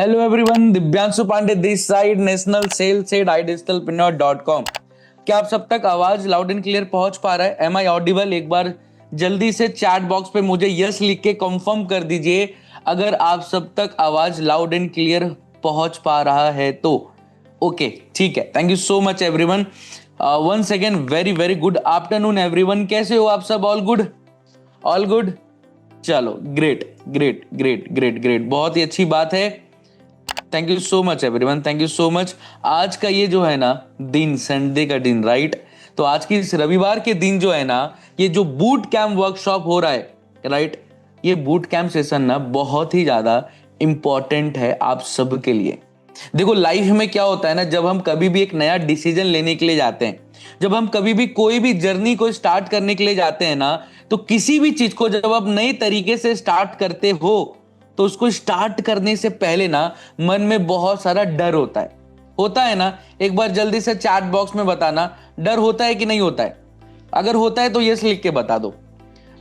Hello everyone, Divyanshu Pandey this side, national sales head idigitalpreneur.com। क्या आप सब तक आवाज लाउड एंड क्लियर पहुंच पा रहा है? Am I audible? एक बार जल्दी से चैट बॉक्स पे मुझे यस लिख के कंफर्म कर दीजिए अगर आप सब तक आवाज लाउड एंड क्लियर पहुंच पा रहा है तो। ओके, ठीक है, thank you so much everyone. Once again very very good afternoon everyone. कैसे हो आप सब? All good? ऑल गुड, चलो great great great great great, बहुत ही अच्छी बात है। Thank you so much everyone, thank you so much. आज का ये जो है ना दिन, संडे का दिन, राइट? तो आज की इस रविवार के दिन जो है ना, ये जो बूट कैंप वर्कशॉप हो रहा है, राइट, ये बूट कैंप सेशन ना बहुत ही ज्यादा इंपॉर्टेंट है आप सबके लिए। देखो, लाइफ में क्या होता है ना, जब हम कभी भी एक नया डिसीजन लेने के लिए जाते हैं, जब हम कभी भी कोई भी जर्नी को स्टार्ट करने के लिए जाते हैं ना, तो किसी भी चीज को जब आप नए तरीके से स्टार्ट करते हो तो उसको स्टार्ट करने से पहले ना मन में बहुत सारा डर होता है ना? एक बार जल्दी से चैट बॉक्स में बताना, डर होता है कि नहीं होता है? अगर होता है तो यस लिख के बता दो।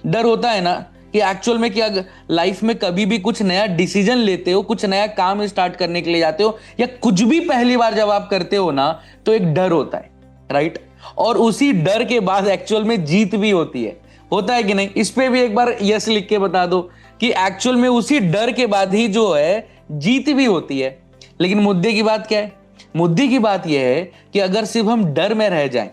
डर होता है ना कि एक्चुअल में क्या लाइफ में कभी भी कुछ नया डिसीजन लेते हो, कुछ नया काम स्टार्ट करने के लिए जाते हो, या कुछ भी पहली बार जब आप करते हो ना, तो एक डर होता है, राइट? और उसी डर के बाद एक्चुअल में जीत भी होती है, होता है कि नहीं? इस पे भी एक बार यस लिख के बता दो कि एक्चुअल में उसी डर के बाद ही जो है जीत भी होती है। लेकिन मुद्दे की बात क्या है? मुद्दे की बात यह है कि अगर सिर्फ हम डर में रह जाएं,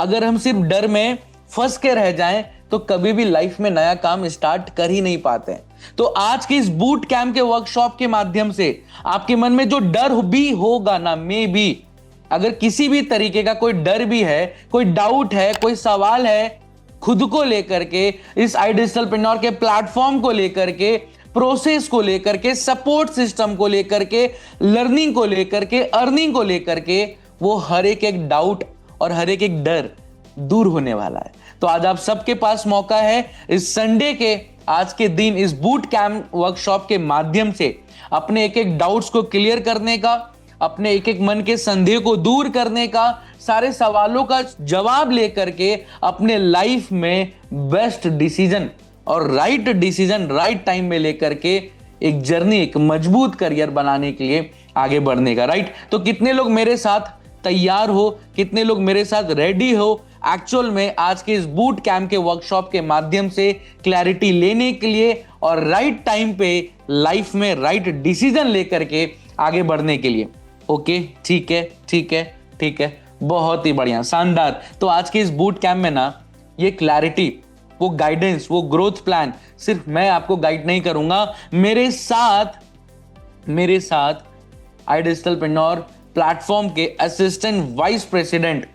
अगर हम सिर्फ डर में फंस के रह जाएं, तो कभी भी लाइफ में नया काम स्टार्ट कर ही नहीं पाते हैं। तो आज के इस बूट कैंप के वर्कशॉप के माध्यम से आपके मन में जो डर भी होगा ना, मे बी अगर किसी भी तरीके का कोई डर भी है, कोई डाउट है, कोई सवाल है खुद को लेकर के, इस idigitalpreneur के प्लेटफॉर्म को लेकर के, प्रोसेस को लेकर के, सपोर्ट सिस्टम को लेकर के, लर्निंग को लेकर के, अर्निंग को लेकर के, वो हर एक डाउट और हर एक डर दूर होने वाला है। तो आज आप सबके पास मौका है इस संडे के आज के दिन इस बूट कैंप वर्कशॉप के माध्यम से अपने एक डाउट्स को क्लियर करने का, अपने एक मन के संदेह को दूर करने का, सारे सवालों का जवाब लेकर के अपने लाइफ में बेस्ट डिसीजन और राइट डिसीजन राइट टाइम में लेकर के एक जर्नी, एक मजबूत करियर बनाने के लिए आगे बढ़ने का, राइट? तो कितने लोग मेरे साथ तैयार हो, कितने लोग मेरे साथ रेडी हो एक्चुअल में आज के इस बूट कैंप के वर्कशॉप के माध्यम से क्लैरिटी लेने के लिए और राइट टाइम पे लाइफ में राइट डिसीजन लेकर के आगे बढ़ने के लिए? ओके, ठीक है ठीक है ठीक है, बहुत ही बढ़िया, शानदार। तो आज के इस बूट कैंप में ना ये क्लैरिटी, वो गाइडेंस, वो ग्रोथ प्लान सिर्फ मैं आपको गाइड नहीं करूंगा, मेरे साथ idigitalpreneur प्लेटफॉर्म के assistant vice president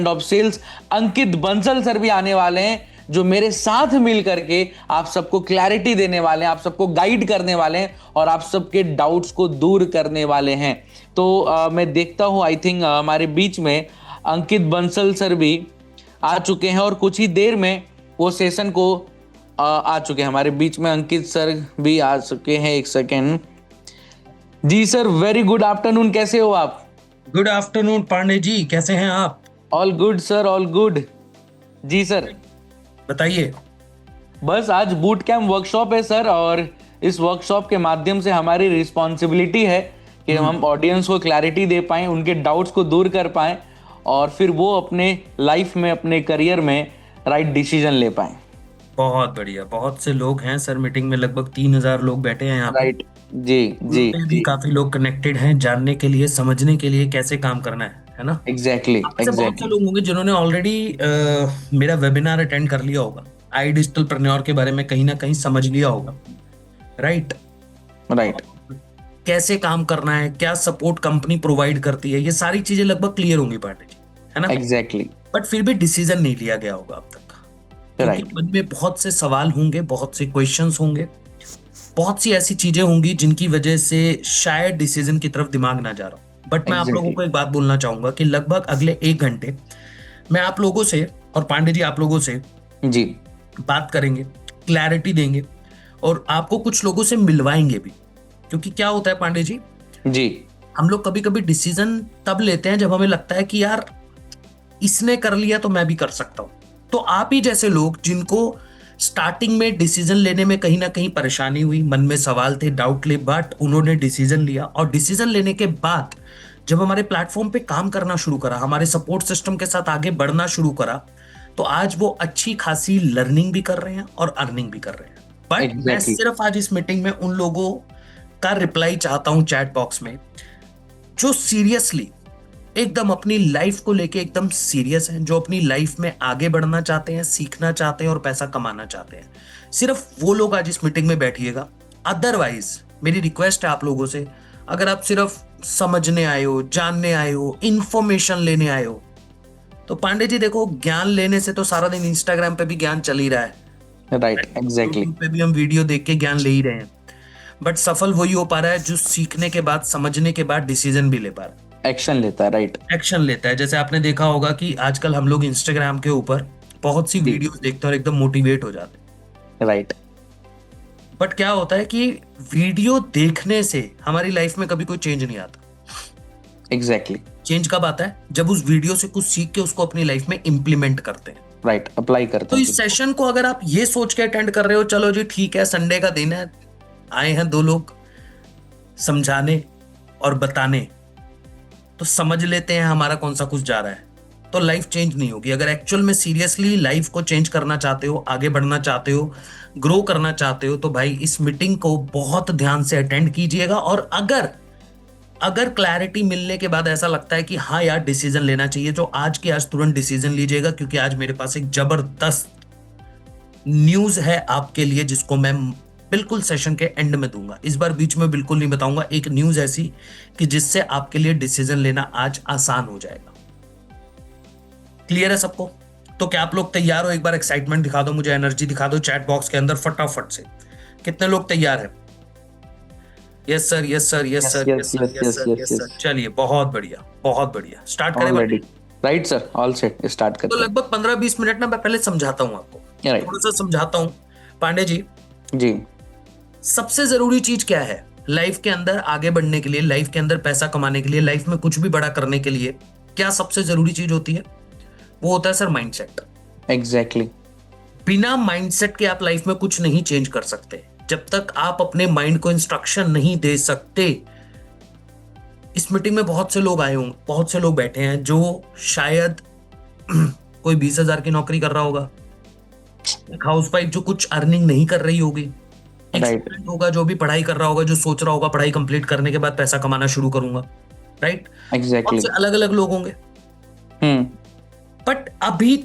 of sales Ankit Bansal sir भी आने वाले हैं, जो मेरे साथ मिल करके आप सबको क्लैरिटी देने वाले हैं, आप सबको गाइड करने वाले हैं और आप सबके डाउट्स को दूर करने वाले हैं। तो मैं देखता हूं, आई थिंक हमारे बीच में अंकित बंसल सर भी आ चुके हैं और कुछ ही देर में वो सेशन को आ चुके हैं हमारे बीच में। अंकित सर भी आ चुके हैं, एक सेकेंड। जी सर, वेरी गुड आफ्टरनून, कैसे हो आप? गुड आफ्टरनून पांडे जी, कैसे हैं आप? All good sir, all good. जी सर, बताइए। बस आज बूट कैंप वर्कशॉप है सर, और इस वर्कशॉप के माध्यम से हमारी रिस्पॉन्सिबिलिटी है कि हम ऑडियंस को क्लैरिटी दे पाएं, उनके डाउट्स को दूर कर पाएं और फिर वो अपने लाइफ में, अपने करियर में राइट डिसीजन ले पाएं। बहुत बढ़िया, बहुत से लोग हैं सर, मीटिंग में लगभग 3000 लोग बैठे हैं यहाँ पे। राइट, जी जी भी जी, काफी लोग कनेक्टेड हैं जानने के लिए, समझने के लिए कैसे काम करना है ना? एग्जैक्टली आपसे बहुत से एग्जैक्टली। लोग होंगे जिन्होंने ऑलरेडी मेरा वेबिनार अटेंड कर लिया होगा, idigitalpreneur के बारे में कहीं ना कहीं समझ लिया होगा, राइट? राइट, कैसे काम करना है, क्या सपोर्ट कंपनी प्रोवाइड करती है, ये सारी चीजें लगभग क्लियर होंगी पांडे जी, है ना? एग्जैक्टली, बट फिर भी डिसीजन नहीं लिया गया होगा अब तक, क्योंकि राइट, मन में बहुत से सवाल होंगे, बहुत से क्वेश्चंस होंगे, बहुत सी ऐसी चीजें होंगी जिनकी वजह से शायद डिसीजन की तरफ दिमाग ना जा रहा हो। बट मैं आप लोगों को एक बात बोलना चाहूंगा कि लगभग अगले 1 घंटे मैं आप लोगों से और पांडे जी आप लोगों से जी, बात करेंगे, क्लैरिटी देंगे और आपको कुछ लोगों से मिलवाएंगे भी। क्योंकि क्या होता है पांडे जी, हम लोग कभी कभी डिसीजन तब लेते हैं जब हमें लगता है कि यार इसने कर लिया तो मैं भी कर सकता हूं। तो आप ही जैसे लोग जिनको स्टार्टिंग में डिसीजन लेने में कहीं ना कहीं परेशानी हुई, मन में सवाल थे, डाउट ले, बट उन्होंने डिसीजन लिया और डिसीजन लेने के बाद जब हमारे प्लेटफॉर्म पे काम करना शुरू करा, हमारे सपोर्ट सिस्टम के साथ आगे बढ़ना शुरू करा, तो आज वो अच्छी खासी लर्निंग भी कर रहे हैं और अर्निंग भी कर रहे हैं। बट मैं सिर्फ आज इस मीटिंग में उन लोगों का रिप्लाई चाहता हूं चैट बॉक्स में जो सीरियसली एकदम अपनी लाइफ को लेके एकदम सीरियस हैं, जो अपनी लाइफ में आगे बढ़ना चाहते हैं, सीखना चाहते हैं और पैसा कमाना चाहते हैं। सिर्फ वो लोग आज इस मीटिंग में बैठिएगा। अदरवाइज मेरी रिक्वेस्ट है आप लोगों से, अगर आप सिर्फ समझने आए हो, जानने आए हो, इंफॉर्मेशन लेने आए हो, तो पांडे जी देखो, ज्ञान लेने से तो सारा दिन इंस्टाग्राम पे भी ज्ञान चल ही रहा है, राइट, एग्जैक्टली, यूट्यूब पे भी हम वीडियो देख के ज्ञान ले ही रहे हैं, बट सफल वही हो पा रहा है जो सीखने के बाद, समझने के बाद डिसीजन भी ले पा रहा है, एक्शन लेता है, राइट, एक्शन लेता है। जैसे आपने देखा होगा कि आजकल हम लोग इंस्टाग्राम के ऊपर बहुत सी वीडियोस देखते हैं और एकदम मोटिवेट हो जाते हैं, राइट, बट क्या होता है कि वीडियो देखने से हमारी लाइफ में कभी कोई चेंज नहीं आता। एग्जैक्टली, चेंज कब आता है? जब उस वीडियो से कुछ सीख के उसको अपनी लाइफ में इंप्लीमेंट करते हैं, राइट, अप्लाई करते तो हैं। इस सेशन को अगर आप ये सोच के अटेंड कर रहे हो, चलो जी ठीक है, संडे का दिन है, आए हैं दो लोग समझाने और बताने, तो समझ लेते हैं हमारा कौन सा कुछ जा रहा है, तो लाइफ चेंज नहीं होगी। अगर एक्चुअल में सीरियसली लाइफ को चेंज करना चाहते हो, आगे बढ़ना चाहते हो, ग्रो करना चाहते हो, तो भाई इस मीटिंग को बहुत ध्यान से अटेंड कीजिएगा। और अगर क्लैरिटी मिलने के बाद ऐसा लगता है कि हाँ यार डिसीजन लेना चाहिए, तो आज के आज तुरंत डिसीजन लीजिएगा, क्योंकि आज मेरे पास एक जबरदस्त न्यूज है आपके लिए, जिसको मैं बिल्कुल सेशन के एंड में दूंगा। इस बार बीच में बिल्कुल नहीं बताऊंगा। एक न्यूज ऐसी कि जिससे आपके लिए डिसीजन लेना आज आसान हो जाएगा। क्लियर है सबको? तो क्या आप लोग तैयार हो? एक बार एक्साइटमेंट दिखा दो मुझे, एनर्जी दिखा दो चैट बॉक्स के अंदर फटाफट से। कितने लोग तैयार हैं? Yes sir, yes sir, yes sir, yes sir, yes sir, yes sir. चलिए, बहुत बढ़िया, बहुत बढ़िया। स्टार्ट करें? Already right sir, all set, start करते तो लगभग 15-20 मिनट ना मैं पहले समझाता हूं आपको, थोड़ा सा समझाता हूं। पांडे जी जी, सबसे जरूरी चीज क्या है लाइफ के अंदर आगे बढ़ने के लिए, लाइफ के अंदर पैसा कमाने के लिए, लाइफ में कुछ भी बड़ा करने के लिए? क्या सबसे जरूरी चीज होती है? वो होता है सर माइंडसेट। एग्जैक्टली। बिना माइंडसेट के आप लाइफ में कुछ नहीं चेंज कर सकते। जब तक आप अपने माइंड को इंस्ट्रक्शन नहीं दे सकते। इस मीटिंग में बहुत से लोग आए होंगे, बहुत से लोग बैठे हैं जो शायद कोई 20,000 की नौकरी कर रहा होगा, एक हाउसवाइफ जो कुछ अर्निंग नहीं कर रही होगी, एक स्टूडेंट होगा जो भी पढ़ाई कर रहा होगा, जो सोच रहा होगा पढ़ाई कंप्लीट करने के बाद पैसा कमाना शुरू करूंगा, राइट? एग्जैक्टली। बहुत से अलग अलग लोग होंगे। बट अभी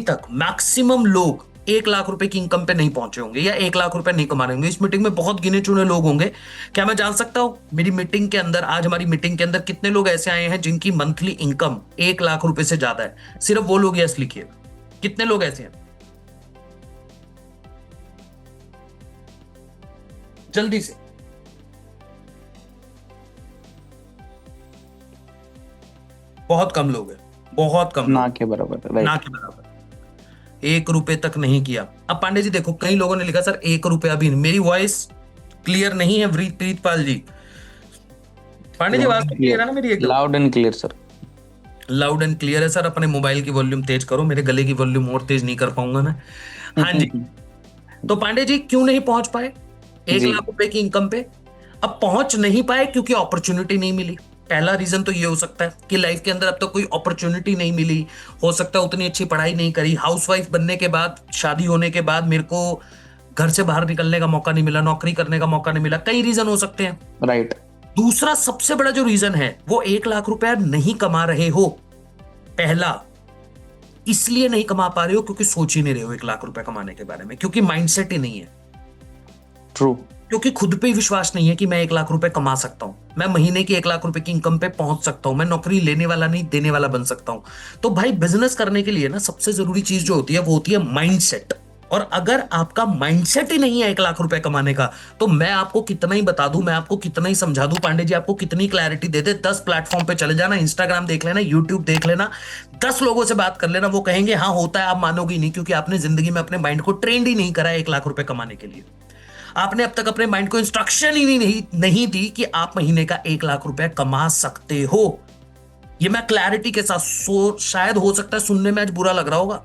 तक मैक्सिमम लोग 1 लाख रुपए की इनकम पे नहीं पहुंचे होंगे या 1 लाख रुपए नहीं कमा रहे होंगे। इस मीटिंग में बहुत गिने चुने लोग होंगे। क्या मैं जान सकता हूं मेरी मीटिंग के अंदर, आज हमारी मीटिंग के अंदर कितने लोग ऐसे आए हैं जिनकी मंथली इनकम 1 लाख रुपए से ज्यादा है? सिर्फ वो लोग यस लिखिए। कितने लोग ऐसे हैं? जल्दी से। बहुत कम लोग हैं, बहुत कम, ना के बराबर, राइट, ना के बराबर। 1 रुपए तक नहीं किया। अब पांडे जी देखो, कई लोगों ने लिखा सर 1 रुपया भी नहीं। मेरी वॉइस क्लियर नहीं है प्रीतपाल जी? पांडे जी आवाज क्लियर है ना मेरी? एकदम loud and clear sir. Loud and clear है सर। अपने मोबाइल की वॉल्यूम तेज करो, मेरे गले की वॉल्यूम और तेज नहीं कर पाऊंगा मैं। हाँ जी। तो पांडे जी क्यों नहीं पहुंच पाए 1 लाख रुपए की इनकम पे? अब पहुंच नहीं पाए क्योंकि अपॉर्चुनिटी नहीं मिली। पहला रीजन तो ये हो सकता है कि लाइफ के अंदर अब तक कोई अपॉर्चुनिटी नहीं मिली। हो सकता है उतनी अच्छी पढ़ाई नहीं करी, हाउसवाइफ बनने के बाद, शादी होने के बाद मेरे को घर से बाहर निकलने का मौका नहीं मिला, नौकरी करने का मौका नहीं मिला। कई रीजन हो सकते हैं, राइट। दूसरा सबसे बड़ा जो रीजन है वो 1 लाख रुपया नहीं कमा रहे हो। पहला इसलिए नहीं कमा पा रहे हो क्योंकि सोच ही नहीं रहे हो 1 लाख रुपया कमाने के बारे में, क्योंकि माइंडसेट ही नहीं है। ट्रू। क्योंकि खुद पे विश्वास नहीं है कि मैं 1 लाख रुपए कमा सकता हूं, मैं महीने की 1 लाख रुपए की इनकम पे पहुंच सकता हूं, मैं नौकरी लेने वाला नहीं देने वाला बन सकता हूं। तो भाई बिजनेस करने के लिए ना सबसे जरूरी चीज जो होती है वो होती है माइंडसेट। और अगर आपका माइंडसेट ही नहीं है 1 लाख रुपए कमाने का, तो मैं आपको कितना ही बता दूं, मैं आपको कितना ही समझा दूं, पांडे जी आपको कितनी क्लैरिटी दे दे, 10 प्लेटफॉर्म पे चले जाना, इंस्टाग्राम देख लेना, यूट्यूब देख लेना, 10 लोगों से बात कर लेना, वो कहेंगे हाँ होता है, आप मानोगे नहीं, क्योंकि आपने जिंदगी में अपने माइंड को ट्रेंड ही नहीं करा 1 लाख रुपए कमाने के लिए। आपने अब तक अपने माइंड को इंस्ट्रक्शन ही नहीं दी कि आप महीने का 1 लाख रुपए कमा सकते हो। ये मैं क्लैरिटी के साथ, शायद हो सकता है सुनने में आज बुरा लग रहा होगा,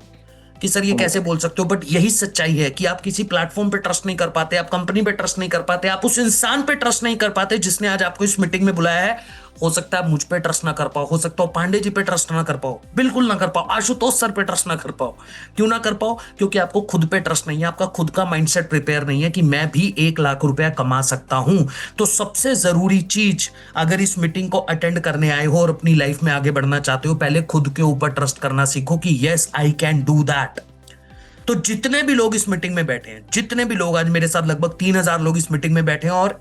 कि सर ये कैसे बोल सकते हो, बट यही सच्चाई है कि आप किसी प्लेटफॉर्म पे ट्रस्ट नहीं कर पाते, आप कंपनी पे ट्रस्ट नहीं कर पाते, आप उस इंसान पे ट्रस्ट नहीं कर पाते जिसने आज आपको इस मीटिंग में बुलाया है। हो सकता है मुझ पे ट्रस्ट ना कर पाओ, हो सकता है पांडे जी पे ट्रस्ट ना कर पाओ, बिल्कुल ना कर पाओ, आशुतोष सर पे ट्रस्ट ना कर पाओ। क्यों ना कर पाओ? क्योंकि आपको खुद पे ट्रस्ट नहीं है, आपका खुद का माइंडसेट प्रिपेयर नहीं है कि मैं भी 1 लाख रुपया कमा सकता हूं। तो सबसे जरूरी चीज, अगर इस मीटिंग को अटेंड करने आए हो और अपनी लाइफ में आगे बढ़ना चाहते हो, पहले खुद के ऊपर ट्रस्ट करना सीखो कि yes I can do that. तो जितने भी लोग इस मीटिंग में बैठे हैं, जितने भी लोग, आज मेरे साथ लगभग 3000 लोग इस मीटिंग में बैठे हैं और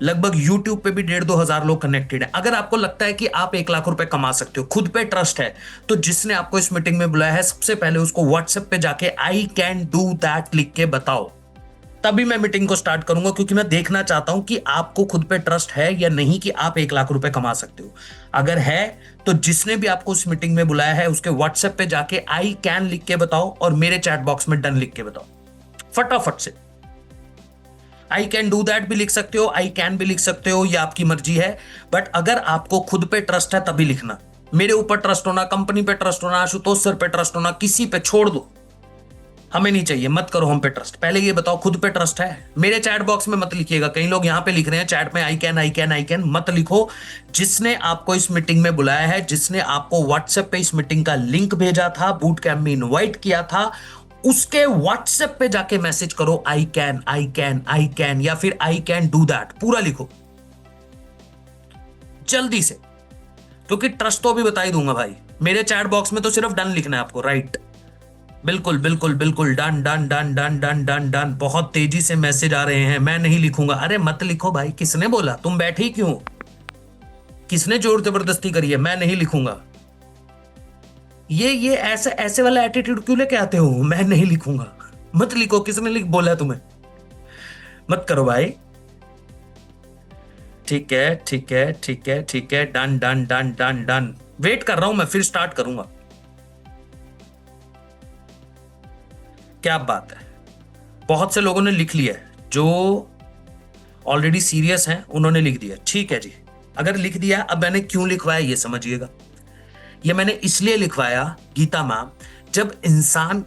लगभग YouTube पे भी 1,500-2 हजार लोग कनेक्टेड है। अगर आपको लगता है कि आप 1 लाख रुपए कमा सकते हो, खुद पे ट्रस्ट है, तो जिसने आपको इस मीटिंग में बुलाया है, सबसे पहले उसको WhatsApp पे जाके आई कैन डू दैट लिख के बताओ। तभी मैं मीटिंग को स्टार्ट करूंगा, क्योंकि मैं देखना चाहता हूं कि आपको खुद पे ट्रस्ट है या नहीं कि आप 1 लाख रुपए कमा सकते हो। अगर है तो जिसने भी आपको इस मीटिंग में बुलाया है उसके WhatsApp पे जाके आई कैन लिख के बताओ और मेरे चैट बॉक्स में डन लिख के बताओ फटाफट से। आई कैन डू दैट भी लिख सकते हो, आई कैन भी लिख सकते हो, ये आपकी मर्जी है। बट अगर आपको खुद पे ट्रस्ट है तभी लिखना। मेरे ऊपर ट्रस्ट होना, कंपनी पे ट्रस्ट होना, आशुतोष सर पे ट्रस्ट होना, किसी पे छोड़ दो, हमें नहीं चाहिए, मत करो हम पे ट्रस्ट। पहले ये बताओ खुद पे ट्रस्ट है। मेरे चैट बॉक्स में मत लिखिएगा, कई लोग यहां पे लिख रहे हैं चैट में I can I can I can, मत लिखो। जिसने आपको इस मीटिंग में बुलाया है, जिसने आपको WhatsApp पे इस मीटिंग का लिंक भेजा था, बूट कैंप में इन्वाइट किया था, उसके WhatsApp पे जाके मैसेज करो I can I can I can या फिर आई कैन डू दैट, पूरा लिखो जल्दी से, क्योंकि ट्रस्ट तो अभी बता ही दूंगा भाई। मेरे चैट बॉक्स में तो सिर्फ डन लिखना है आपको, राइट? बिल्कुल बिल्कुल बिल्कुल, done done done done done done done. बहुत तेजी से मैसेज आ रहे हैं, मैं नहीं लिखूंगा। अरे मत लिखो भाई, किसने बोला? तुम बैठे ही क्यों? किसने जोर जबरदस्ती करी है? मैं नहीं लिखूंगा। ये ऐसे ऐसे वाला एटीट्यूड क्यों लेके आते हो? मैं नहीं लिखूंगा, मत लिखो। किसने लिख बोला तुम्हें? मत करो भाई। ठीक है ठीक है ठीक है ठीक है, done done done done done. Wait कर रहा हूं मैं, फिर स्टार्ट करूंगा। क्या बात है, बहुत से लोगों ने लिख लिया है, जो ऑलरेडी सीरियस हैं उन्होंने लिख दिया। ठीक है जी, अगर लिख दिया, अब मैंने क्यों लिखवाया ये समझिएगा। ये मैंने इसलिए लिखवाया गीता मैम, जब इंसान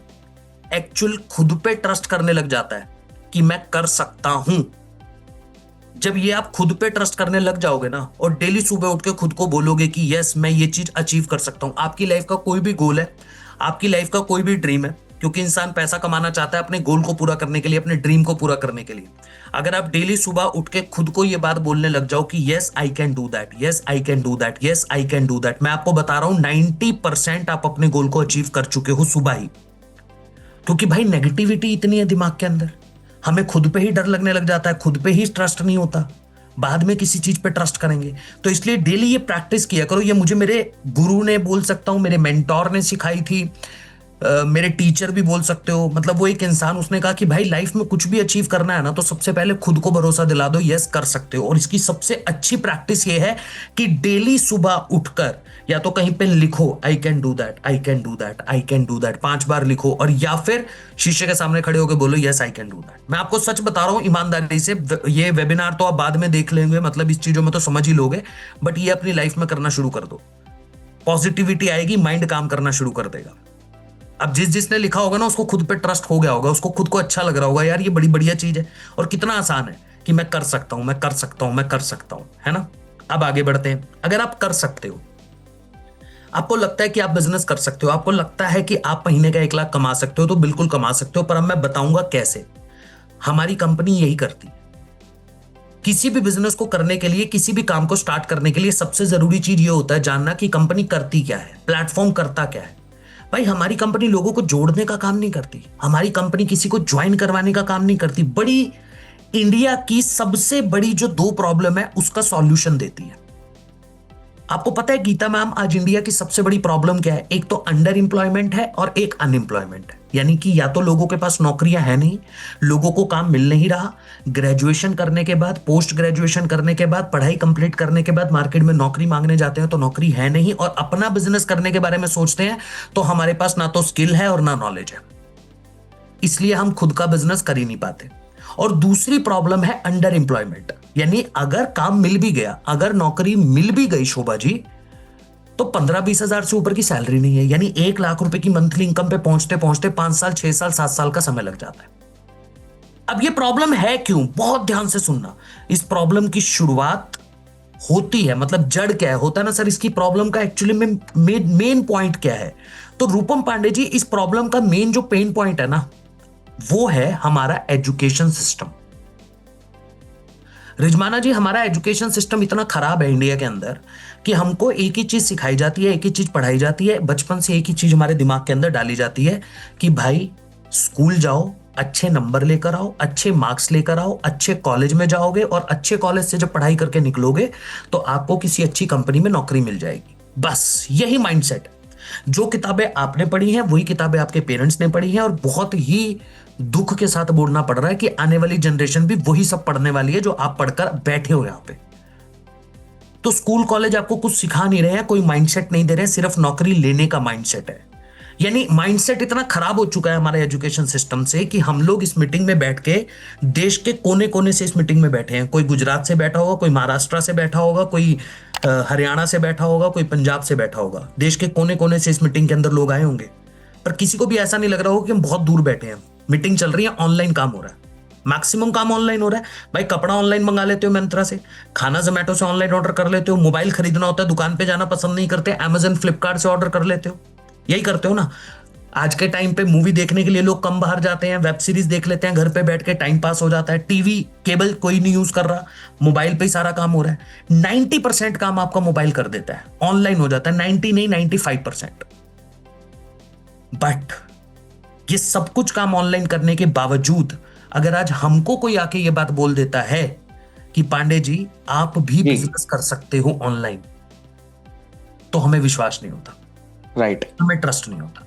एक्चुअल खुद पे ट्रस्ट करने लग जाता है कि मैं कर सकता हूं, जब ये आप खुद पे ट्रस्ट करने लग जाओगे ना और डेली सुबह उठ के खुद को बोलोगे कि यस मैं ये चीज अचीव कर सकता हूं। आपकी लाइफ का कोई भी गोल है, आपकी लाइफ का कोई भी ड्रीम है, क्योंकि इंसान पैसा कमाना चाहता है अपने गोल को पूरा करने के लिए, अपने ड्रीम को पूरा करने के लिए। अगर आप डेली सुबह उठ के खुद को ये बात बोलने लग जाओ कि yes I can do that, yes I can do that, yes I can do that, मैं आपको बता रहा हूं 90% आप अपने गोल को अचीव कर चुके हो सुबह ही। क्योंकि भाई नेगेटिविटी इतनी है दिमाग के अंदर, हमें खुद पे ही डर लगने लग जाता है, खुद पे ही ट्रस्ट नहीं होता, बाद में किसी चीज पे ट्रस्ट करेंगे। तो इसलिए डेली ये प्रैक्टिस किया करो। ये मुझे मेरे गुरु ने, बोल सकता हूं मेरे मेंटोर ने सिखाई थी, मेरे टीचर भी बोल सकते हो। मतलब वो एक इंसान, उसने कहा कि भाई लाइफ में कुछ भी अचीव करना है ना, तो सबसे पहले खुद को भरोसा दिला दो, यस कर सकते हो। और इसकी सबसे अच्छी प्रैक्टिस ये है कि डेली सुबह उठकर या तो कहीं पे लिखो I can do that, I can do that, I can do that 5 बार लिखो, और या फिर शीशे के सामने खड़े होकर बोलो yes I can do that. मैं आपको सच बता रहा हूं ईमानदारी से, ये वेबिनार तो आप बाद में देख लेंगे, मतलब इस चीजों में तो समझ ही लोगे, बट ये अपनी लाइफ में करना शुरू कर दो। पॉजिटिविटी आएगी, माइंड काम करना शुरू कर देगा। अब जिसने लिखा होगा ना, उसको खुद पे ट्रस्ट हो गया होगा, उसको खुद को अच्छा लग रहा होगा, यार ये बड़ी बढ़िया चीज है और कितना आसान है कि मैं कर सकता हूं, मैं कर सकता हूं, मैं कर सकता हूं, है ना। अब आगे बढ़ते हैं। अगर आप कर सकते हो, आपको लगता है कि आप बिजनेस कर सकते हो, आपको लगता है कि आप महीने का 1 लाख कमा सकते हो, तो बिल्कुल कमा सकते हो। पर अब मैं बताऊंगा कैसे। हमारी कंपनी यही करती है। किसी भी बिजनेस को करने के लिए, किसी भी काम को स्टार्ट करने के लिए सबसे जरूरी चीज ये होता है जानना कि कंपनी करती क्या है, प्लेटफॉर्म करता क्या है। भाई हमारी कंपनी लोगों को जोड़ने का काम नहीं करती, हमारी कंपनी किसी को ज्वाइन करवाने का काम नहीं करती। बड़ी इंडिया की सबसे बड़ी जो 2 प्रॉब्लम है उसका सॉल्यूशन देती है। आपको पता है गीता मैम, आज इंडिया की सबसे बड़ी प्रॉब्लम क्या है? एक तो अंडर एम्प्लॉयमेंट है और एक अनएम्प्लॉयमेंट है। यानी कि या तो लोगों के पास नौकरियां है नहीं, लोगों को काम मिल नहीं रहा, ग्रेजुएशन करने के बाद, पोस्ट ग्रेजुएशन करने के बाद, पढ़ाई कंप्लीट करने के बाद मार्केट में नौकरी मांगने जाते हैं तो नौकरी है नहीं, और अपना बिजनेस करने के बारे में सोचते हैं तो हमारे पास ना तो स्किल है और ना नॉलेज है, इसलिए हम खुद का बिजनेस कर ही नहीं पाते। और दूसरी प्रॉब्लम है अंडर एम्प्लॉयमेंट, यानी अगर काम मिल भी गया, अगर नौकरी मिल भी गई शोभा जी, तो 15-20 हजार से ऊपर की सैलरी नहीं है, यानी 1 लाख रुपए की मंथली इनकम पे पहुंचते पहुंचते 5 साल, 6 साल, 7 साल का समय लग जाता है। अब ये प्रॉब्लम है क्यों, बहुत ध्यान से सुनना। इस प्रॉब्लम की शुरुआत होती है, मतलब जड़ क्या है, होता है ना सर इसकी प्रॉब्लम का एक्चुअली में मेन पॉइंट क्या है। तो रूपम पांडे जी, इस प्रॉब्लम का मेन जो पेन पॉइंट है ना, वो है हमारा एजुकेशन सिस्टम। रिजमाना जी, हमारा एजुकेशन सिस्टम इतना खराब है इंडिया के अंदर कि हमको एक ही चीज सिखाई जाती है, एक ही चीज पढ़ाई जाती है, बचपन से एक ही चीज हमारे दिमाग के अंदर डाली जाती है कि भाई स्कूल जाओ, अच्छे नंबर लेकर आओ, अच्छे मार्क्स लेकर आओ, अच्छे कॉलेज में जाओगे और अच्छे कॉलेज से जब पढ़ाई करके निकलोगे तो आपको किसी अच्छी कंपनी में नौकरी मिल जाएगी। बस यही माइंडसेट। जो किताबें आपने पढ़ी हैं वही किताबें आपके पेरेंट्स ने पढ़ी हैं, और बहुत ही दुख के साथ बोलना पड़ रहा है कि आने वाली जनरेशन भी वही सब पढ़ने वाली है जो आप पढ़कर बैठे हो यहां पे। तो स्कूल कॉलेज आपको कुछ सिखा नहीं रहे हैं, कोई माइंडसेट नहीं दे रहे हैं, सिर्फ नौकरी लेने का माइंडसेट है। यानी माइंडसेट इतना खराब हो चुका है हमारे एजुकेशन सिस्टम से कि हम लोग इस मीटिंग में बैठ के, देश के कोने कोने से इस मीटिंग में बैठे हैं। कोई गुजरात से बैठा होगा, कोई महाराष्ट्र से बैठा होगा, कोई हरियाणा से बैठा होगा, कोई पंजाब से बैठा होगा। देश के कोने कोने से इस मीटिंग के अंदर लोग आए होंगे, पर किसी को भी ऐसा नहीं लग रहा होगा कि हम बहुत दूर बैठे हैं। मीटिंग चल रही है, ऑनलाइन काम हो रहा है, मैक्सिमम काम ऑनलाइन हो रहा है। भाई कपड़ा ऑनलाइन मंगा लेते हो मिंत्रा से, खाना जोमेटो से ऑनलाइन ऑर्डर कर लेते हो, मोबाइल खरीदना होता है दुकान पे जाना पसंद नहीं करते, अमेजन फ्लिपकार्ट से ऑर्डर कर लेते हो, यही करते हो ना। आज के टाइम पे मूवी देखने के लिए लोग कम बाहर जाते हैं, वेब सीरीज देख लेते हैं, घर पे बैठ के टाइम पास हो जाता है। टीवी केबल कोई नहीं यूज कर रहा, मोबाइल पे ही सारा काम हो रहा है। 90% काम आपका मोबाइल कर देता है, ऑनलाइन हो जाता है, 90 नहीं 95%। बट ये सब कुछ काम ऑनलाइन करने के बावजूद अगर आज हमको कोई आके ये बात बोल देता है कि पांडे जी आप भी बिजनेस कर सकते हो ऑनलाइन, तो हमें विश्वास नहीं होता, राइट, हमें ट्रस्ट नहीं होता।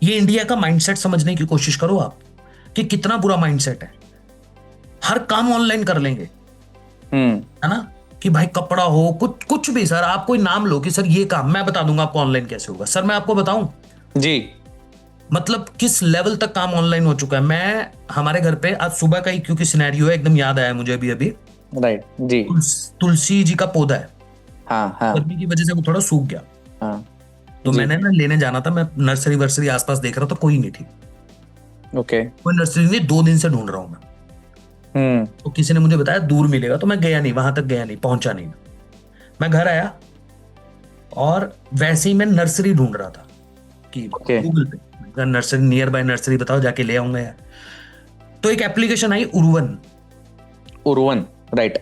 ये इंडिया का माइंडसेट समझने की कोशिश करो आप कि कितना बुरा माइंडसेट है। हर काम ऑनलाइन कर लेंगे, है ना, कि भाई कपड़ा हो, कुछ भी सर, आप कोई नाम लो कि सर ये काम मैं बता दूंगा आपको ऑनलाइन कैसे होगा। सर मैं आपको बताऊं जी, मतलब किस लेवल तक काम ऑनलाइन हो चुका है। मैं हमारे घर पे आज सुबह का ही, क्योंकि सिनेरियो है एकदम याद आया मुझे अभी, राइट जी, तुलसी जी का पौधा है, हाँ हाँ गर्मी की वजह से वो थोड़ा सूख गया, हाँ, तो मैंने ना लेने जाना था, मैं नर्सरी वर्सरी आसपास देख रहा था, कोई नहीं थी, ओके, कोई नर्सरी नहीं, 2 दिन से ढूंढ रहा हूं मैं। तो किसी ने मुझे बताया दूर मिलेगा, तो मैं गया नहीं, वहां तक गया नहीं, पहुंचा नहीं। मैं घर आया और वैसे ही मैं नर्सरी ढूंढ रहा था कि गूगल पे नर्सरी, नियर बाय नर्सरी बताओ, जाके ले आऊंगा यार। तो एक एप्लीकेशन आई उर्वन, राइट,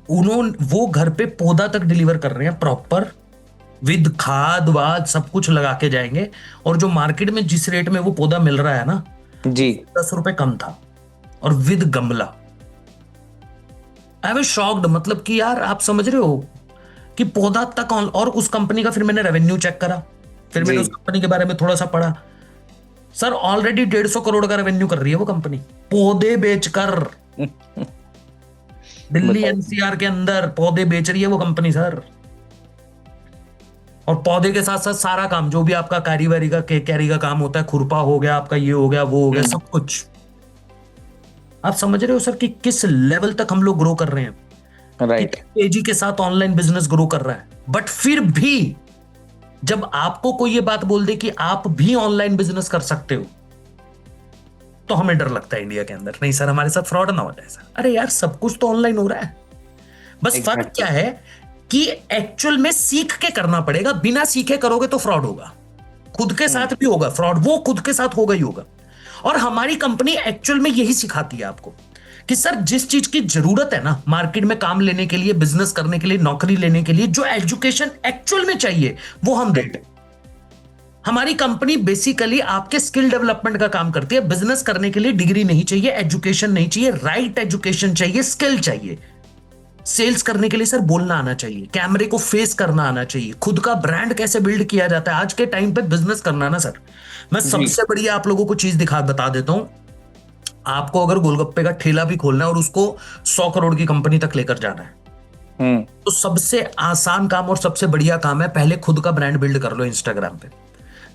उन्होंने वो घर पे पौधा तक डिलीवर कर रहे हैं प्रॉपर, विद खाद वाद सब कुछ लगा के जाएंगे, और जो मार्केट में जिस रेट में वो पौधा मिल रहा है ना जी, 10 रुपए कम था, और विद गमला। आई वाज शॉक्ड, मतलब कि यार आप समझ रहे हो कि पौधा तक और उस कंपनी का फिर मैंने रेवेन्यू चेक करा, फिर मैंने उस कंपनी के बारे में थोड़ा सा पढ़ा। सर ऑलरेडी 150 करोड़ का रेवेन्यू कर रही है वो कंपनी, पौधे बेचकर। दिल्ली एनसीआर के अंदर पौधे बेच रही है वो कंपनी सर, और पौधे के साथ साथ सारा काम जो भी आपका कैरी का काम होता है, खुरपा हो गया आपका, ये हो गया वो हो गया, सब कुछ। आप समझ रहे हो सर कि किस लेवल तक हम लोग ग्रो कर रहे हैं, राइट, तेजी के साथ ऑनलाइन बिजनेस ग्रो कर रहा है। बट फिर भी जब आपको कोई ये बात बोल दे कि आप भी ऑनलाइन बिजनेस कर सकते हो, तो हमें डर लगता है इंडिया के अंदर, नहीं सर हमारे साथ फ्रॉड ना हो जाए सर। अरे यार सब कुछ तो ऑनलाइन हो रहा है, बस फर्क क्या है कि एक्चुअल में सीख के करना पड़ेगा। बिना सीखे करोगे तो फ्रॉड होगा, खुद के साथ भी होगा फ्रॉड, वो खुद के साथ होगा ही होगा। और हमारी कंपनी एक्चुअल में यही सिखाती है आपको कि सर जिस चीज की जरूरत है ना मार्केट में काम लेने के लिए, बिजनेस करने के लिए, नौकरी लेने के लिए, जो एजुकेशन एक्चुअल में चाहिए वो हम देते हैं। हमारी कंपनी बेसिकली आपके स्किल डेवलपमेंट का काम करती है। बिजनेस करने के लिए डिग्री नहीं चाहिए, एजुकेशन नहीं चाहिए, राइट एजुकेशन चाहिए, स्किल चाहिए। सेल्स करने के लिए सर बोलना आना चाहिए, कैमरे को फेस करना आना चाहिए, खुद का ब्रांड कैसे बिल्ड किया जाता है। आज के टाइम पे बिजनेस करना ना सर, मैं सबसे बढ़िया आप लोगों को चीज बता देता हूं। आपको अगर गोलगप्पे का ठेला भी खोलना है और उसको 100 करोड़ की कंपनी तक लेकर जाना है, तो सबसे आसान काम और सबसे बढ़िया काम है पहले खुद का ब्रांड बिल्ड कर लो इंस्टाग्राम पे।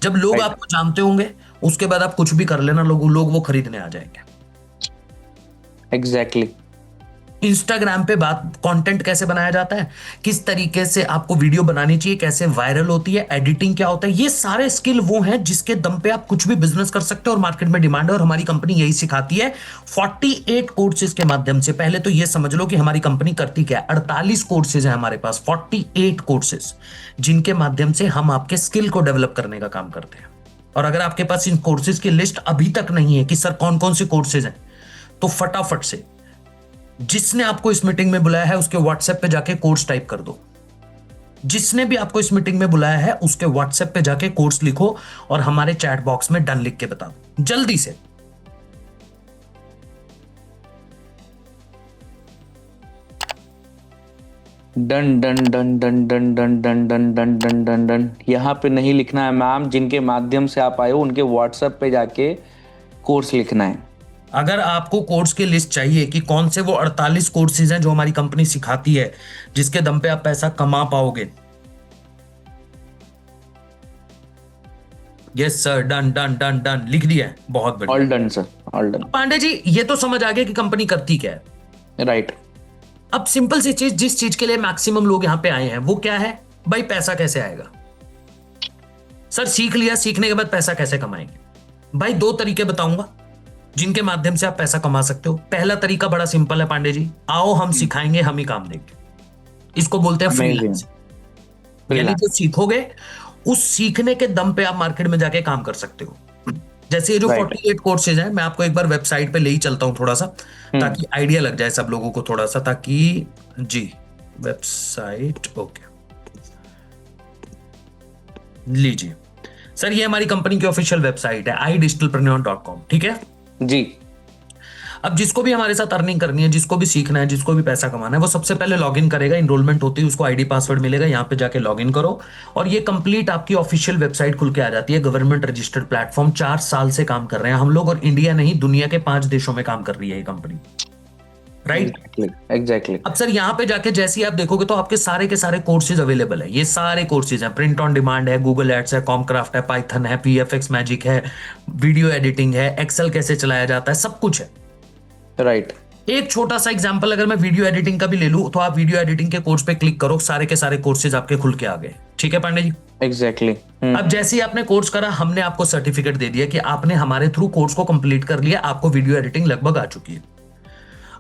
जब लोग आपको जानते होंगे उसके बाद आप कुछ भी कर लेना, लोग वो खरीदने आ जाएंगे। एग्जैक्टली। इंस्टाग्राम पे बात कंटेंट कैसे बनाया जाता है, किस तरीके से आपको वीडियो बनानी चाहिए, कैसे वायरल होती है, एडिटिंग क्या होता है, ये सारे स्किल वो हैं जिसके दम पे आप कुछ भी बिजनेस कर सकते हो और मार्केट में डिमांड है, और हमारी कंपनी यही सिखाती है 48 कोर्सेज के माध्यम से। पहले तो ये समझ लो कि हमारी कंपनी करती क्या है। 48 कोर्सेज है हमारे पास, 48 कोर्सेज, जिनके माध्यम से हम आपके स्किल को डेवलप करने का काम करते हैं। और अगर आपके पास इन कोर्सेज की लिस्ट अभी तक नहीं है कि सर कौन कौन से कोर्सेज हैं, तो फटाफट से जिसने आपको इस मीटिंग में बुलाया है उसके व्हाट्सएप पे जाके कोर्स टाइप कर दो। जिसने भी आपको इस मीटिंग में बुलाया है उसके व्हाट्सएप पे जाके कोर्स लिखो और हमारे चैट बॉक्स में डन लिख के बता दो जल्दी से। Done done done done done done done done done done done done. यहाँ पे नहीं लिखना है मैम, जिनके माध्यम से आप आए हो उनके व्हाट्सएप पे जाके कोर्स लिखना है। अगर आपको कोर्स की लिस्ट चाहिए कि कौन से वो 48 कोर्सेज हैं जो हमारी कंपनी सिखाती है जिसके दम पे आप पैसा कमा पाओगे, yes sir, done done done done लिख दिया है, बहुत बढ़िया, all done sir, all done. Pandey ji ये तो समझ आ गया कि कंपनी करती क्या है, राइट। अब सिंपल सी चीज, जिस चीज के लिए मैक्सिमम लोग यहां पे आए हैं वो क्या है भाई, पैसा कैसे आएगा। सर सीख लिया, सीखने के बाद पैसा कैसे कमाएंगे भाई, दो तरीके बताऊंगा जिनके माध्यम से आप पैसा कमा सकते हो। पहला तरीका बड़ा सिंपल है पांडे जी, आओ हम सिखाएंगे, हम ही काम देंगे, इसको बोलते हैं फ्रीलांसिंग। यानी जो सीखोगे उस सीखने के दम पे आप मार्केट में जाके काम कर सकते हो। जैसे ये जो 48 कोर्सेज हैं, मैं आपको एक बार वेबसाइट पे ले ही चलता हूं थोड़ा सा, ताकि आइडिया लग जाए सब लोगों को थोड़ा सा, ताकि जी वेबसाइट, ओके लीजिए सर, ये हमारी कंपनी की ऑफिशियल वेबसाइट है idigitalpreneur.com, ठीक है जी। अब जिसको भी हमारे साथ अर्निंग करनी है, जिसको भी सीखना है, जिसको भी पैसा कमाना है, वो सबसे पहले लॉगिन करेगा, इनरोलमेंट होती है उसको आईडी पासवर्ड मिलेगा, यहाँ पे जाके लॉगिन करो और ये कंप्लीट आपकी ऑफिशियल वेबसाइट खुल के आ जाती है। गवर्नमेंट रजिस्टर्ड प्लेटफॉर्म, 4 साल से काम कर रहे हैं हम लोग, और इंडिया नहीं दुनिया के 5 देशों में काम कर रही है ये कंपनी, राइट। एग्जैक्टली। अब सर यहाँ पे जाके जैसे ही आप देखोगे तो आपके सारे के सारे कोर्सेज अवेलेबल है। ये सारे कोर्सेज हैं, प्रिंट ऑन डिमांड है, गूगल एड्स है, कॉमक्राफ्ट है, पाइथन है, पीएफएक्स मैजिक है, वीडियो एडिटिंग है, एक्सेल कैसे चलाया जाता है, सब कुछ है, राइट। एक छोटा सा एग्जांपल अगर मैं वीडियो एडिटिंग का भी ले लूं, तो आप वीडियो एडिटिंग के कोर्स पे क्लिक करो, सारे के सारे कोर्सेज आपके खुल के आ गए, ठीक है पांडे जी। एग्जैक्टली। अब जैसे ही आपने कोर्स करा, हमने आपको सर्टिफिकेट दे दिया कि आपने हमारे थ्रू कोर्स को कंप्लीट कर लिया, आपको वीडियो एडिटिंग लगभग आ चुकी है।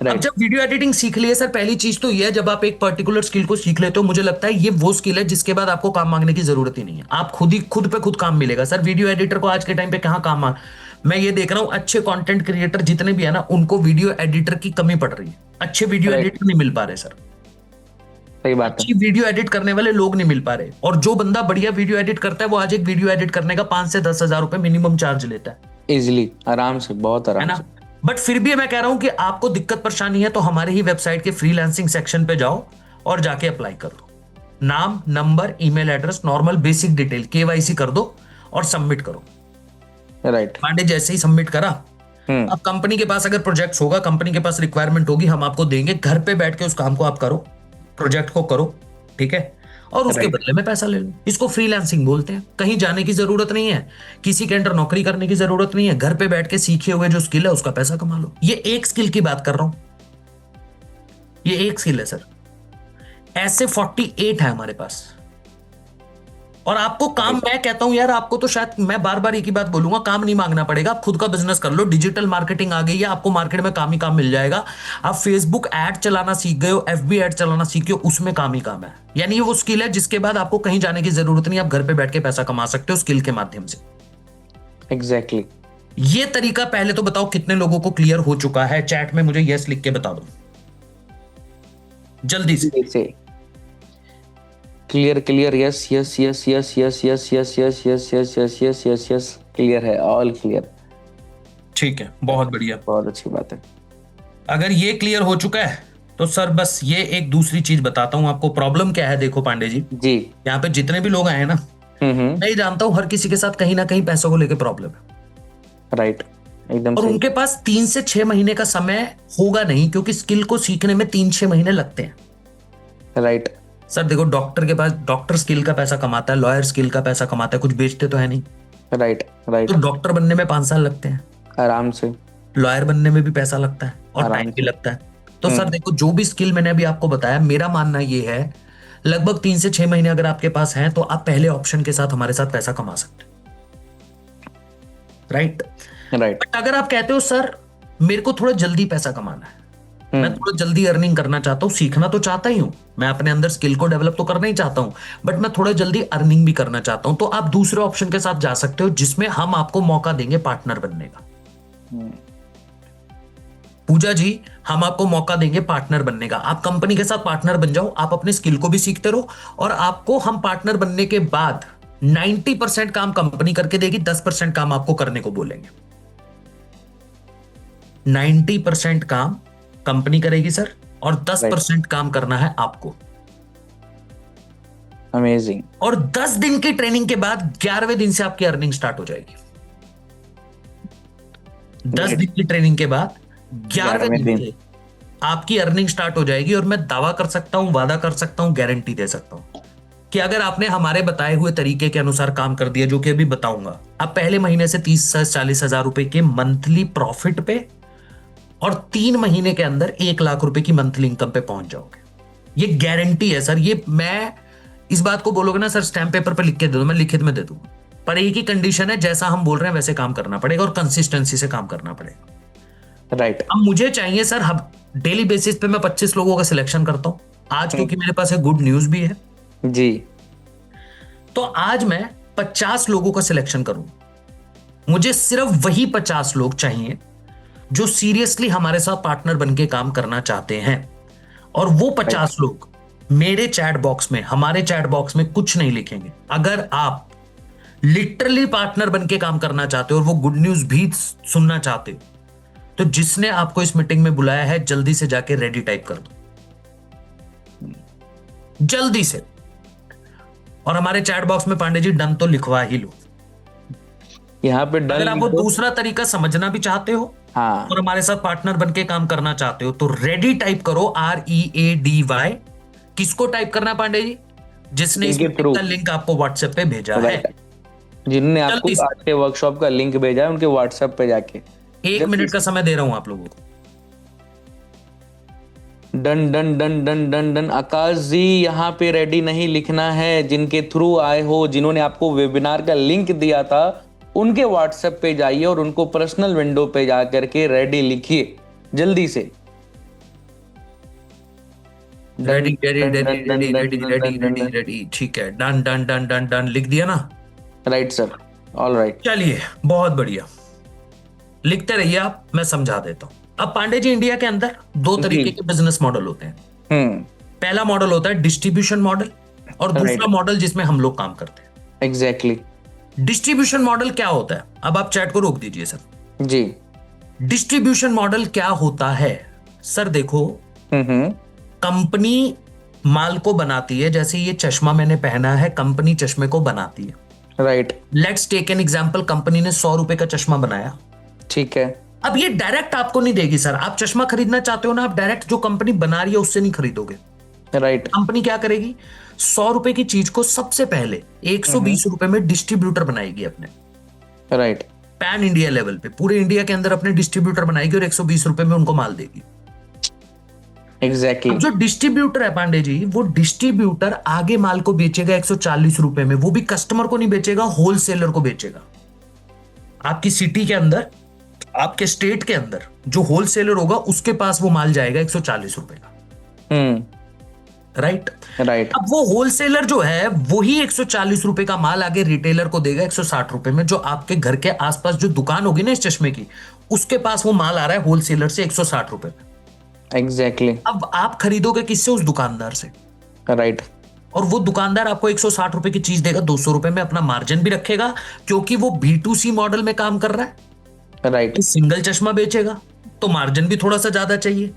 अब जब वीडियो एडिटिंग सीख लिए सर, पहली चीज तो ये है, जब आप एक पर्टिकुलर स्किल को सीख लेते हो, मुझे लगता है ये वो स्किल है जिसके बाद आपको काम मांगने की जरूरत ही नहीं है, आप खुद पे खुद काम मिलेगा। सर वीडियो एडिटर को आज के टाइम पे कहाँ काम मांग, मैं ये देख रहा हूं अच्छे कंटेंट क्रिएटर जितने भी है ना, उनको वीडियो एडिटर की कमी पड़ रही है, अच्छे वीडियो एडिटर नहीं मिल पा रहे सर, सही बात है, अच्छी वीडियो एडिट करने वाले लोग नहीं मिल पा रहे, और जो बंदा बढ़िया वीडियो एडिट करता है वो आज एक वीडियो एडिट करने का 5 से 10 हजार रुपए मिनिमम चार्ज लेता है, इजिली, आराम से, बहुत है आराम ना। से। बट फिर भी मैं कह रहा हूं कि आपको दिक्कत परेशानी है तो हमारे ही वेबसाइट के फ्रीलांसिंग सेक्शन पे जाओ और जाके अप्लाई कर दो, नाम, number, email address, normal basic detail, KYC कर दो और सबमिट करो, राइट। पांडे जैसे ही सबमिट करा, अब कंपनी के पास अगर प्रोजेक्ट होगा, कंपनी के पास रिक्वायरमेंट होगी, हम आपको देंगे, घर पे बैठ के उस काम को आप करो, प्रोजेक्ट को करो, ठीक है, और उसके बदले में पैसा ले लो। इसको फ्रीलांसिंग बोलते हैं। कहीं जाने की जरूरत नहीं है, किसी के अंडर नौकरी करने की जरूरत नहीं है, घर पे बैठ के सीखे हुए जो स्किल है उसका पैसा कमा लो। ये एक स्किल की बात कर रहा हूं, ये एक स्किल है सर, ऐसे 48 है हमारे पास। और आपको काम, मैं कहता हूं यार, आपको तो शायद मैं बार बार एक ही बात बोलूंगा, काम नहीं मांगना पड़ेगा, आप खुद का बिजनेस कर लो, डिजिटल मार्केटिंग आ गई है, आपको मार्केट में काम ही काम मिल जाएगा। आप फेसबुक ऐड चलाना सीख गए हो, एफबी ऐड चलाना सीख गए हो, उसमें काम ही काम है। यानी ये वो स्किल है जिसके बाद आपको कहीं जाने की जरूरत नहीं, आप घर पे बैठ के पैसा कमा सकते हो स्किल के माध्यम से। एग्जैक्टली। ये तरीका पहले तो बताओ कितने लोगों को क्लियर हो चुका है, चैट में मुझे यस लिख के बता दो जल्दी से। Clear clear, yes yes yes yes yes yes yes yes yes yes yes yes yes yes, clear है, ऑल क्लियर। ठीक है, बहुत बढ़िया, बहुत अच्छी बात है। अगर ये क्लियर हो चुका है तो सर बस ये एक दूसरी चीज बताता हूं आपको, प्रॉब्लम क्या है। देखो पांडे जी, यहाँ पे जितने भी लोग आए ना, मैं ये जानता हूं हर किसी के साथ कहीं ना कहीं पैसों को लेकर प्रॉब्लम है, राइट, एकदम। और उनके पास 3 से 6 महीने का समय होगा नहीं, क्योंकि स्किल को सीखने में 3-6 महीने लगते हैं, राइट। सर देखो, डॉक्टर के पास, डॉक्टर स्किल का पैसा कमाता है, लॉयर स्किल का पैसा कमाता है, कुछ बेचते तो है नहीं, राइट राइट। तो डॉक्टर बनने में 5 साल लगते हैं, आराम से। लॉयर बनने में भी पैसा लगता है और टाइम भी लगता है, तो सर देखो, जो भी स्किल मैंने अभी आपको बताया, मेरा मानना ये है लगभग 3 से 6 महीने अगर आपके पास हैं तो आप पहले ऑप्शन के साथ हमारे साथ पैसा कमा सकते हैं, राइट। बट अगर आप कहते हो सर मेरे को थोड़ा जल्दी पैसा कमाना है, मैं थोड़ा जल्दी अर्निंग करना चाहता हूँ, सीखना तो चाहता ही हूं, मैं अपने अंदर स्किल को डेवलप तो करना ही चाहता हूं, बट मैं थोड़ा जल्दी अर्निंग भी करना चाहता हूं, तो आप दूसरे ऑप्शन के साथ जा सकते हो जिसमें हम आपको मौका देंगे पार्टनर बनने का। पूजा जी, हम आपको मौका देंगे पार्टनर बनने का। आप कंपनी के साथ पार्टनर बन जाओ, आप अपने स्किल को भी सीखते रहो, और आपको हम पार्टनर बनने के बाद 90% काम कंपनी करके देगी, 10% काम आपको करने को बोलेंगे। 90% काम कंपनी करेगी सर, और 10% काम करना है आपको। अमेजिंग। और 10 दिन की ट्रेनिंग के बाद 11वें दिन से आपकी अर्निंग स्टार्ट हो जाएगी। 10 दिन की ट्रेनिंग के बाद 11वें दिन से आपकी अर्निंग स्टार्ट हो जाएगी, और मैं दावा कर सकता हूं, वादा कर सकता हूं, गारंटी दे सकता हूं कि अगर आपने हमारे बताए हुए तरीके के अनुसार काम कर दिया, जो कि अभी बताऊंगा, आप पहले महीने से 30 से 40 हजार रुपए के मंथली प्रॉफिट पे और 3 महीने के अंदर 1 लाख रुपए की मंथली इनकम पे पहुंच जाओगे। ये गारंटी है सर। ये मैं इस बात को बोलोगे ना सर स्टैम्प पेपर पे लिख के दे दो, मैं लिखित में दे दूंगा, पर एक ही कंडीशन है, जैसा हम बोल रहे हैं वैसे काम करना पड़ेगा और कंसिस्टेंसी से काम करना पड़ेगा। राइट। अब मुझे चाहिए सर, हम डेली बेसिस पे मैं 25 लोगों का सिलेक्शन करता हूं आज, क्योंकि मेरे पास एक गुड न्यूज भी है जी। तो आज मैं 50 लोगों का सिलेक्शन करूंगा। मुझे सिर्फ वही 50 लोग चाहिए जो सीरियसली हमारे साथ पार्टनर बनके काम करना चाहते हैं, और वो 50 लोग मेरे चैट बॉक्स में, हमारे चैट बॉक्स में कुछ नहीं लिखेंगे। अगर आप लिटरली पार्टनर बनके काम करना चाहते हो और वो गुड न्यूज भी सुनना चाहते हो, तो जिसने आपको इस मीटिंग में बुलाया है जल्दी से जाके रेडी टाइप कर दो, जल्दी से। और हमारे चैट बॉक्स में पांडे जी डन तो लिखवा ही लो। यहाँ पे डन। अगर आप वो दूसरा तरीका समझना भी चाहते हो, हाँ, और हमारे साथ पार्टनर बनके काम करना चाहते हो, तो रेडी टाइप करो, READY। किसको टाइप करना है पांडे जी? जिसने इस मीटिंग का लिंक आपको व्हाट्सएप पे भेजा है, जिन्होंने आपको आज के वर्कशॉप का लिंक भेजा है, उनके व्हाट्सएप पे जाके 1 मिनट का समय दे रहा हूं आप लोगों को। Done done done done done done. Akash ji, यहाँ पे रेडी नहीं लिखना है, जिनके थ्रू आए हो, जिन्होंने आपको वेबिनार का लिंक दिया था, उनके व्हाट्सएप पे जाइए और उनको पर्सनल विंडो पे जा करके रेडी लिखिए जल्दी से। Ready ready ready ready ready ready ready ready, ठीक है, done done done done done लिख दिया ना? Right sir, all right. चलिए, बहुत बढ़िया, लिखते रहिए आप, मैं समझा देता हूं। अब पांडे जी, इंडिया के अंदर 2 तरीके के बिजनेस मॉडल होते हैं। पहला मॉडल होता है डिस्ट्रीब्यूशन मॉडल, और दूसरा मॉडल जिसमें हम लोग काम करते हैं। एग्जैक्टली। डिस्ट्रीब्यूशन मॉडल क्या होता है? अब आप चैट को रोक दीजिए सर जी। डिस्ट्रीब्यूशन मॉडल क्या होता है? सर देखो, कंपनी माल को बनाती है, जैसे ये चश्मा मैंने पहना है, कंपनी चश्मे को बनाती है, right. Let's take an example, company ने 100 रुपए का चश्मा बनाया, ठीक है। अब ये डायरेक्ट आपको नहीं देगी सर। आप चश्मा खरीदना चाहते हो ना, आप डायरेक्ट जो कंपनी बना रही है उससे नहीं खरीदोगे, राइट। कंपनी क्या करेगी, 100 रुपए की चीज को सबसे पहले 120 रुपए में डिस्ट्रीब्यूटर बनाएगी अपने, राइट, पैन इंडिया लेवल पे, पूरे इंडिया के अंदर अपने डिस्ट्रीब्यूटर बनाएगी और 120 रुपए में उनको माल देगी। एग्जैक्टली। जो डिस्ट्रीब्यूटर है पांडे जी, वो डिस्ट्रीब्यूटर आगे माल को बेचेगा 140 रुपए में, वो भी कस्टमर को नहीं बेचेगा, होलसेलर को बेचेगा। आपकी सिटी के अंदर, आपके स्टेट के अंदर जो होलसेलर होगा उसके पास वो माल जाएगा 140 रुपए का। Right right. अब वो होलसेलर जो है वही 140 रुपए का माल आगे रिटेलर को देगा 160 रुपए में, जो आपके घर के आसपास जो दुकान होगी ना इस चश्मे की, उसके पास वो माल आ रहा है होलसेलर से 160 रुपए में। एग्जैक्टली। अब आप खरीदोगे किससे? उस दुकानदार से, राइट। और वो दुकानदार आपको 160 रुपए की चीज देगा, 200 रुपए में अपना मार्जिन भी रखेगा, क्योंकि वो B2C मॉडल में काम कर रहा है। राइट। सिंगल चश्मा बेचेगा तो मार्जिन भी थोड़ा सा ज्यादा चाहिए,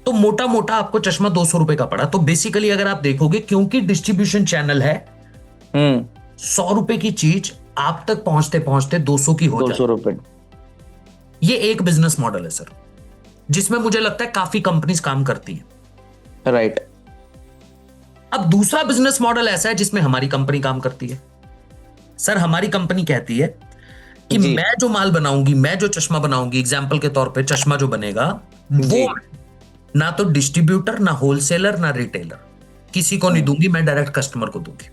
तो मोटा मोटा आपको चश्मा 200 रुपए का पड़ा। तो बेसिकली अगर आप देखोगे, क्योंकि डिस्ट्रीब्यूशन चैनल है, 100 रुपए की चीज आप तक पहुंचते पहुंचते 200 की हो जाती है। 200 रुपए। ये एक बिजनेस मॉडल है सर, जिसमें मुझे लगता है काफी कंपनीज काम करती हैं। राइट। अब दूसरा बिजनेस मॉडल ऐसा है जिसमें हमारी कंपनी काम करती है। सर हमारी कंपनी कहती है कि मैं जो माल बनाऊंगी, मैं जो चश्मा बनाऊंगी, एग्जाम्पल के तौर पे चश्मा जो बनेगा वो ना तो डिस्ट्रीब्यूटर, ना होलसेलर, ना रिटेलर, किसी को नहीं दूंगी, मैं डायरेक्ट कस्टमर को दूंगी।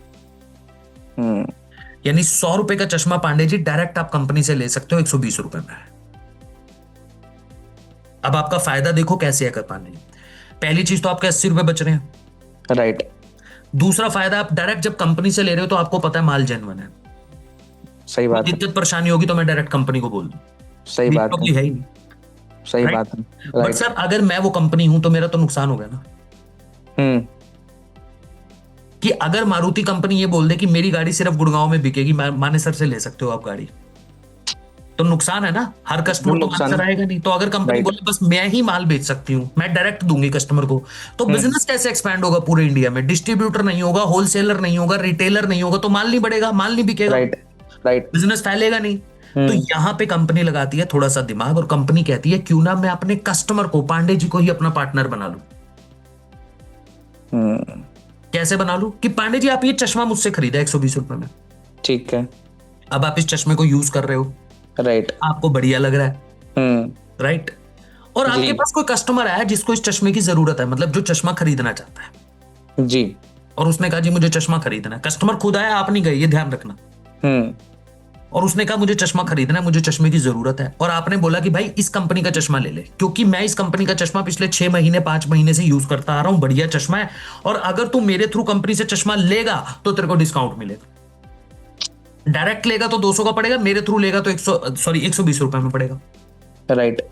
यानी 100 रुपए का चश्मा पांडे जी डायरेक्ट आप कंपनी से ले सकते हो 120 रुपए में। अब आपका फायदा देखो कैसे है कर पांडे जी। पहली चीज तो आपके 80 रुपए बच रहे हैं, राइट। दूसरा फायदा, आप डायरेक्ट जब कंपनी से ले रहे हो तो आपको पता है माल जेन्युइन है। सही बात है। दिक्कत परेशानी होगी तो मैं डायरेक्ट कंपनी को बोल दूं, सही बात है ही नहीं। सही Right? बात है। But right. सर अगर मैं वो कंपनी हूं तो मेरा तो नुकसान हो गया ना। कि अगर मारुति कंपनी ये बोल दे कि मेरी गाड़ी सिर्फ गुड़गांव में बिकेगी, मानेसर से ले सकते हो आप गाड़ी, तो नुकसान है ना, हर कस्टमर तो मानेसर आएगा नहीं। तो अगर कंपनी बोले बस मैं ही माल बेच सकती हूँ, मैं डायरेक्ट दूंगी कस्टमर को, तो बिजनेस कैसे एक्सपैंड होगा पूरे इंडिया में? डिस्ट्रीब्यूटर नहीं होगा, होलसेलर नहीं होगा, रिटेलर नहीं होगा, तो माल नहीं बढ़ेगा, माल नहीं बिकेगा, राइट। बिजनेस फैलेगा नहीं। तो यहां पे कंपनी लगाती है थोड़ा सा दिमाग, और कंपनी कहती है क्यों ना मैं अपने कस्टमर को, पांडे जी को ही अपना पार्टनर बना लूं। कैसे बना लूं? कि पांडे जी आप ये चश्मा मुझसे खरीदा 120 रुपए में, ठीक है, अब आप इस चश्मे को यूज कर रहे हो, राइट, आपको बढ़िया लग रहा है, राइट, और आपके पास कोई कस्टमर आया जिसको इस चश्मे की जरूरत है, मतलब जो चश्मा खरीदना चाहता है जी, और उसने कहा जी मुझे चश्मा खरीदना है। कस्टमर खुद आया, आप नहीं गए, ये ध्यान रखना। और उसने कहा मुझे चश्मा खरीदना है, मुझे चश्मे की जरूरत है, और आपने बोला कि भाई इस कंपनी का चश्मा ले ले, क्योंकि मैं इस कंपनी का चश्मा पिछले 6 महीने 5 महीने से यूज करता आ रहा हूं, बढ़िया चश्मा है, और अगर तू मेरे थ्रू कंपनी से चश्मा लेगा तो तेरे को डिस्काउंट मिलेगा। डायरेक्ट लेगा तो 200 का पड़ेगा, मेरे थ्रू लेगा तो 120 रुपए में पड़ेगा, राइट,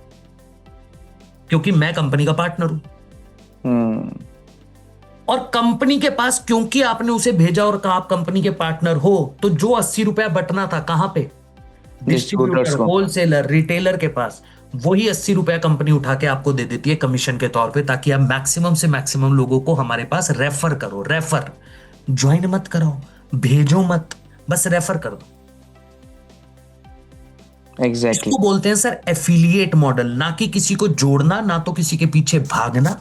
क्योंकि मैं कंपनी का पार्टनर हूं। और कंपनी के पास, क्योंकि आपने उसे भेजा और कहा आप कंपनी के पार्टनर हो, तो जो 80 रुपया बटना था कहां पे? डिस्ट्रीब्यूटर, होलसेलर, रिटेलर के पास, वही 80 रुपया कंपनी उठा के आपको दे देती है कमीशन के तौर पे, ताकि आप मैक्सिमम से मैक्सिमम लोगों को हमारे पास रेफर करो। रेफर, ज्वाइन मत करो, भेजो मत, बस रेफर कर दो। एग्जैक्टली। इसको बोलते हैं सर एफिलिएट मॉडल, ना कि किसी को जोड़ना, ना तो किसी के पीछे भागना।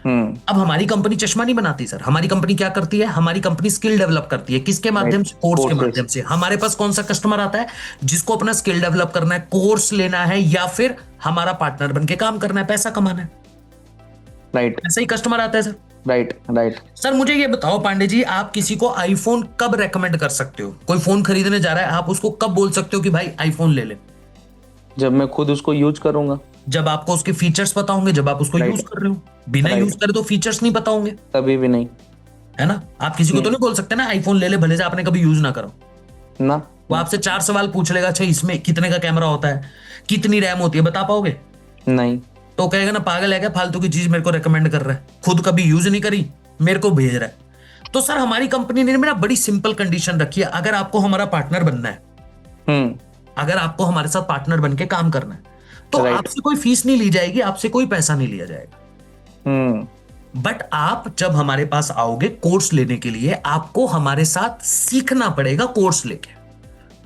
अब हमारी कंपनी चश्मा नहीं बनाती सर, हमारी कंपनी क्या करती है? हमारी कंपनी स्किल डेवलप करती है। किसके माध्यम से? कोर्स के माध्यम से। हमारे पास कौन सा कस्टमर आता है? जिसको अपना स्किल डेवलप करना है, कोर्स लेना है, या फिर हमारा पार्टनर बन के काम करना है, पैसा कमाना है। राइट, ऐसा ही कस्टमर आता है सर। Right, right. सर मुझे ये बताओ पांडे जी, आप किसी को आईफोन कब रेकमेंड कर सकते हो? कोई फोन खरीदने जा रहा है, आप उसको कब बोल सकते हो कि भाई आईफोन ले ले? जब मैं खुद उसको यूज करूंगा, जब आपको उसके फीचर्स पता होंगे, जब आप उसको यूज कर रहे हो। बिना यूज करे तो फीचर्स नहीं पता होंगे, कभी भी नहीं, है ना? आप किसी को तो नहीं बोल सकते ना आईफोन ले ले, भले से आपने कभी यूज ना करो ना। वो आपसे 4 सवाल पूछ लेगा, अच्छा इसमें कितने का कैमरा होता है, कितनी रैम होती है, बता पाओगे? नहीं। तो कहेगा ना पागल है क्या, फालतू की चीज मेरे को रेकमेंड कर रहा है, खुद कभी यूज नहीं करी, मेरे को भेज रहा है। तो सर हमारी कंपनी ने मेरा बड़ी सिंपल कंडीशन रखी है, अगर आपको हमारा पार्टनर बनना है, अगर आपको हमारे साथ पार्टनर बन के काम करना है, तो आपसे कोई फीस नहीं ली जाएगी, आपसे कोई पैसा नहीं लिया जाएगा। बट आप जब हमारे पास आओगे कोर्स लेने के लिए, आपको हमारे साथ सीखना पड़ेगा कोर्स लेके,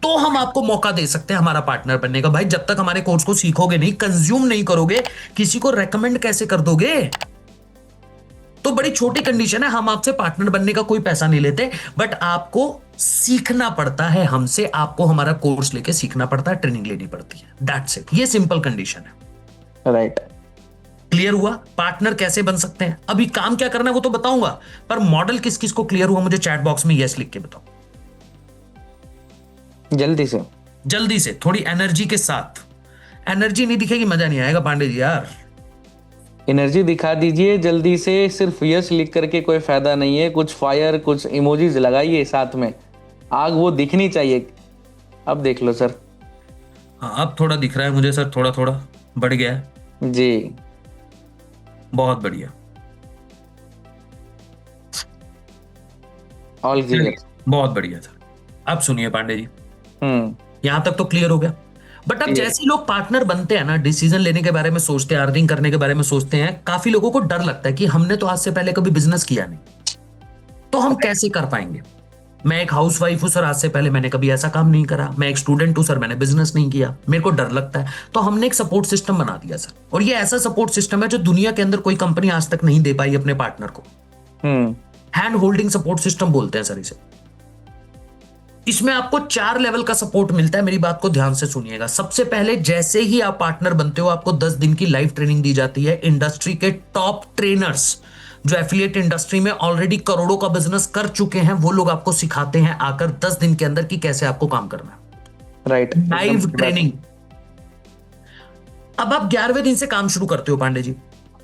तो हम आपको मौका दे सकते हैं हमारा पार्टनर बनने का। भाई जब तक हमारे कोर्स को सीखोगे नहीं, कंज्यूम नहीं करोगे, किसी को रेकमेंड कैसे कर दोगे? तो बड़ी छोटी कंडीशन है, हम आपसे पार्टनर बनने का कोई पैसा नहीं लेते, बट आपको सीखना पड़ता है हमसे, आपको हमारा कोर्स लेके सीखना पड़ता है, ट्रेनिंग लेनी पड़ती है, दैट्स इट। ये सिंपल कंडीशन है। राइट। क्लियर हुआ? पार्टनर कैसे बन सकते हैं, अभी काम क्या करना है वो तो बताऊंगा, पर मॉडल किस किस को क्लियर हुआ मुझे चैट बॉक्स में यस लिख के बताओ जल्दी से, जल्दी से, थोड़ी एनर्जी के साथ। एनर्जी नहीं दिखेगी मजा नहीं आएगा पांडे जी यार, एनर्जी दिखा दीजिए जल्दी से। सिर्फ यस लिख करके कोई फायदा नहीं है, कुछ फायर, कुछ इमोजीज लगाइए साथ में, आग वो दिखनी चाहिए। अब देख लो सर। हाँ अब थोड़ा दिख रहा है मुझे सर, थोड़ा थोड़ा बढ़ गया है जी, बहुत बढ़िया, ऑल क्लियर, बहुत बढ़िया सर। अब सुनिए पांडे जी, यहां तक तो क्लियर हो गया। बट अब जैसे लोग पार्टनर बनते हैं ना, डिसीजन लेने के बारे में सोचते हैं, अर्निंग करने के बारे में सोचते हैं, काफी लोगों को डर लगता है कि हमने तो आज से पहले कभी बिजनेस किया नहीं, तो हम कैसे कर पाएंगे? मैं एक हाउसवाइफ हूं सर, आज से पहले मैंने कभी ऐसा काम नहीं करा, मैं एक स्टूडेंट हूं सर, मैंने बिजनेस नहीं किया, मेरे को डर लगता है। तो हमने एक सपोर्ट सिस्टम बना दिया सर, और ये ऐसा सपोर्ट सिस्टम है जो दुनिया के अंदर कोई कंपनी आज तक नहीं दे पाई अपने पार्टनर को। हैंड होल्डिंग सपोर्ट सिस्टम बोलते हैं सर इसे। इसमें आपको 4 लेवल का सपोर्ट मिलता है, मेरी बात को ध्यान से सुनिएगा। सबसे पहले जैसे ही आप पार्टनर बनते हो आपको 10 दिन की लाइव ट्रेनिंग दी जाती है। इंडस्ट्री के टॉप ट्रेनर्स जो एफिलिएट इंडस्ट्री में ऑलरेडी करोड़ों का बिजनेस कर चुके हैं वो लोग आपको सिखाते हैं आकर 10 दिन के अंदर कि कैसे आपको काम करना है। Right, live training. अब आप 11वें दिन से काम शुरू करते हो पांडे जी।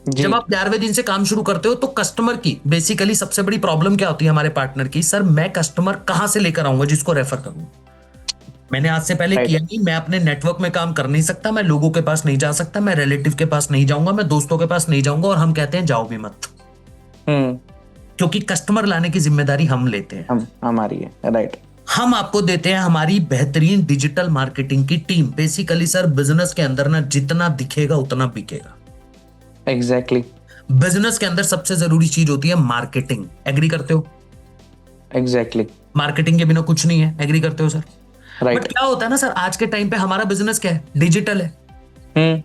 जब आप 11वें दिन से काम शुरू करते हो तो कस्टमर की बेसिकली सबसे बड़ी प्रॉब्लम क्या होती है हमारे पार्टनर की, सर मैं कस्टमर कहां से लेकर आऊंगा जिसको रेफर करूंगा। मैंने आज से पहले किया नहीं, मैं अपने नेटवर्क में काम कर नहीं सकता, मैं लोगों के पास नहीं जा सकता, मैं रिलेटिव के पास नहीं जाऊंगा, मैं दोस्तों के पास नहीं जाऊंगा, और हम कहते हैं जाओ भी मत। क्योंकि कस्टमर लाने की जिम्मेदारी हम लेते हैं, हमारी है। राइट, हम आपको देते हैं हमारी बेहतरीन डिजिटल मार्केटिंग की टीम। बेसिकली सर बिजनेस के अंदर ना जितना दिखेगा उतना बिकेगा। एग्जैक्टली। बिजनेस के अंदर सबसे जरूरी चीज होती है मार्केटिंग। एग्री करते हो? एग्जैक्टली। मार्केटिंग के बिना कुछ नहीं है। एग्री करते हो सर? राइट। बट क्या होता है ना सर, आज के टाइम पे हमारा बिजनेस क्या है, डिजिटल है।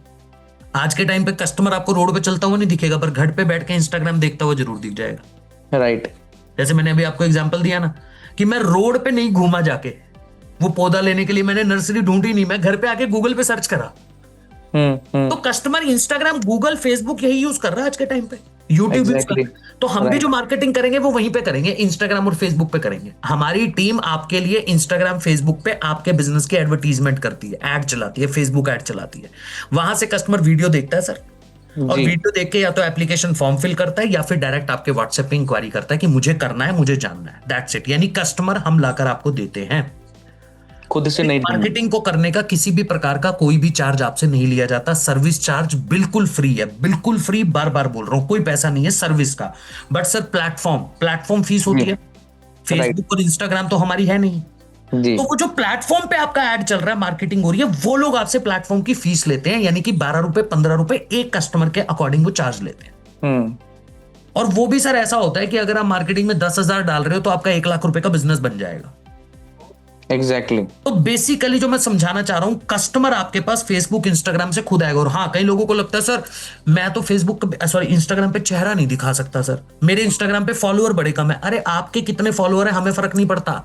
आज के टाइम पे कस्टमर आपको रोड पे चलता हुआ नहीं दिखेगा, पर घर पे बैठ के इंस्टाग्राम देखता हुआ जरूर दिख जाएगा। राइट। जैसे मैंने अभी आपको एग्जांपल दिया ना कि मैं रोड पे नहीं घूमा जाके, वो पौधा लेने के लिए मैंने नर्सरी ढूंढी नहीं, मैं घर पे आके गूगल पे सर्च करा। तो कस्टमर इंस्टाग्राम, गूगल, फेसबुक यही यूज कर रहा है आज के टाइम पे, यूट्यूब यूज कर रहा है। तो हम भी जो मार्केटिंग करेंगे वो वहीं पे करेंगे, इंस्टाग्राम और फेसबुक पे करेंगे। हमारी टीम आपके लिए इंस्टाग्राम, फेसबुक पे आपके बिजनेस की एडवर्टीजमेंट करती है, एड चलाती है, फेसबुक एड चलाती है। वहां से कस्टमर वीडियो देखता है सर, और वीडियो देख के या तो एप्लीकेशन फॉर्म फिल करता है या फिर डायरेक्ट आपके व्हाट्सएप पे इंक्वायरी करता है कि मुझे करना है, मुझे जानना है। That's it. यानी कस्टमर हम लाकर आपको देते हैं, खुद से नहीं। मार्केटिंग को करने का किसी भी प्रकार का कोई भी चार्ज आपसे नहीं लिया जाता। सर्विस चार्ज बिल्कुल फ्री है, बिल्कुल फ्री। बार बार बोल रहा हूं, कोई पैसा नहीं है सर्विस का। बट सर प्लेटफॉर्म फीस होती है। फेसबुक और इंस्टाग्राम तो हमारी है नहीं जी। तो वो जो प्लेटफॉर्म पे आपका ऐड चल रहा है, मार्केटिंग हो रही है, वो लोग आपसे प्लेटफॉर्म की फीस लेते हैं। यानी कि 12 रुपए 15 रुपए एक कस्टमर के अकॉर्डिंग वो चार्ज लेते हैं। और वो भी सर ऐसा होता है कि अगर आप मार्केटिंग में 10,000 डाल रहे हो तो आपका 1 लाख रुपए का बिजनेस बन जाएगा। एग्जैक्टली। तो बेसिकली जो मैं समझाना चाह रहा हूं, कस्टमर आपके पास फेसबुक, इंस्टाग्राम से खुद आएगा। और हाँ, कई लोगों को लगता है सर मैं तो फेसबुक सॉरी इंस्टाग्राम पे चेहरा नहीं दिखा सकता सर, मेरे इंस्टाग्राम पे फॉलोअर बड़े कम है। अरे आपके कितने फॉलोअर है हमें फर्क नहीं पड़ता,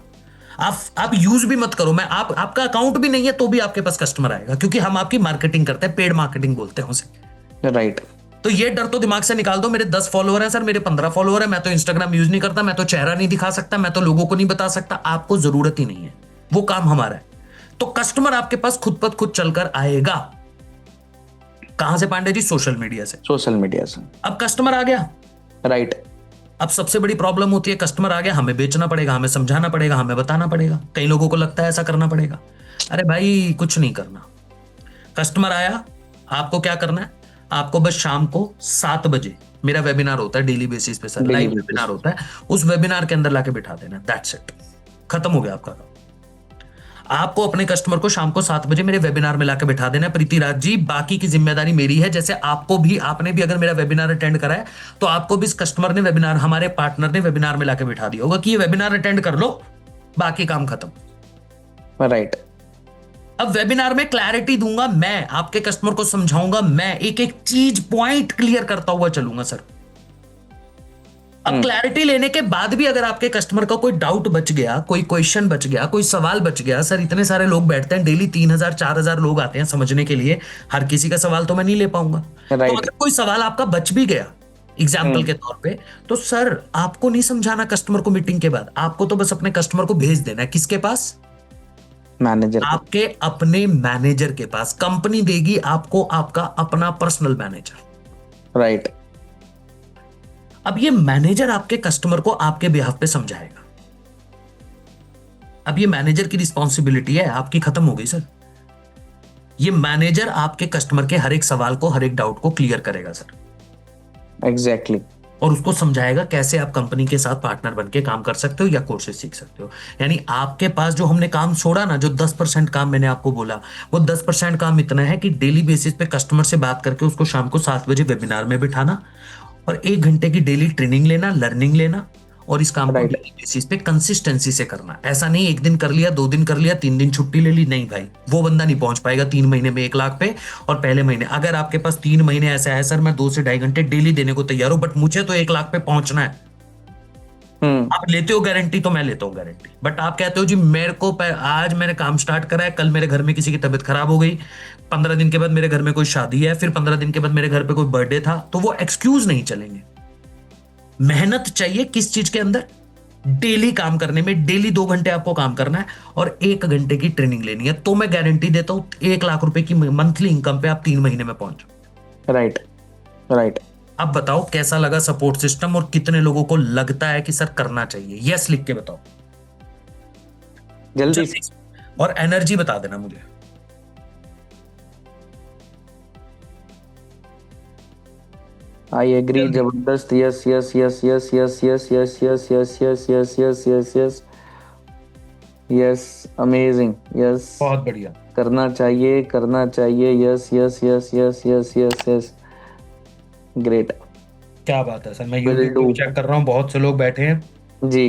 आप यूज भी मत करो। मैं आपका अकाउंट भी नहीं है तो भी आपके पास कस्टमर आएगा, क्योंकि हम आपकी मार्केटिंग करते हैं, पेड मार्केटिंग बोलते हैं उसे। राइट। तो ये डर तो दिमाग से निकाल दो, मेरे 10 फॉलोअर हैं सर, मेरे 15 फॉलोअर है, मैं तो इंस्टाग्राम यूज नहीं करता, मैं तो चेहरा नहीं दिखा सकता, मैं तो लोगों को नहीं बता सकता। आपको जरूरत ही नहीं है, वो काम हमारा है। तो कस्टमर आपके पास खुद ब खुद चलकर आएगा। कहां से पांडे जी? सोशल मीडिया से। सोशल मीडिया से। अब कस्टमर आ गया। राइट। अब सबसे बड़ी प्रॉब्लम होती है, कस्टमर आ गया, हमें बेचना पड़ेगा, हमें समझाना पड़ेगा, हमें बताना पड़ेगा। कई लोगों को लगता है ऐसा करना पड़ेगा। अरे भाई कुछ नहीं करना। कस्टमर आया, आपको क्या करना है? आपको बस शाम को 7 बजे मेरा वेबिनार होता है, डेली बेसिस पे सर, लाइव वेबिनार होता है। उस वेबिनार के अंदर लाके बिठा देना। दैट्स इट, खत्म हो गया आपका काम। आपको अपने कस्टमर को शाम को 7 बजे मेरे वेबिनार में लाके बिठा देना। प्रीतिराज जी, बाकी की जिम्मेदारी मेरी है। जैसे आपने भी अगर मेरा वेबिनार अटेंड करा है तो आपको भी इस कस्टमर ने वेबिनार, हमारे पार्टनर ने वेबिनार में लाके बिठा दिया होगा कि ये वेबिनार अटेंड कर लो, बाकी काम खत्म। राइट। अब वेबिनार में क्लैरिटी दूंगा मैं, आपके कस्टमर को समझाऊंगा मैं, एक एक चीज पॉइंट क्लियर करता हुआ चलूंगा सर। अब क्लैरिटी लेने के बाद भी अगर आपके कस्टमर का कोई डाउट बच गया, कोई क्वेश्चन बच गया, कोई सवाल बच गया, सर इतने सारे लोग बैठते हैं डेली, 3,000 4,000 लोग आते हैं समझने के लिए, हर किसी का सवाल तो मैं नहीं ले पाऊंगा। तो अगर कोई सवाल आपका बच भी गया एग्जाम्पल के तौर पे, तो सर आपको नहीं समझाना कस्टमर को मीटिंग के बाद, आपको तो बस अपने कस्टमर को भेज देना है। किसके पास? मैनेजर। आपके अपने मैनेजर के पास। कंपनी देगी आपको आपका अपना पर्सनल मैनेजर। राइट। अब ये मैनेजर आपके कस्टमर को आपके बिहाफ पे समझाएगा। अब ये मैनेजर की रिस्पॉन्सिबिलिटी है, आपकी खत्म हो गई सर। ये मैनेजर आपके कस्टमर के हर एक सवाल को, हर एक डाउट को क्लियर करेगा सर। एग्जैक्टली। और उसको समझाएगा कैसे आप कंपनी के साथ पार्टनर बनके काम कर सकते हो या कोर्सेज सीख सकते हो। यानी आपके पास जो हमने काम छोड़ा ना, जो 10% काम मैंने आपको बोला, वो 10% काम इतना है कि डेली बेसिस पे कस्टमर से बात करके उसको शाम को 7 बजे वेबिनार में बिठाना और 1 घंटे की डेली ट्रेनिंग लेना, लर्निंग लेना, और इस काम को डेली बेसिस पे कंसिस्टेंसी से करना। ऐसा नहीं 1 दिन कर लिया, 2 दिन कर लिया, 3 दिन छुट्टी ले ली, नहीं भाई, वो बंदा नहीं पहुंच पाएगा 3 महीने में 1 लाख पे। और पहले महीने अगर आपके पास 3 महीने ऐसा है सर मैं 2 से 2.5 घंटे डेली देने को तैयार हूं, बट मुझे तो 1 लाख पे पहुंचना है, आप लेते हो गारंटी तो मैं लेता हूँ गारंटी, बट आप कहते हो जी मेरे को आज मैंने काम स्टार्ट करा है, कल मेरे घर में किसी की तबीयत खराब हो गई, 15 दिन के बाद मेरे घर में कोई शादी है, फिर 15 दिन के बाद मेरे घर पे कोई बर्थडे था, तो वो एक्सक्यूज नहीं चलेंगे। मेहनत चाहिए किस चीज के अंदर? डेली काम करने में। डेली 2 घंटे आपको काम करना है और 1 घंटे की ट्रेनिंग लेनी है, तो मैं गारंटी देता हूं 1 लाख रुपए की मंथली इनकम पे आप 3 महीने में पहुंच जाओ। Right right. अब बताओ कैसा लगा सपोर्ट सिस्टम और कितने लोगों को लगता है कि सर करना चाहिए? यस लिख के बताओ जल्दी से। और एनर्जी बता देना मुझे। आई एग्री, जबरदस्त, yes yes yes yes yes yes yes yes yes yes yes yes yes yes yes, amazing, yes, बहुत बढ़िया, करना चाहिए करना चाहिए, yes yes yes yes yes yes yes, great. क्या बात है सर, मैं Will यूट्यूब do. चेक कर रहा हूँ, बहुत से लोग बैठे हैं। जी।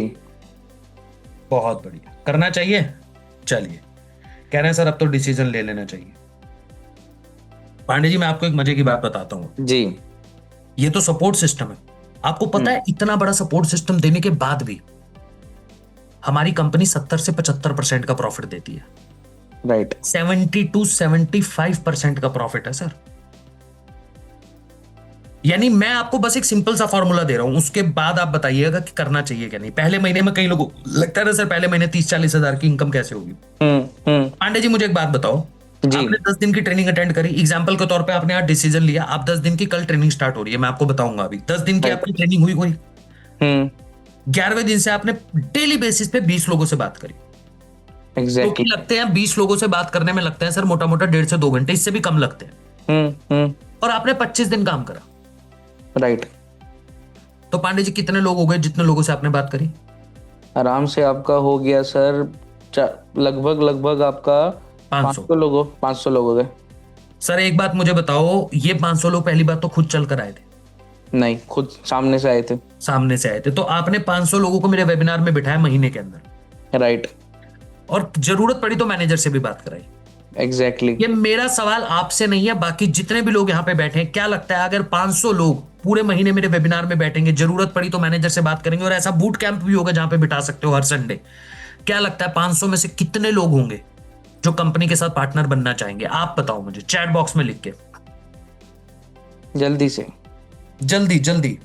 बहुत बढ़िया, करना चाहिए। चलिए, कह रहे हैं सर अब तो डिसीजन ले लेना चाहिए। पांडे जी मैं आपको एक मजे की बात बताता हूँ। जी। ये तो सपोर्ट सिस्टम है, आपको पता है इतना बड़ा सपोर्ट सिस्टम देने के बाद भी हमारी कंपनी 70 से 75% का प्रॉफिट देती है। राइट। 70 to 75% का प्रॉफिट है सर। यानी मैं आपको बस एक सिंपल सा फॉर्मूला दे रहा हूं, उसके बाद आप बताइएगा कि करना चाहिए क्या नहीं। पहले महीने में कई लोगों लगता है ना सर पहले महीने 30-40 हजार की इनकम कैसे होगी। पांडे जी मुझे एक बात बताओ, जी। आपने 10 दिन की ट्रेनिंग अटेंड करी, एग्जांपल के तौर पे आपने आज डिसीजन लिया, आप 10 दिन की कल ट्रेनिंग स्टार्ट हो रही है, मैं आपको बताऊंगा अभी 10 दिन की आपकी ट्रेनिंग हुई 11वें दिन से आपने डेली बेसिस पे 20 लोगों से बात करी। एग्जैक्टली। लगते हैं 20 लोगों से बात करने में लगते हैं सर मोटा मोटा 1.5 से 2 घंटे, इससे भी कम लगते हैं। और आपने 25 दिन काम करा। राइट। तो पांडे जी कितने लोग हो गए जितने लोगों से आपने बात करी? आराम से आपका हो गया सर लगभग लगभग आपका 500 लोग हो गए। सर एक बात मुझे बताओ, ये 500 लोग पहली बात तो खुद चल कर आए थे? नहीं, खुद सामने से आए थे। सामने से आए थे। तो आपने 500 लोगों को मेरे वेबिनार में बिठाया महीने के अंदर। राइट। और जरूरत पड़ी तो मैनेजर से भी बात कराई। एग्जैक्टली। ये मेरा सवाल आपसे नहीं है, बाकी जितने भी लोग यहाँ पे बैठे हैं, क्या लगता है अगर 500 लोग पूरे महीने मेरे वेबिनार में बैठेंगे, जरूरत पड़ी तो मैनेजर से बात करेंगे, और ऐसा बूट कैंप भी होगा जहां पे बिठा सकते हो हर संडे, क्या लगता है 500 में से कितने लोग होंगे जो कंपनी के साथ पार्टनर बनना चाहेंगे? आप बताओ मुझे चैट बॉक्स में लिख के। जल्दी से, जल्दी जल्दी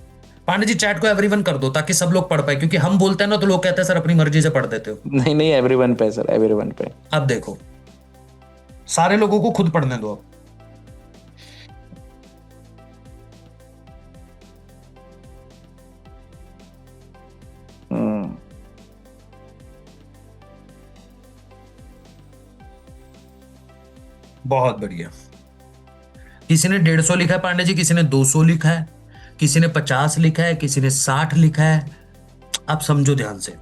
पांडे जी चैट को एवरीवन कर दो ताकि सब लोग पढ़ पाए, क्योंकि हम बोलते हैं ना तो लोग कहते हैं सर अपनी मर्जी से पढ़ देते हो। नहीं नहीं, एवरीवन पे सर, एवरीवन पे। अब देखो सारे लोगों को खुद पढ़ने दो। बहुत बढ़िया। किसी ने 150 लिखा है पांडे जी, किसी ने 200 लिखा है, किसी ने 50 लिखा है, किसी ने 60 लिखा है। आप समझो ध्यान से,